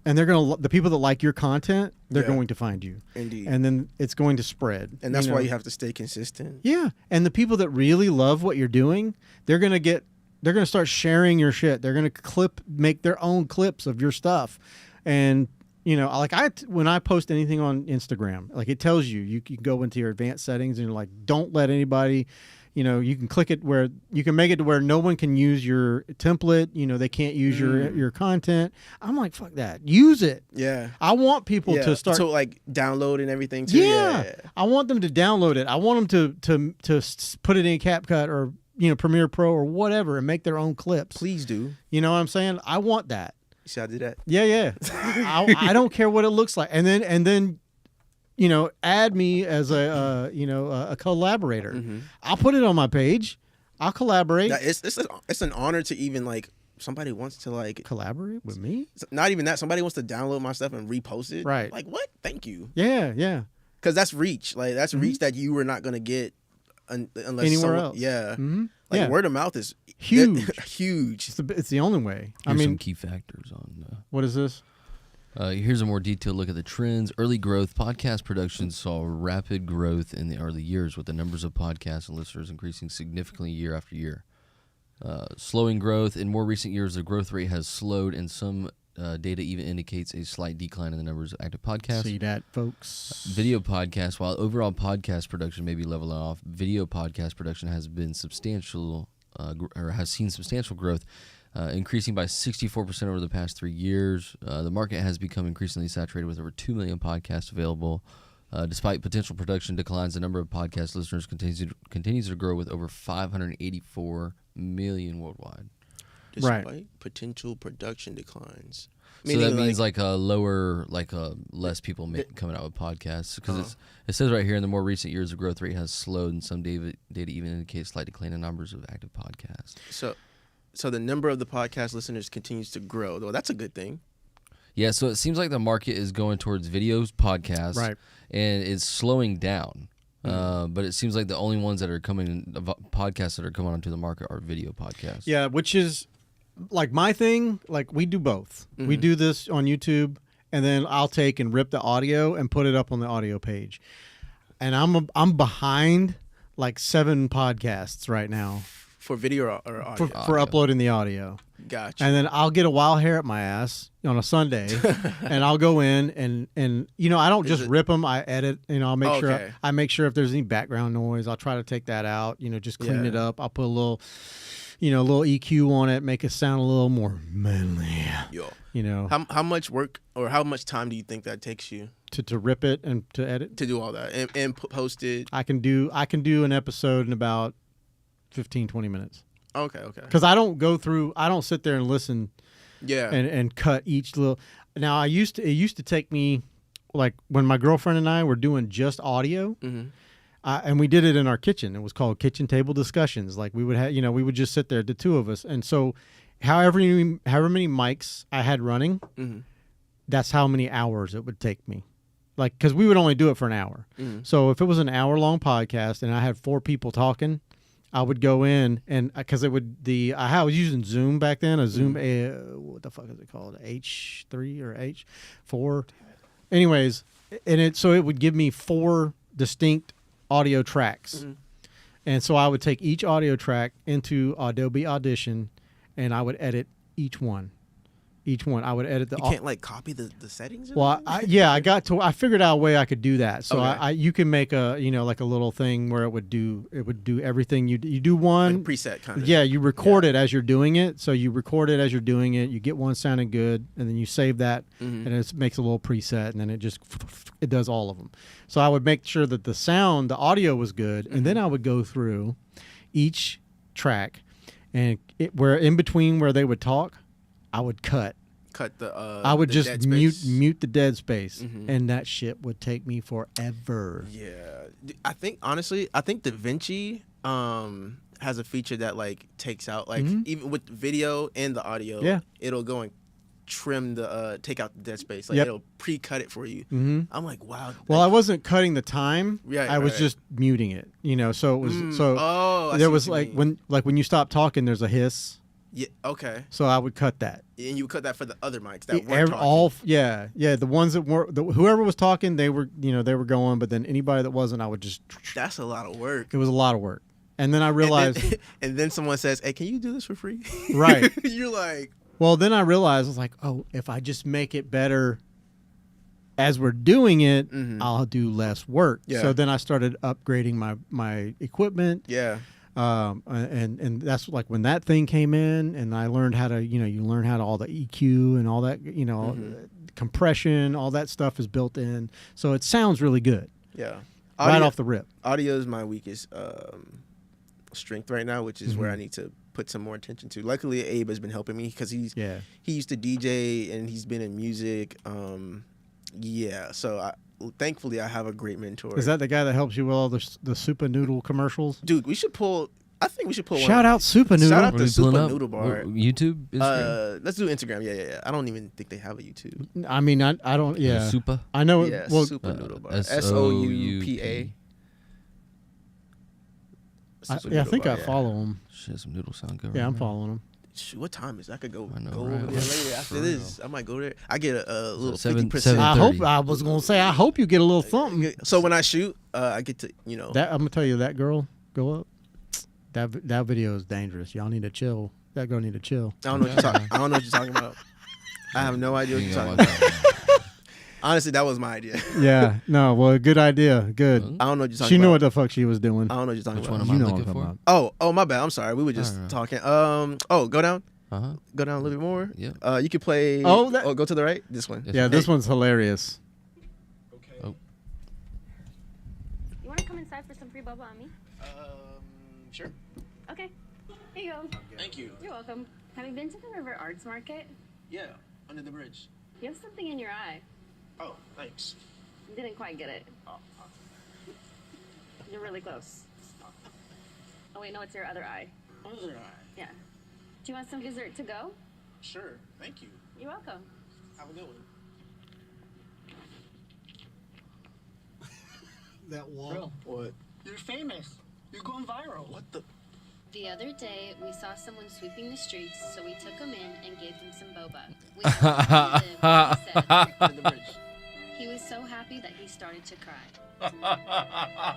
like your content, they're going to find you. Indeed. And then it's going to spread. And that's why you have to stay consistent. Yeah, and the people that really love what you're doing, they're going to start sharing your shit. They're going to make their own clips of your stuff. And, you know, like when I post anything on Instagram, like it tells you can go into your advanced settings and you're like, don't let anybody, you know, you can click it where you can make it to where no one can use your template. You know, they can't use your content. I'm like, fuck that. Use it. Yeah. I want people to start. So like download and everything too. Yeah. I want them to download it. I want them to put it in CapCut or, you know, Premiere Pro or whatever and make their own clips. Please do. You know what I'm saying? I want that. See, I did that. Yeah. I don't care what it looks like. And then, you know, add me as a collaborator. I'll put it on my page. I'll collaborate. It's an honor to even like somebody wants to like collaborate with me. Not even that. Somebody wants to download my stuff and repost it. Right. Like what? Thank you. Yeah. Because that's reach. Like that's reach that you were not gonna get unless anywhere else. Yeah. Like word of mouth is huge. Huge. It's the only way. Here's some key factors on. What is this? Here's a more detailed look at the trends. Early growth. Podcast production saw rapid growth in the early years, with the numbers of podcasts and listeners increasing significantly year after year. Slowing growth. In more recent years, the growth rate has slowed, and some data even indicates a slight decline in the numbers of active podcasts. See that, folks? Video podcasts. While overall podcast production may be leveling off, video podcast production has been substantial, or has seen substantial growth, increasing by 64% over the past 3 years. The market has become increasingly saturated with over 2 million podcasts available. Despite potential production declines, the number of podcast listeners continues to grow with over 584 million worldwide. Despite potential production declines. So that means like a lower, less people coming out with podcasts. Because it says right here, in the more recent years, the growth rate has slowed, and some data even indicates slight decline in numbers of active podcasts. So the number of the podcast listeners continues to grow, though. That's a good thing. Yeah, so it seems like the market is going towards videos, podcasts, and it's slowing down. But it seems like the only ones that are podcasts that are coming onto the market are video podcasts. Yeah, which is like my thing. Like we do both. We do this on YouTube, and then I'll take and rip the audio and put it up on the audio page. And I'm behind like 7 podcasts right now. For video or audio? For uploading the audio. Gotcha. And then I'll get a wild hair up my ass on a Sunday, and I'll go in and you know, I don't just rip them. I edit. You know, I'll make sure if there's any background noise, I'll try to take that out. You know, just clean it up. I'll put a little a little EQ on it, make it sound a little more manly. Yo. How much work or how much time do you think that takes you to rip it and to edit? To do all that and post it? I can do an episode in about 15, 20 minutes. Okay. Because I don't sit there and listen. Yeah. And cut each little. Now it used to take me, like when my girlfriend and I were doing just audio, and we did it in our kitchen. It was called Kitchen Table Discussions. Like we would have, we would just sit there, the two of us, and so however many mics I had running, that's how many hours it would take me. Like, because we would only do it for an hour. So if it was an hour-long podcast and I had 4 people talking, I would go in and because I was using Zoom back then, a Zoom, what the fuck is it called? H3 or H4? Anyways, and so it would give me 4 distinct audio tracks. And so I would take each audio track into Adobe Audition and I would edit each one. I would edit the. You can't like copy the settings. Well, I figured out a way I could do that. So you can make a like a little thing where it would do everything you do one like preset kind of. Yeah, you record it as you're doing it. So you record it as you're doing it. You get one sounding good, and then you save that, and it makes a little preset, and then it does all of them. So I would make sure that the audio was good, and then I would go through each track, and where in between where they would talk, I would cut the. I would just mute the dead space, and that shit would take me forever. Yeah, I think DaVinci has a feature that like takes out like even with video and the audio. Yeah, it'll go and trim the take out the dead space. Like it'll pre-cut it for you. I'm like, wow. Well, I wasn't cutting the time. Yeah, I was just muting it. So it was there was like when you stop talking, there's a hiss. Yeah. Okay. So I would cut that. And you would cut that for the other mics that weren't talking. The ones that were whoever was talking, they were going. But then anybody that wasn't, I would just. That's a lot of work. It was a lot of work. And then I realized. And then someone says, "Hey, can you do this for free?" Right. You're like. Well, then I realized I was like, oh, if I just make it better as we're doing it, I'll do less work. Yeah. So then I started upgrading my equipment. Yeah. And that's like when that thing came in, and I learned how to, you learn how to all the EQ and all that, compression, all that stuff is built in, so it sounds really good. Yeah, right off the rip. Audio is my weakest strength right now, which is where I need to put some more attention to. Luckily, Abe has been helping me because he used to DJ and he's been in music. So thankfully, I have a great mentor. Is that the guy that helps you with all the Super Noodle commercials? Dude, I think we should pull Shout out Super Noodle. Shout out to Super Noodle Bar. YouTube? Instagram? Let's do Instagram. Yeah. I don't even think they have a YouTube. I mean, I don't. Yeah. Super? I know. Yeah, Super Noodle Bar. SOUPA. I think I follow him. Shit, some noodles sound good. Yeah, I'm following him. Shoot, what time is it? I could go right? over there later after this. I might go there. I get a little 50%. I was gonna say I hope you get a little something. So when I shoot, I get to that. I'm gonna tell you, that girl go up. That video is dangerous. Y'all need to chill. That girl need to chill. I don't know what you're talking about. I have no idea what you're talking about. Honestly, that was my idea. Yeah. No. Well, good idea. Good. I don't know what you're talking about. She knew what the fuck she was doing. I don't know what you're talking about. Which one am I looking for? Oh, my bad. I'm sorry. We were just talking. Go down. Go down a little bit more. Yeah. You could play. Go to the right. This one. Yeah. This one's hilarious. Okay. Oh. You want to come inside for some free boba on me? Sure. Okay. Here you go. Thank you. You're welcome. Have you been to the River Arts Market? Yeah. Under the bridge. You have something in your eye. Oh, thanks. Didn't quite get it. You're really close. Oh wait, no, it's your other eye. Other eye? Yeah. Do you want some dessert to go? Sure, thank you. You're welcome. Have a good one. That wall. Bro, What? you're famous. You're going viral. What the? The other day, we saw someone sweeping the streets, so we took him in and gave him some boba. We asked him where he lived, and he said, Under the bridge. he was so happy that he started to cry.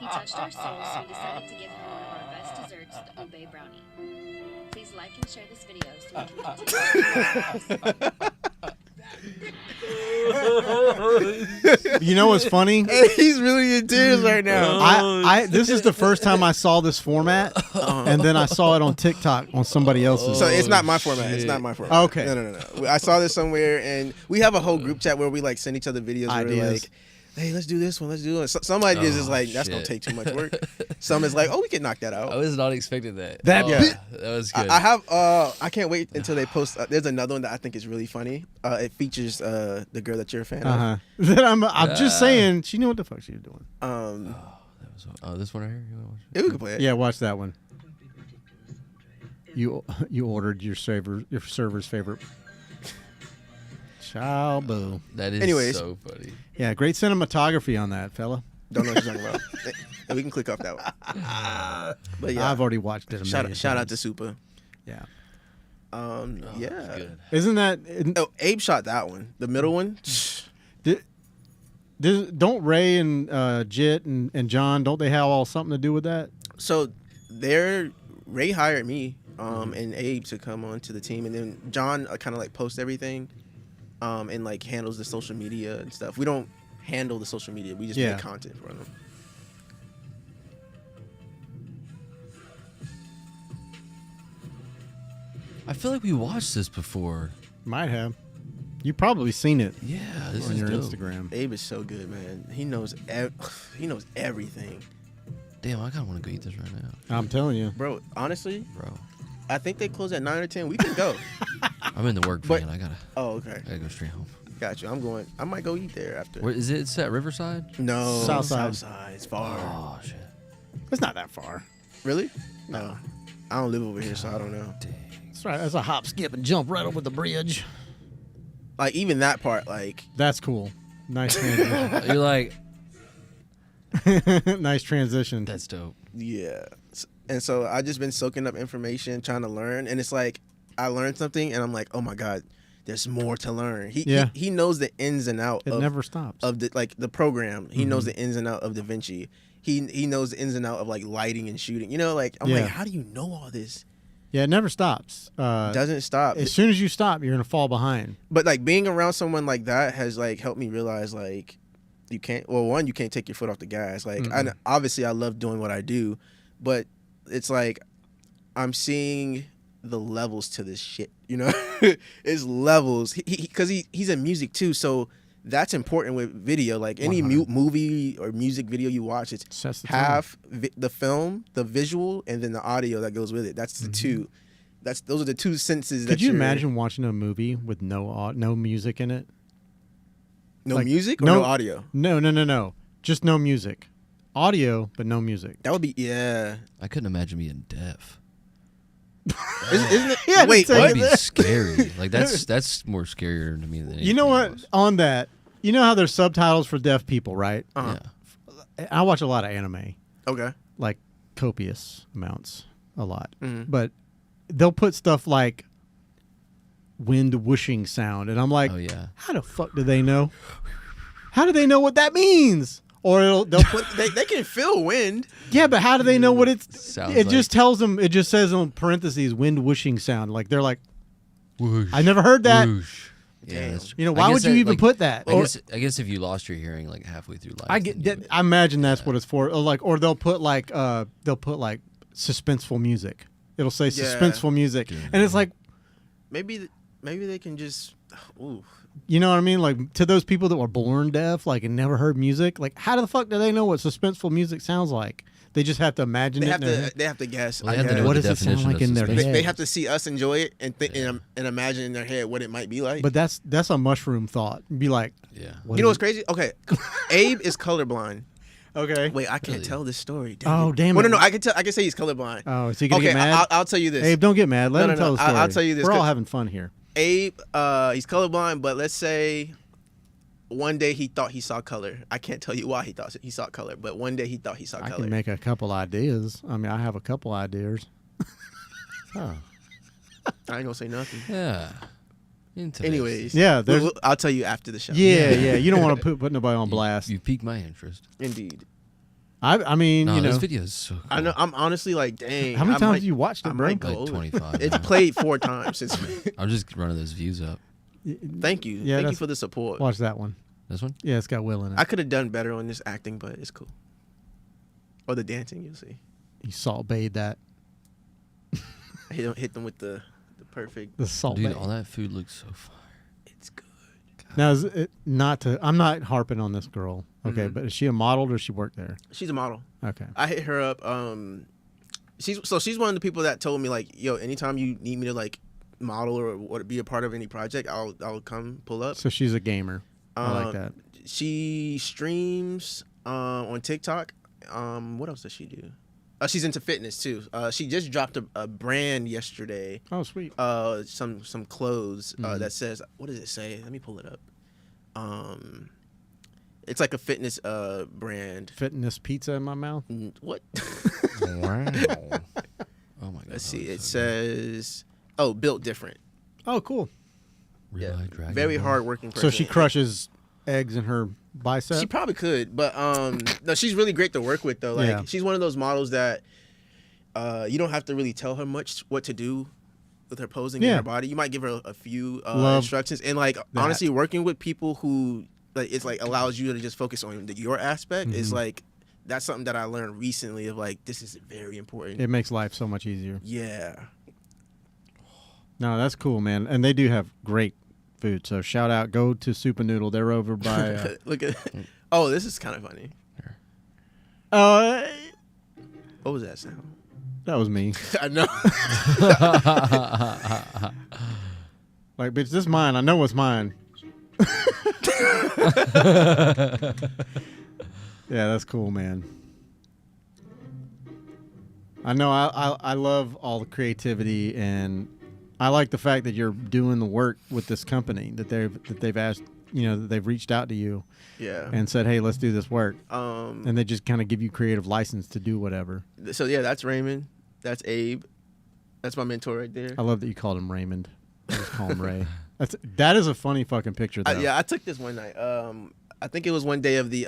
He touched our souls, so we decided to give him one of our best desserts, the ube brownie. Please like and share this video so we can continue. You know what's funny? Hey, he's really in tears right now. This is the first time I saw this format, and then I saw it on TikTok on somebody else's. So it's not my format. It's not my format. Okay. No. I saw this somewhere, and we have a whole group chat where we like send each other videos. Where we're like, hey, let's do this one. Let's do it. Some ideas is like that's gonna take too much work. Some is like, oh, we can knock that out. I was not expecting that. That was good. I have. I can't wait until they post. There's another one that I think is really funny. It features the girl that you're a fan of. I'm just saying, she knew what the fuck she was doing. This one right here. You wanna watch it? Yeah, we can play it. Yeah, watch that one. You ordered your server's favorite. Ciao, boo. That is so funny. Yeah, great cinematography on that, fella. Don't know what you're talking about. We can click off that one. But yeah, I've already watched it. Shout out to Super. Yeah. Yeah. Good. Isn't that? Oh, Abe shot that one. The middle one. Don't Ray and Jit and John, don't they have all something to do with that? So Ray hired me and Abe to come on to the team, and then John kind of like posts everything and like handles the social media and stuff. We don't handle the social media. We just make content for them. I feel like we watched this before. Might have. You've probably seen it. Yeah, this on is your dope. Instagram. Abe is so good, man. He knows everything. Damn, I kind of want to go eat this right now. I'm telling you. Bro, honestly, Bro, I think they close at 9 or 10. We can go. I'm in the work van. I gotta go straight home. Got you. I'm going. I might go eat there after. Where is it? It's at Riverside? No. Southside. It's far. Oh, shit. It's not that far. Really? No. I don't live over here, so I don't know. Dang. That's right. That's a hop, skip, and jump right over the bridge. Like, even that part, like... That's cool. Nice transition. You're like, nice transition. that's dope. Yeah. And so I just been soaking up information, trying to learn. And it's like, I learned something, and I'm like, oh, my God, there's more to learn. He knows the ins and out. It never stops. Of the program. He knows the ins and out of DaVinci. He knows the ins and out of, like, lighting and shooting. You know, like, I'm like, how do you know all this? Yeah, it never stops. Doesn't stop. As soon as you stop, you're going to fall behind. But, like, being around someone like that has, like, helped me realize, like, you can't take your foot off the gas. Like, obviously I love doing what I do, but it's like I'm seeing the levels to this shit, you know? It's levels. Because he's in music, too, so that's important with video. Like, any movie or music video you watch, it's half the film, the visual, and then the audio that goes with it. That's the two. Those are the two senses. Could you imagine watching a movie with no music in it? No music or no audio? No. Just no music. Audio, but no music. That would be, yeah. I couldn't imagine being deaf. Isn't it? Yeah, wait, That'd be scary. Like, that's more scarier to me than anything. You know what? else. On that, you know how there's subtitles for deaf people, right? Uh-huh. Yeah. I watch a lot of anime, Okay. like copious amounts, a lot. Mhm. But they'll put stuff like wind whooshing sound, and I'm like, Oh, yeah. how the fuck do they know? How do they know what that means? Or they'll put They can feel wind. yeah, but how do they know what it's? Sounds It just like- tells them. It just says in parentheses wind whooshing sound. Like they're like, Whoosh, I never heard that. whoosh. Yeah, that's true. You know, I why guess would you that, even like, put that? I guess if you lost your hearing like halfway through life, I get. then you I imagine that's what it's for. Or they'll put like suspenseful music. It'll say suspenseful music, and it's like, Maybe they can just. Ooh. you know what I mean? Like to those people that were born deaf, like and never heard music, like how the fuck do they know what suspenseful music sounds like? They just have to imagine it. They have to guess. Well, they have to I know guess. What the does it sound definition like of in their suspense. head? They have to see us enjoy it and and imagine in their head what it might be like. But that's a mushroom thought. Be like, Yeah. what you know is what's crazy? Okay, Abe is colorblind. it? Okay. Wait, I can't Really? tell this story. Oh, damn Well, it. no, I can tell. I can say he's colorblind. Oh, is he gonna Okay, get mad? I'll tell you this. Abe, don't get mad. Let No, him no, tell no. the story. I'll tell you this, We're all 'cause- having fun here. Abe, he's colorblind, but let's say one day he thought he saw color. I can't tell you why he thought he saw color, but one day he thought he saw I color. can make a couple ideas. I mean, I have a couple ideas. Oh. I ain't gonna say nothing. Yeah. Interesting. Anyways, Yeah, there's- I'll tell you after the show. Yeah. You don't want to put nobody on blast. You piqued my interest. Indeed. I mean, No, you know, this video is so cool. I know. I'm honestly like, dang. how many I times might- have you watched I it, bro? might go Like over. 25. It's now. played 4 times since. I'm just running those views up. Thank you. Yeah, Thank you that's- for the support. Watch that one. This one? Yeah, it's got Will in it. I could have done better on this acting, but it's cool. Or the dancing, you'll see. You salt bathe that. Hit them with the perfect. The salt Dude, bathe. all that food looks so fire. It's good. Now, I'm not harping on this girl, okay, but is she a model or does she work there? She's a model. Okay. I hit her up. She's one of the people that told me like, yo, anytime you need me to like model or be a part of any project, I'll come pull up. So she's a gamer. I like that. She streams on TikTok. What else does she do? She's into fitness too. She just dropped a brand yesterday. Oh, sweet. Some clothes that says, what does it say? Let me pull it up. It's like a fitness brand. Fitness pizza in my mouth. What? Wow. Oh my god. Let's see. It says, built different. Oh, cool. Real-eyed dragon Very boy. hardworking person. So she crushes eggs in her bicep. She probably could, but no, she's really great to work with though. Like Yeah. she's one of those models that you don't have to really tell her much what to do with her posing in her body. You might give her a few instructions, and like honestly, working with people who like it's like allows you to just focus on your aspect is like that's something that I learned recently of like this is very important. It makes life so much easier. Yeah. No, that's cool, man. And they do have great food. So shout out, go to Super Noodle. They're over by. Look at. Oh, this is kind of funny. What was that sound? That was me. I know. Like, bitch, this is mine. I know what's mine. Yeah, that's cool, man. I know. I love all the creativity, and I like the fact that you're doing the work with this company that they've asked, that they've reached out to you, and said, hey, let's do this work, and they just kind of give you creative license to do whatever. So yeah, that's Raymond. That's Abe. That's my mentor right there. I love that you called him Raymond. I just call him Ray. That is a funny fucking picture, though. I took this one night. I think it was one day of the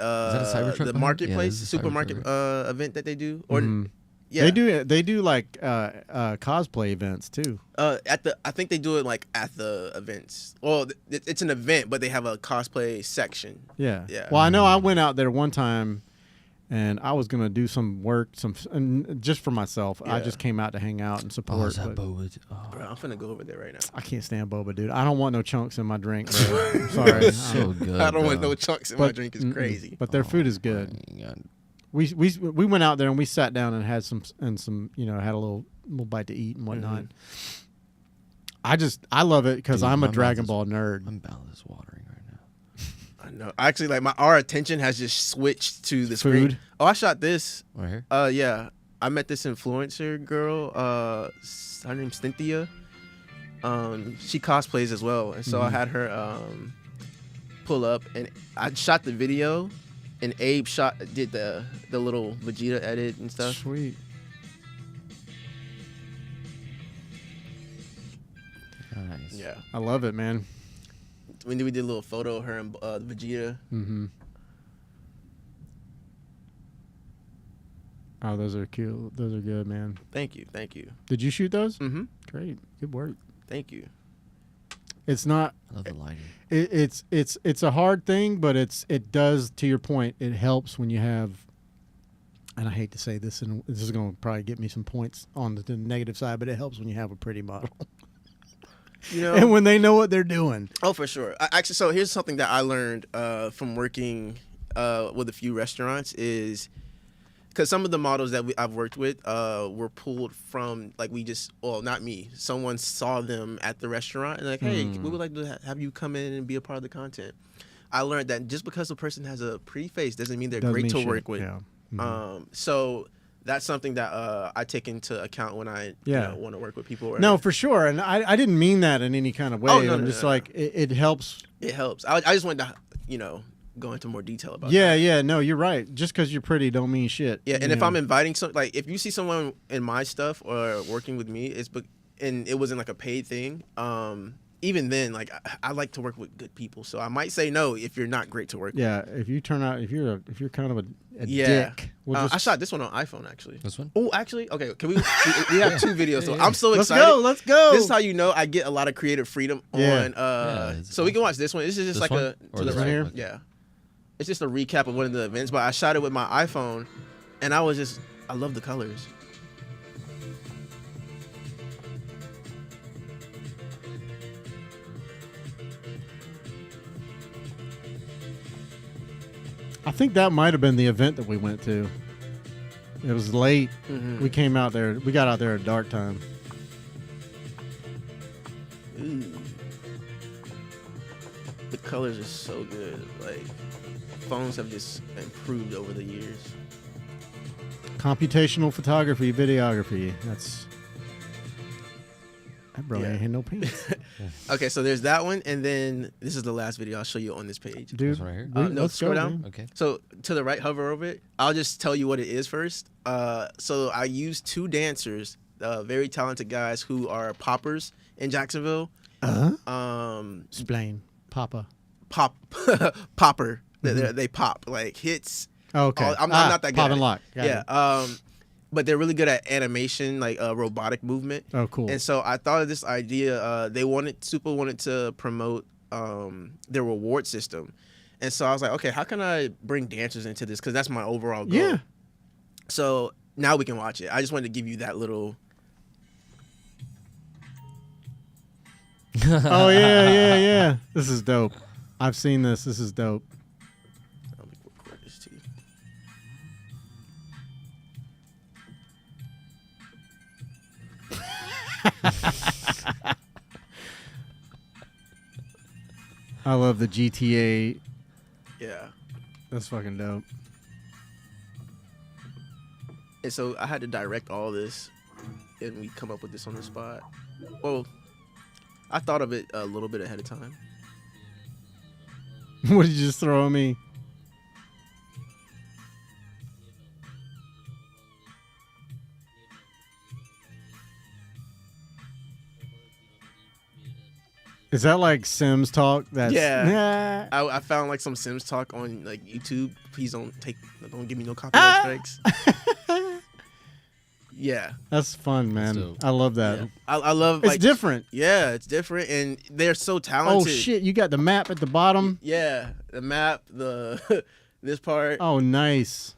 marketplace supermarket event that they do. Or yeah, they do like cosplay events too. I think they do it like at the events. Well, it's an event, but they have a cosplay section. Yeah. Yeah. Well, I know I went out there one time, and I was gonna do some work, and just for myself. I just came out to hang out and support. Bro, I'm finna go over there right now. I can't stand boba, dude. I don't want no chunks in my drink, bro. I'm sorry. So good. I don't want no chunks in my drink. It's crazy. But their food is good. We went out there and we sat down and had some had a little bite to eat and whatnot. I love it because I'm a Dragon Ball nerd. I'm balance watering right now. I know. Actually, like our attention has just swithed to the screen. Oh, I shot this. Right here. Yeah. I met this influencer girl. Her name's Cynthia. She cosplays as well, and so I had her pull up, and I shot the video, and Abe did the little Vegeta edit and stuff. Sweet. Nice. Yeah. I love it, man. We did a little photo of her and Vegeta. Mm-hmm. Oh, those are cute. Those are good, man. Thank you. Did you shoot those? Mm-hmm. Great. Good work. Thank you. It's not. I love the lighting. It's a hard thing, but it does, to your point, it helps when you have. And I hate to say this, and this is going to probably get me some points on the negative side, but it helps when you have a pretty model. And when they know what they're doing. Oh, for sure. Actually, so here's something that I learned from working with a few restaurants is because some of the models that I've worked with were pulled from not me. Someone saw them at the restaurant and like, hey, we would like to have you come in and be a part of the content. I learned that just because a person has a pretty face doesn't mean they're great to work with. Yeah. Mm-hmm. So that's something that I take into account when I want to work with people. No, for sure. And I didn't mean that in any kind of way. I'm just like, it helps. It helps. I just wanted to, go into more detail about that. Yeah. No, you're right. Just because you're pretty don't mean shit. Yeah, and if I'm inviting if you see someone in my stuff or working with me, and it wasn't like a paid thing, even then, like I like to work with good people, so I might say no if you're not great to work with. Yeah, if you turn out, if you're kind of a Yeah. dick, we'll just... I shot this one on iPhone actually. This one? Oh, actually, okay. Can we have 2 videos? So I'm so Let's excited. Let's go. This is how you know I get a lot of creative freedom on. So we can watch this one. This is just This like one? Or to the this right. one here? Yeah, it's just a recap of one of the events. But I shot it with my iPhone, and I love the colors. I think that might have been the event that we went to. It was late. Mm-hmm. We came out there. We got out there at dark time. Ooh. The colors are so good. Like phones have just improved over the years. Computational photography, videography. That bro ain't had no pants. Okay, so there's that one, and then this is the last video I'll show you on this page. Dude, This one right here? No, let's scroll go, down. man. Okay. So to the right, hover over it. I'll just tell you what it is first. So I used 2 dancers, very talented guys who are poppers in Jacksonville. Explain. Popper. Popper. They pop like hits. Oh, okay. I'm not that good. Pop at and it. lock. Got Yeah. it. But they're really good at animation, like robotic movement. Oh, cool. And so I thought of this idea. They wanted to promote their reward system, and so I was like, okay, how can I bring dancers into this? Because that's my overall goal. Yeah. So now we can watch it. I just wanted to give you that little. Oh yeah. This is dope. I've seen this. This is dope. Let me record this to you. I love the GTA. Yeah. That's fucking dope. And so I had to direct all this, and we come up with this on the spot. Well, I thought of it a little bit ahead of time. What did you just throw at me? Is that like Sims talk? That's, Yeah. I found like some Sims talk on like YouTube. Please don't give me no copyright strikes. Yeah. That's fun, man. dope. I love that. Yeah. I love It's like different. Yeah, it's different, and they're so Oh talented. shit! You got the map at the bottom. Yeah, the map, the this part, Oh, nice.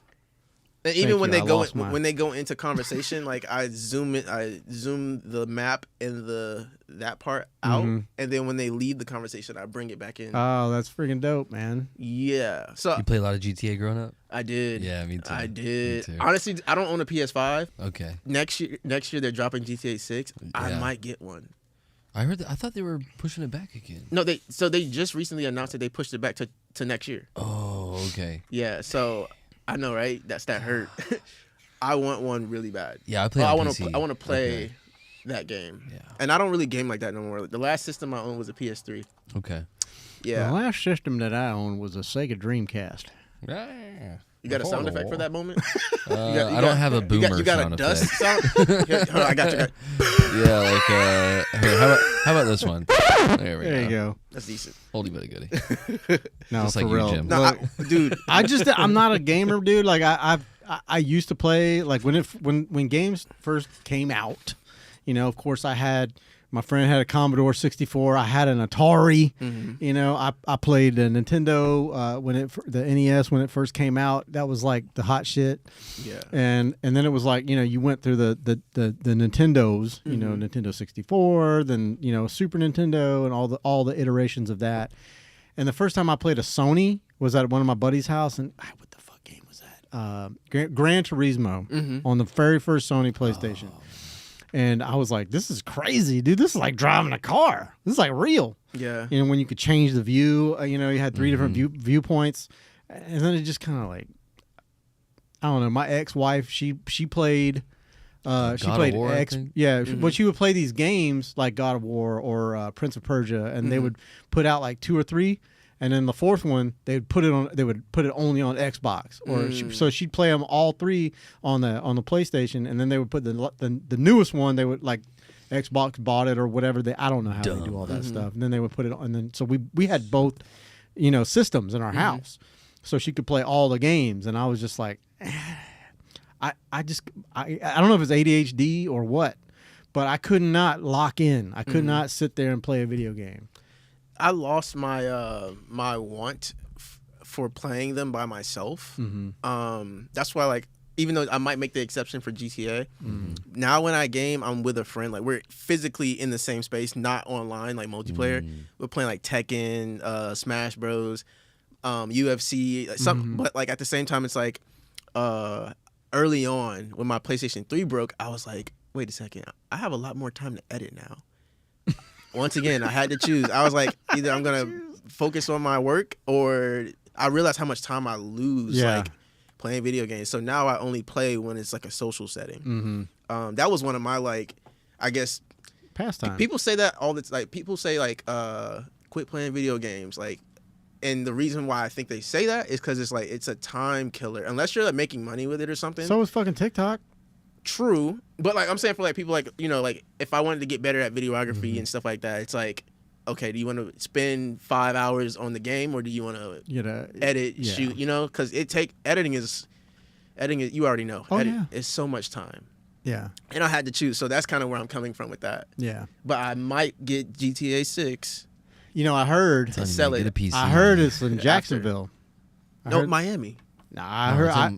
and even thank when you. they I go lost mine. when they go into conversation, like I zoom the map and that part out, Mhm. and then when they leave the conversation, I bring it back in. Oh, that's freaking dope, man. Yeah, so You play a lot of GTA growing up? I did. Yeah, me too. I did. Me too. Honestly, I don't own a PS5. Okay. Next year they're dropping GTA 6. I Yeah. might get one. I heard that. I thought they were pushing it back again. No, they just recently announced that they pushed it back to next year. Oh, okay. Yeah, so I know, right? That hurt. I want one really bad. Yeah, I play I on want PC. to. I want to play Okay. that game. Yeah. And I don't really game like that no more. The last system I owned was a PS3. Okay. Yeah. The last system that I owned was a Sega Dreamcast. You got a sound effect for that moment? I don't have a boomer You got sound a dust effect. sound? Here, hold on, I got you. Yeah, like here, how about this one? There we There you go. That's decent. Oldie but a goodie. No, Just for like you, real. Jim. No, Look, dude. I'm not a gamer, dude. Like I used to play like when games first came out. You know, of course, my friend had a Commodore 64. I had an Atari. Mm-hmm. You know, I played the Nintendo the NES when it first came out. That was like the hot shit. Yeah. And then it was like, you know, you went through the Nintendos. You know, Nintendo 64, then Super Nintendo, and all the iterations of that. And the first time I played a Sony was at one of my buddy's house, and what the fuck game was that? Gran Turismo on the very first Sony PlayStation. Oh. And I was like, this is crazy, dude. This is like driving a car. This is like real. Yeah. You know, when you could change the view, you had 3 different viewpoints. And then it just kind of like, I don't know. My ex-wife, she played, she played War, X. Yeah. But she would play these games like God of War or Prince of Persia, and they would put out like 2 or 3. And then the fourth one, they would put it only on Xbox, or so she'd play them all 3 on the PlayStation, and then they would put the newest one. They would like Xbox bought it or whatever. I don't know how they do all that stuff. And then they would put it on. And then so we had both, systems in our house, so she could play all the games. And I was just like, I don't know if it's ADHD or what, but I could not lock in. I could not sit there and play a video game. I lost my my want for playing them by myself. That's why, like, even though I might make the exception for GTA, now when I game, I'm with a friend. Like, we're physically in the same space, not online, like multiplayer. We're playing like Tekken, Smash Bros, UFC, but like at the same time, it's like early on when my PlayStation 3 broke, I was like, wait a second, I have a lot more time to edit now. Once again, I had to choose. I was like, either I'm gonna focus on my work, or I realized how much time I lose like playing video games. So now I only play when it's like a social setting. That was one of my, like, I guess, pastime. People say that all the like people say like quit playing video games, like, and the reason why I think they say that is because it's like it's a time killer unless you're like making money with it or something. So is fucking TikTok. True, but like I'm saying for like people like like if I wanted to get better at videography and stuff like that, it's like, okay, do you want to spend 5 hours on the game or do you want to edit, shoot? Because editing is you already know. It's so much time. Yeah, and I had to choose, so that's kind of where I'm coming from with that. Yeah, but I might get GTA 6. I heard and sell it. I heard it's in Jacksonville. Miami. Nah,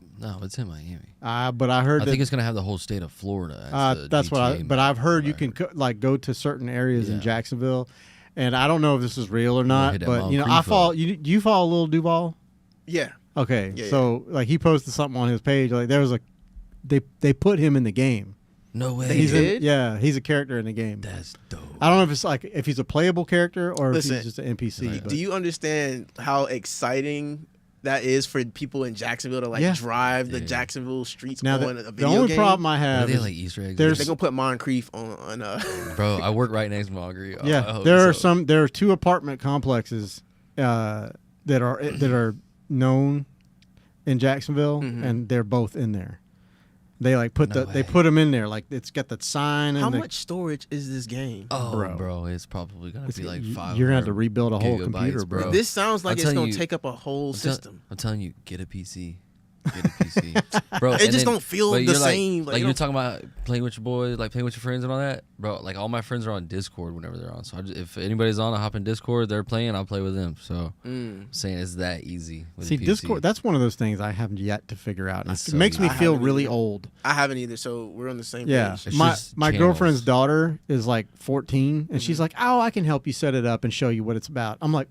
it's in Miami. But I heard. I think it's gonna have the whole state of Florida. As that's what. But I've heard you can go to certain areas in Jacksonville, and I don't know if this is real or not. But I follow. Do you follow Lil Duval? Yeah. Okay. So like he posted something on his page. Like there was they put him in the game. No way. He did? He's a character in the game. That's dope. I don't know if it's like if he's a playable character or if he's just an NPC. Do you understand how exciting that is for people in Jacksonville to like drive the Jacksonville streets on a video game? The only problem I have is like Easter eggs. They're gonna put Moncrief on Bro, I work right next to Moncrief. There are two apartment complexes that are known in Jacksonville, and they're both in there. They like put them in there, like it's got the sign. How much storage is this game? Oh, bro, it's probably gonna be like 5. You're gonna have to rebuild a whole computer, bro. This sounds like it's gonna take up a whole system. I'm telling you, get a PC. Get a PC, bro. It just don't feel the same. Like you're talking about playing with your boys, like playing with your friends and all that, bro. Like all my friends are on Discord whenever they're on. So if anybody's on, I hop in Discord. They're playing, I'll play with them. So I'm saying it's that easy. With Discord. That's one of those things I haven't yet to figure out. It makes me feel really old. I haven't either. So we're on the same page. My girlfriend's daughter is like 14, and she's like, "Oh, I can help you set it up and show you what it's about." I'm like,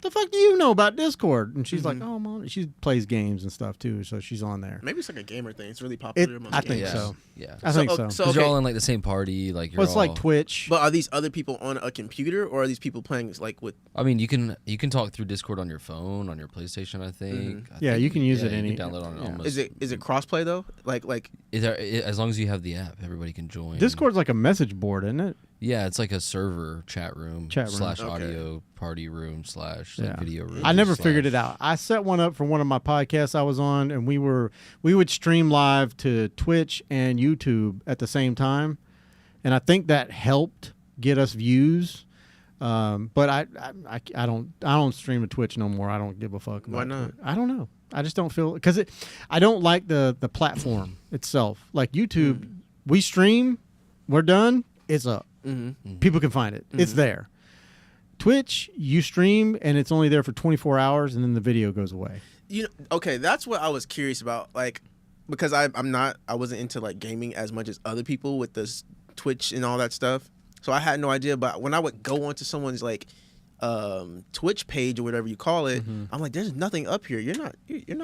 the fuck do you know about Discord? And she's like, oh, Mom. She plays games and stuff too, so she's on there. Maybe it's like a gamer thing. It's really popular among I think gamers. so. Yeah. I think so. So you're all in like the same party. Like it's like Twitch. But are these other people on a computer, or are these people playing like with? I mean, you can talk through Discord on your phone, on your PlayStation. I think. You can use it. You can download on almost. Is it crossplay though? Like as long as you have the app, everybody can join. Discord's like a message board, isn't it? Yeah, it's like a server chat room / audio party room / video room. I never figured it out. I set one up for one of my podcasts I was on, and we would stream live to Twitch and YouTube at the same time, and I think that helped get us views. But I don't stream to Twitch no more. I don't give a fuck. Why not? I don't know. I just don't feel because I don't like the platform itself. Like YouTube, we stream, we're done, it's up. People can find it. It's there. Twitch, you stream and it's only there for 24 hours and then the video goes away. Okay, that's what I was curious about. Like, because I wasn't into like gaming as much as other people with this Twitch and all that stuff. So I had no idea. But when I would go onto someone's like Twitch page or whatever you call it, I'm like, there's nothing up here. You're not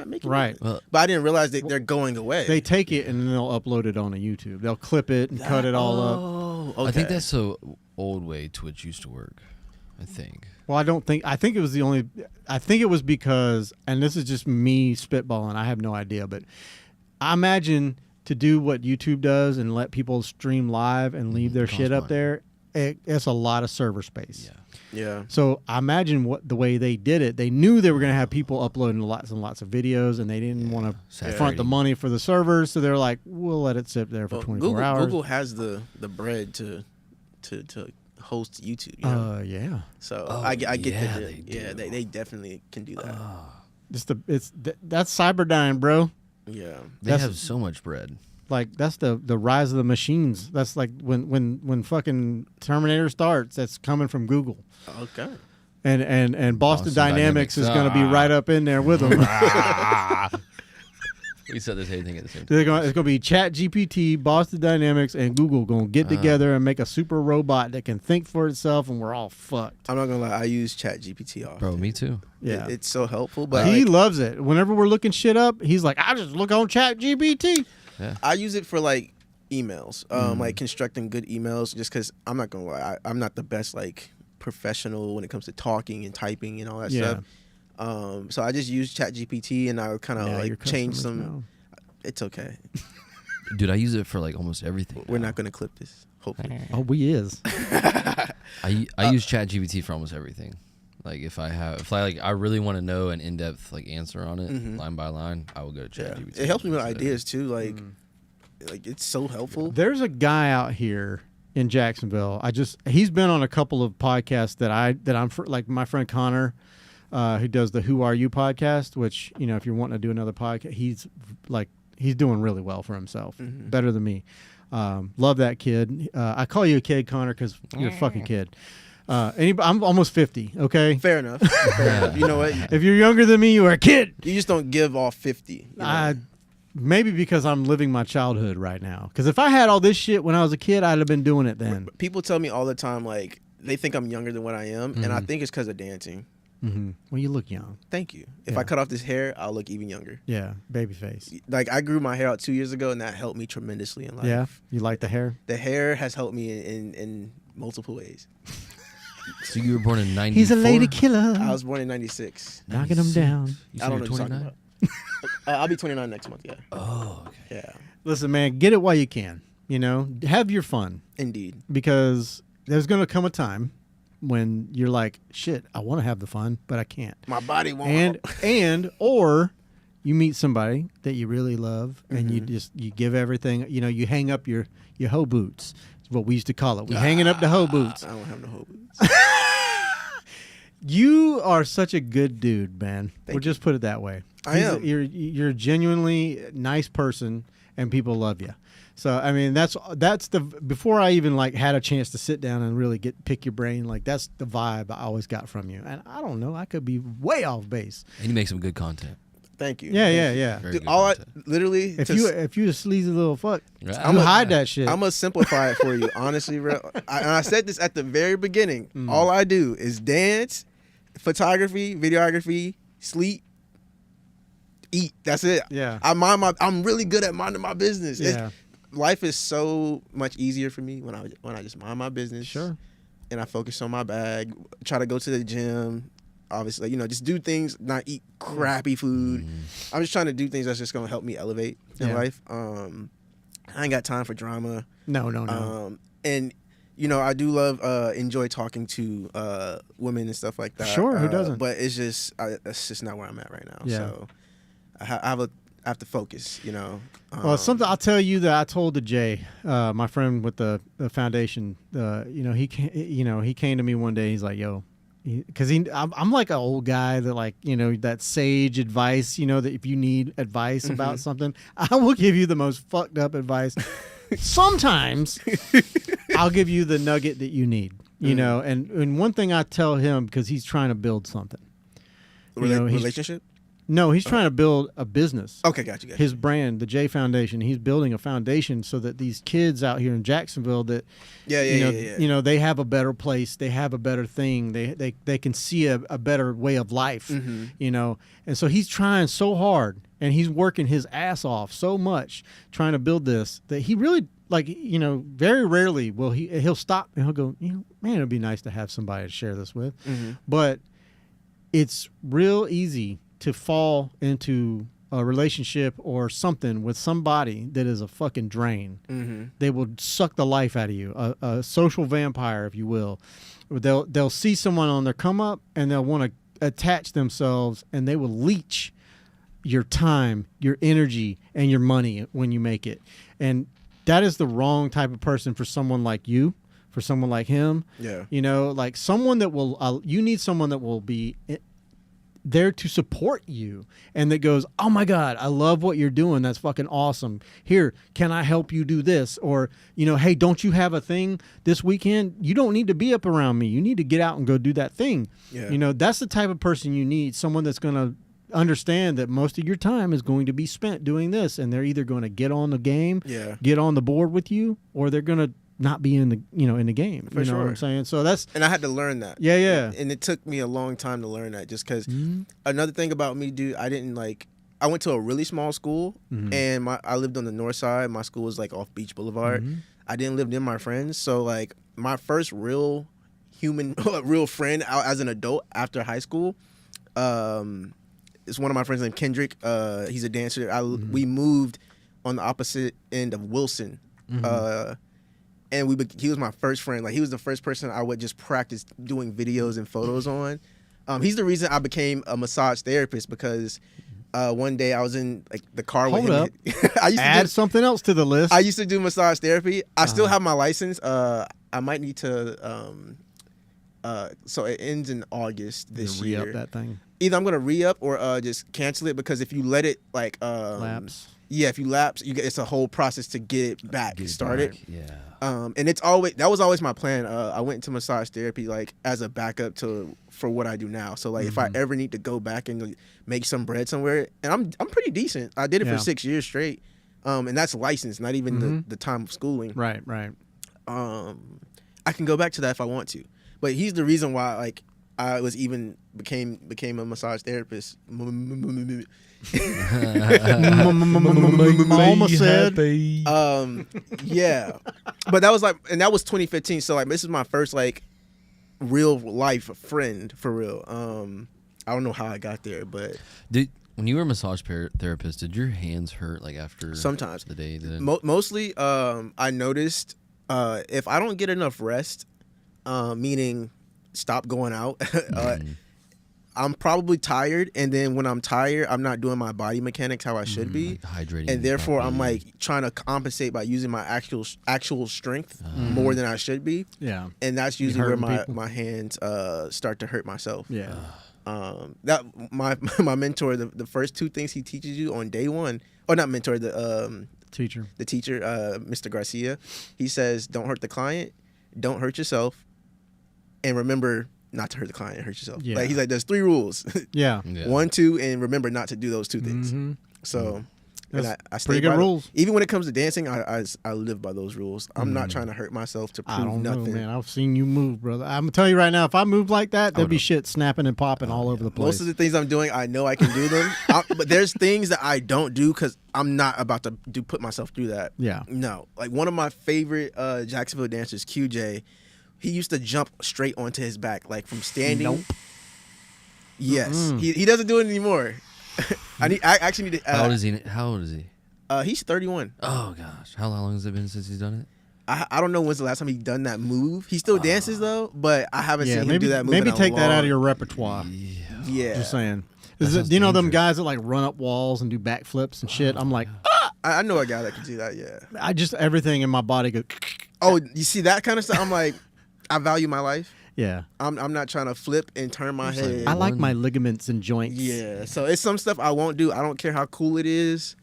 making right. But I didn't realize that they're going away. They take it and then they'll upload it onto YouTube. They'll clip it and cut it all up. Okay. I think that's the old way Twitch used to work. I think. Well, I think it was because, and this is just me spitballing, I have no idea, but I imagine to do what YouTube does and let people stream live and leave their shit up there, it's a lot of server space. Yeah. So I imagine the way they did it, they knew they were going to have people uploading lots and lots of videos, and they didn't want to front the money for the servers, so they're like, we'll let it sit there for 24 hours. Google has the bread to to host YouTube. You know? Yeah. So Oh, I get yeah, that. They definitely can do that. That's Cyberdyne, bro. Yeah. They have so much bread. Like that's the rise of the machines. That's like when fucking Terminator starts. That's coming from Google. Okay. And Boston Dynamics is going to be right up in there with them. We said the same thing at the same time. It's going to be ChatGPT, Boston Dynamics, and Google going to get together and make a super robot that can think for itself, and we're all fucked. I'm not gonna lie. I use ChatGPT often. Bro, me too. Yeah, It's so helpful. But he loves it. Whenever we're looking shit up, he's like, I just look on ChatGPT. Yeah. I use it for like emails, like constructing good emails. Just because I'm not gonna lie, I'm not the best like professional when it comes to talking and typing and all that stuff. So I just use ChatGPT and I would kind of like change some. Know. It's okay. Dude, I use it for like almost everything. We're not gonna clip this. Hopefully. Oh, we is. I use ChatGPT for almost everything. Like if I really want to know an in-depth like answer on it, line by line, I will go to ChatGPT. It helps me with ideas too. Like it's so helpful. There's a guy out here in Jacksonville. He's been on a couple of podcasts that I'm like my friend Connor, who does the Who Are You podcast, which, you know, if you're wanting to do another podcast, he's doing really well for himself, better than me. Love that kid. I call you a kid, Connor, because you're a fucking kid. I'm almost 50. Okay, Fair enough. You know what? if you're younger than me, you are a kid. You just don't give off 50. You know? Maybe because I'm living my childhood right now. Because if I had all this shit when I was a kid, I'd have been doing it then. People tell me all the time, like, they think I'm younger than what I am, and I think it's because of dancing. Well, you look young. Thank you. If I cut off this hair, I'll look even younger. Yeah, baby face. Like, I grew my hair out 2 years ago, and that helped me tremendously in life. Yeah, you like the hair? The hair has helped me in multiple ways. So you were born in 94? He's a lady killer. I was born in 96. Knocking him down. You I said don't know you're what you're talking 29? about. I'll be 29 next month, yeah. Oh, okay. Yeah, Listen, man, get it while you can. You know, have your fun. indeed. Because there's going to come a time when you're like, shit, I want to have the fun, but I can't. My body won't. Or you meet somebody that you really love and you give everything, you know, you hang up your hoe boots. It's what we used to call it. We hanging up the hoe boots. I don't have no hoe boots. You are such a good dude, man. We'll just put it that way. I am. You're a genuinely nice person, and people love you. So I mean, that's the before I even like had a chance to sit down and really pick your brain. Like that's the vibe I always got from you. And I don't know, I could be way off base. And you make some good content. Thank you. Yeah. Very Dude, good all I content. literally. If you a sleazy little fuck, Right. you hide that shit. I'm gonna simplify it for you, honestly, bro. I said this at the very beginning. All I do is dance, photography, videography, sleep, eat. That's it. Yeah. I'm really good at minding my business. Yeah. Life is so much easier for me when I just mind my business. Sure. And I focus on my bag. Try to go to the gym. Obviously, you know, just do things, not eat crappy food. I'm just trying to do things that's just gonna help me elevate in life. I ain't got time for drama. No. And you know, I do love enjoy talking to women and stuff like that. Sure, who doesn't? But it's just that's just not where I'm at right now. Yeah. So I have to focus. You know. Well, something I'll tell you that I told to Jay, my friend with the foundation. You know, he came to me one day. He's like, "Yo." Because I'm like an old guy that, like, you know, that sage advice, you know, that if you need advice about something, I will give you the most fucked up advice. Sometimes I'll give you the nugget that you need, you know. And one thing I tell him, because he's trying to build something. Relationship? No, he's trying to build a business. Okay, got you. His brand, the J Foundation. He's building a foundation so that these kids out here in Jacksonville that, you know, they have a better place, they have a better thing, they can see a better way of life, you know. And so he's trying so hard, and he's working his ass off so much trying to build this that he really, like, you know, very rarely will he'll stop and he'll go, you know, man, it'd be nice to have somebody to share this with. But it's real easy to fall into a relationship or something with somebody that is a fucking drain. They will suck the life out of you, a social vampire, if you will. They'll see someone on their come up and they'll want to attach themselves, and they will leech your time, your energy, and your money when you make it. And that is the wrong type of person for someone like you, for someone like him. Yeah. You know, like someone that will, you need someone that will be there to support you and that goes, oh my God, I love what you're doing. That's fucking awesome. Here, can I help you do this? Or, you know, hey, don't you have a thing this weekend? You don't need to be up around me. You need to get out and go do that thing. Yeah. You know, that's the type of person you need. Someone that's going to understand that most of your time is going to be spent doing this. And they're either going to get on the game, get on the board with you, or they're going to not be in the in the game. For you know sure. what I'm saying? So that's, and I had to learn that. Yeah. And it took me a long time to learn that, just because another thing about me, dude, I went to a really small school, and I lived on the north side. My school was like off Beach Boulevard. I didn't live near my friends, so like my first real real friend out as an adult after high school is one of my friends named Kendrick. He's a dancer. We moved on the opposite end of Wilson. And he was my first friend. Like, he was the first person I would just practice doing videos and photos on. He's the reason I became a massage therapist, because one day I was in like the car with him. Hold up. I used to add something else to the list. I used to do massage therapy. I still have my license. I might need to. So it ends in August this year. Re-up that thing. Either I'm gonna re-up or just cancel it, because if you let it like lapse. Yeah, if you lapse, it's a whole process to get it back started. Yeah. And that was always my plan. I went into massage therapy like as a backup for what I do now. So like if I ever need to go back and make some bread somewhere, and I'm pretty decent. I did it for 6 years straight. And that's licensed, not even the time of schooling. Right. I can go back to that if I want to. But he's the reason why like I was even became a massage therapist. Mama said. Yeah, but that was like, and that was 2015. So like, this is my first like real life friend for real. I don't know how I got there, but when you were a massage therapist, did your hands hurt like after sometimes the day? Mostly, I noticed if I don't get enough rest, meaning stop going out. I'm probably tired, and then when I'm tired, I'm not doing my body mechanics how I should be, like hydrating, and therefore I'm like trying to compensate by using my actual strength more than I should be. Yeah, and that's usually where my hands start to hurt myself. Yeah, that my mentor, the first two things he teaches you on day one, or not mentor, the teacher, Mr. Garcia, he says, don't hurt the client, don't hurt yourself, and remember not to hurt the client and hurt yourself. Yeah. Like, he's like, there's 3 rules. Yeah. 1, 2, and remember not to do those 2 things. So, and I stay pretty good rules. Even when it comes to dancing, I live by those rules. I'm not trying to hurt myself to prove nothing. Know, man. I've seen you move, brother. I'm gonna tell you right now, if I moved like that, there'd be shit snapping and popping all over the place. Most of the things I'm doing, I know I can do them, but there's things that I don't do because I'm not about to put myself through that. Yeah. No, like one of my favorite Jacksonville dancers, QJ. He used to jump straight onto his back, like from standing. Nope. Yes, he doesn't do it anymore. I actually need to. How old is he? He's 31. Oh gosh, how long has it been since he's done it? I don't know when's the last time he done that move. He still dances though, but I haven't seen him do that move. Maybe take that out of your repertoire. Yeah. Just saying. You know them guys that like run up walls and do backflips and shit? I'm like, I know a guy that can do that. Yeah. I just everything in my body goes. Oh, you see that kind of stuff? I'm like, I value my life. Yeah. I'm not trying to flip and turn my head. I like my ligaments and joints. Yeah. So it's some stuff I won't do. I don't care how cool it is.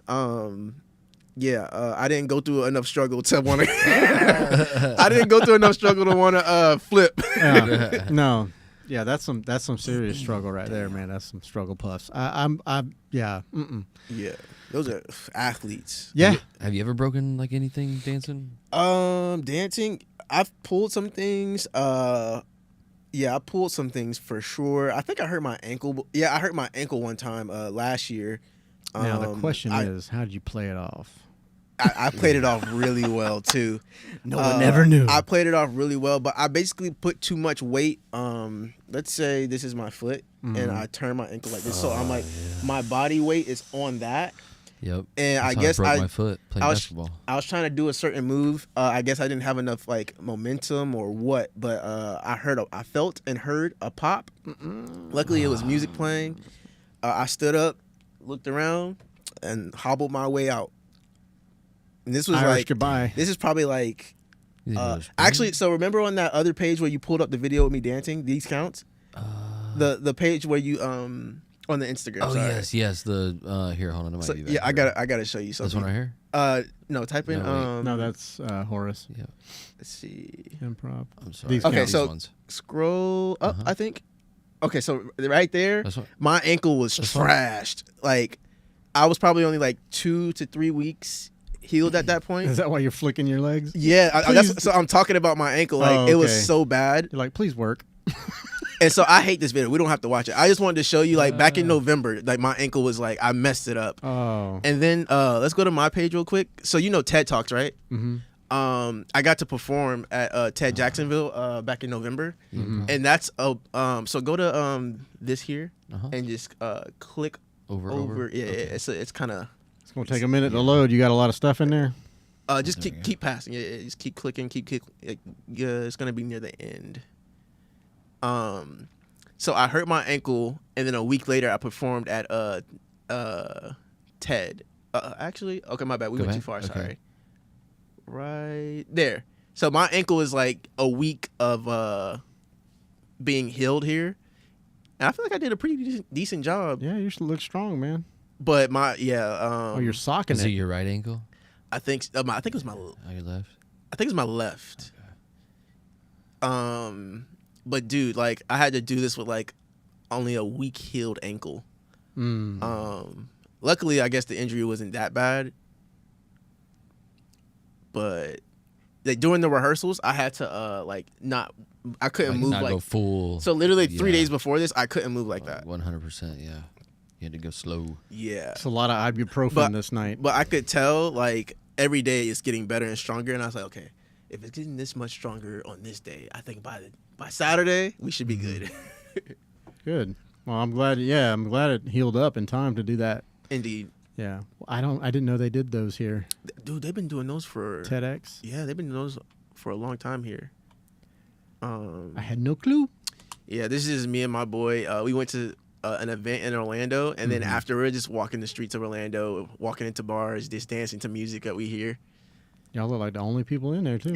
I didn't go through enough struggle to want to. I didn't go through enough struggle to want to flip. No. Yeah, that's some serious struggle right there, man. That's some struggle puffs. Yeah. Yeah. Those are athletes. Yeah. Have you ever broken like anything dancing? Dancing, I've pulled some things. I pulled some things for sure. I think I hurt my ankle. Yeah, I hurt my ankle one time last year. Now the question is, how did you play it off? I played it off really well too. No one never knew. I played it off really well, but I basically put too much weight. Let's say this is my foot, and I turn my ankle like this, so I'm like, my body weight is on that. Yep. And I guess I broke my foot playing basketball. I was trying to do a certain move. I guess I didn't have enough like momentum or what, but I felt and heard a pop. Luckily, it was music playing. I stood up, looked around, and hobbled my way out. And this was Irish like goodbye. This is probably like Actually, so remember on that other page where you pulled up the video of me dancing? These counts. The page where you on the Instagram. Oh sorry. yes. The here, hold on. It might So, be back yeah, here. I gotta show you something. This one right here. No, type in. No, No, that's Horace. Yeah. Let's see. Improv. I'm sorry. These Okay, count. so These ones. scroll up. I think. Okay, so right there, That's what- my ankle was trashed. Like, I was probably only like 2 to 3 weeks healed at that point. Is that why you're flicking your legs? Yeah, so I'm talking about my ankle. Like, it was okay. so bad. You're like, please work. And so I hate this video. We don't have to watch it. I just wanted to show you, like, back in November, like, my ankle was like, I messed it up. Oh. And then let's go to my page real quick. So you know TED Talks, right? Mm-hmm. I got to perform at TED Jacksonville back in November, and that's so go to this here and just click over. Yeah, Okay. it's kind of. It's gonna take a minute to load. You got a lot of stuff in there. Just keep passing. Yeah, just keep clicking. Yeah, it's gonna be near the end. So I hurt my ankle, and then a week later I performed at TED. Actually, okay, my bad. We went too far. Okay. Sorry. Right there. So my ankle is like a week of being healed here, and I feel like I did a pretty decent job. Yeah, you should look strong, man. But my You're socking Is it. it your right ankle? I think it was my Oh, your left. I think it's my left. But dude, like I had to do this with like only a week healed ankle. Luckily, I guess the injury wasn't that bad. But like during the rehearsals, I had to I couldn't move not like go full. So literally 3 Yeah. days before this, I couldn't move like that. 100%. Yeah. You had to go slow. Yeah. It's a lot of ibuprofen this night. But I could tell like every day it's getting better and stronger, and I was like, okay, if it's getting this much stronger on this day, I think by Saturday we should be good. Good. Well, I'm glad. Yeah, I'm glad it healed up in time to do that. Indeed. Yeah. I didn't know they did those here. Dude, they've been doing those for TEDx. Yeah, they've been doing those for a long time here. I had no clue. Yeah, this is me and my boy. We went to an event in Orlando, and then afterward, just walking the streets of Orlando, walking into bars, just dancing to music that we hear. Y'all look like the only people in there too.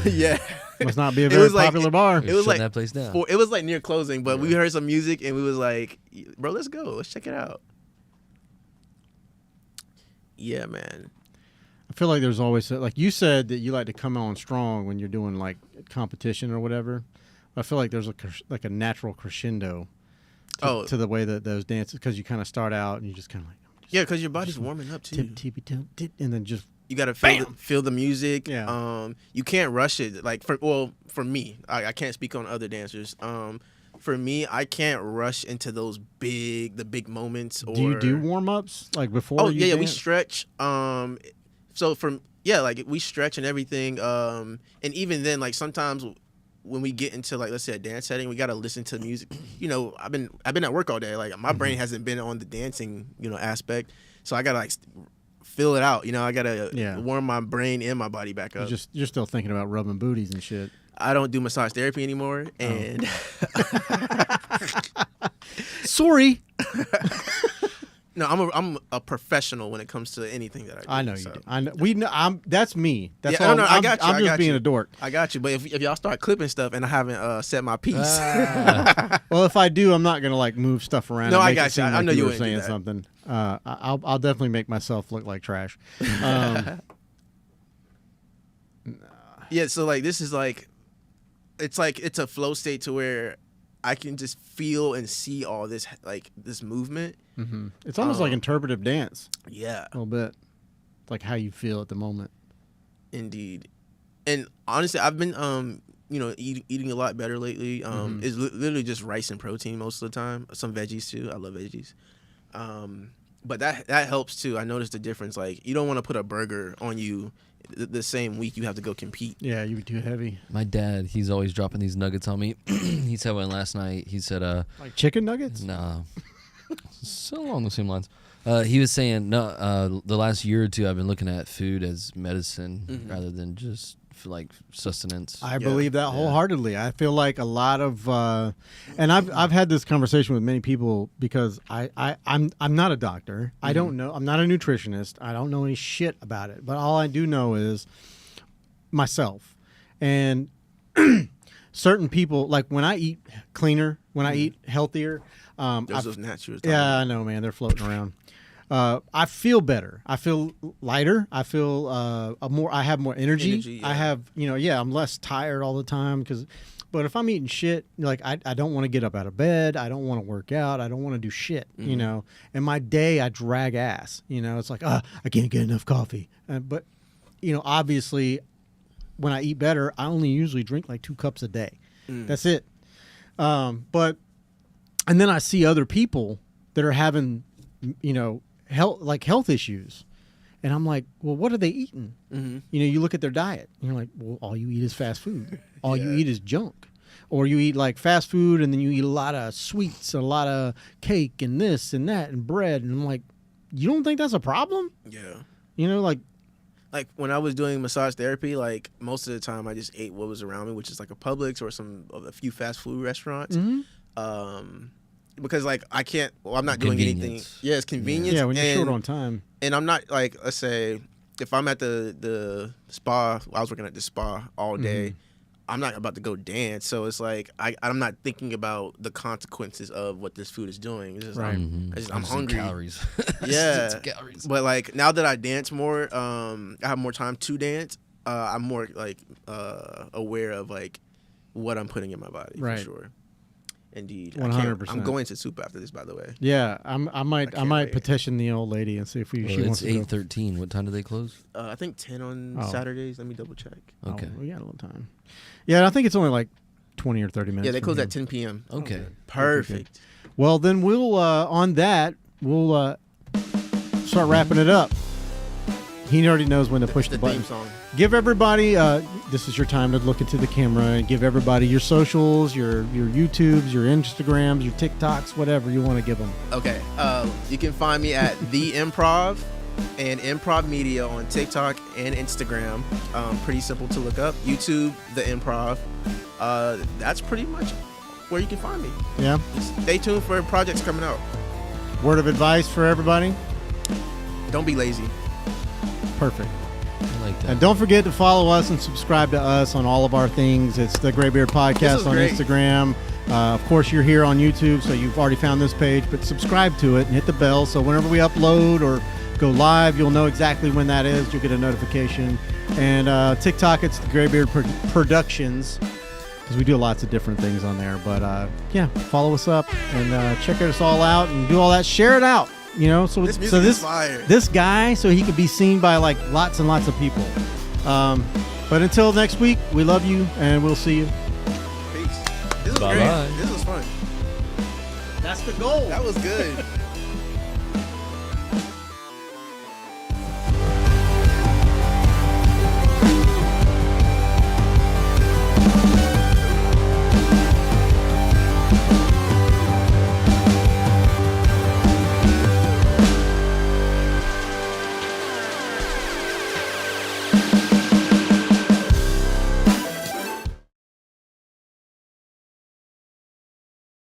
Yeah, Must not be a very popular bar. It was Shut like that place down. It was like near closing, but we heard some music and we was like, "Bro, let's go. Let's check it out." Yeah, man. I feel like there's always like you said that you like to come on strong when you're doing like competition or whatever. I feel like there's like a natural crescendo to the way that those dances, because you kind of start out and you just kind of like Yeah, because your body's warming up too. tip tippy tip, and then just You gotta feel the music. Yeah. You can't rush it. Like for me, I can't speak on other dancers. For me, I can't rush into the big moments. Or do you do warm ups like before? Oh you yeah, we dance? stretch. So like we stretch and everything. And even then, like sometimes when we get into like let's say a dance setting, we gotta listen to music. You know, I've been at work all day. Like my brain hasn't been on the dancing aspect. So I gotta like feel it out. I gotta warm my brain and my body back up. You're still thinking about rubbing booties and shit. I don't do massage therapy anymore, and Sorry. no, I'm a professional when it comes to anything that I do. I know so. you do. I know. We know. That's me. That's Yeah, all. no, I got you. I'm I just got being you. a dork. I got you, but if y'all start clipping stuff and I haven't set my piece, Well, if I do, I'm not gonna like move stuff around. No, and I make got it seem you. I like know you were wouldn't do saying that. something. I'll definitely make myself look like trash. yeah. So like this is like, it's a flow state to where I can just feel and see all this this movement. Mm-hmm. It's almost like interpretive dance. Yeah, A little bit. It's like how you feel at the moment. indeed. And honestly, I've been eating a lot better lately. It's literally just rice and protein most of the time. Some veggies too. I love veggies. But that helps too. I noticed the difference. Like you don't want to put a burger on you the same week you have to go compete. Yeah, you were too heavy. My dad, he's always dropping these nuggets on me. He said one last night. He said, Like chicken nuggets? no, so along the same lines. He was saying, no, the last year or two, I've been looking at food as medicine rather than just like sustenance. I believe that wholeheartedly. I feel like a lot of, and I've had this conversation with many people because I'm not a doctor. I don't know. I'm not a nutritionist. I don't know any shit about it. But all I do know is myself. And certain people, like when I eat cleaner, when I eat healthier, There's those gnats you were talking yeah, about. I know, man. They're floating around. I feel better. I feel lighter. I feel I have more energy. Yeah. I have, I'm less tired all the time but if I'm eating shit, like I don't want to get up out of bed. I don't want to work out. I don't want to do shit, And my day, I drag ass. It's like, I can't get enough coffee. But, obviously, when I eat better, I only usually drink like 2 cups a day. That's it. And then I see other people that are having, health issues. And I'm like, well, what are they eating? Mm-hmm. You look at their diet. And you're like, well, all you eat is fast food. All you eat is junk. Or you eat like fast food and then you eat a lot of sweets, a lot of cake and this and that and bread. And I'm like, you don't think that's a problem? Yeah. Like when I was doing massage therapy, like most of the time I just ate what was around me, which is like a Publix or a few fast food restaurants. Because like I'm not doing anything. Yeah, it's convenience. Yeah, when you're short on time. And I'm not like, let's say if I'm at the spa, I was working at the spa all day. I'm not about to go dance, so it's like I'm not thinking about the consequences of what this food is doing. It's just I'm hungry. Calories. Yeah, calories. But like now that I dance more, I have more time to dance. I'm more like aware of like what I'm putting in my body for sure. Indeed, 100%. I'm going to soup after this, by the way. Yeah, I might petition the old lady and see if she wants it's to go. 8:13. What time do they close? I think 10 on Saturdays. Let me double check. Okay, we got a little time. Yeah, I think it's only like 20 or 30 minutes. Yeah, they close here. at 10 p.m. Okay, Perfect. Well, then we'll on that we'll start wrapping it up. He already knows when to push the button. Theme song. Give everybody, this is your time to look into the camera and give everybody your socials, your YouTubes, your Instagrams, your TikToks, whatever you want to give them. Okay. You can find me at The Improv and Improv Media on TikTok and Instagram. Pretty simple to look up. YouTube, The Improv. That's pretty much where you can find me. Yeah. Just stay tuned for projects coming out. Word of advice for everybody? Don't be lazy. Perfect. I like that. And don't forget to follow us and subscribe to us on all of our things. It's the Graybeard Podcast on great. Instagram. Of course, you're here on YouTube, so you've already found this page, but subscribe to it and hit the bell so whenever we upload or go live, you'll know exactly when that is. You'll get a notification. And TikTok, it's the Graybeard Productions, because we do lots of different things on there. But yeah, follow us up and check us all out and do all that. Share it out. So This music is fire. This guy, so he could be seen by like lots and lots of people. But until next week, we love you and we'll see you. Peace. This was Bye-bye. great. This was fun. That's the goal. That was good.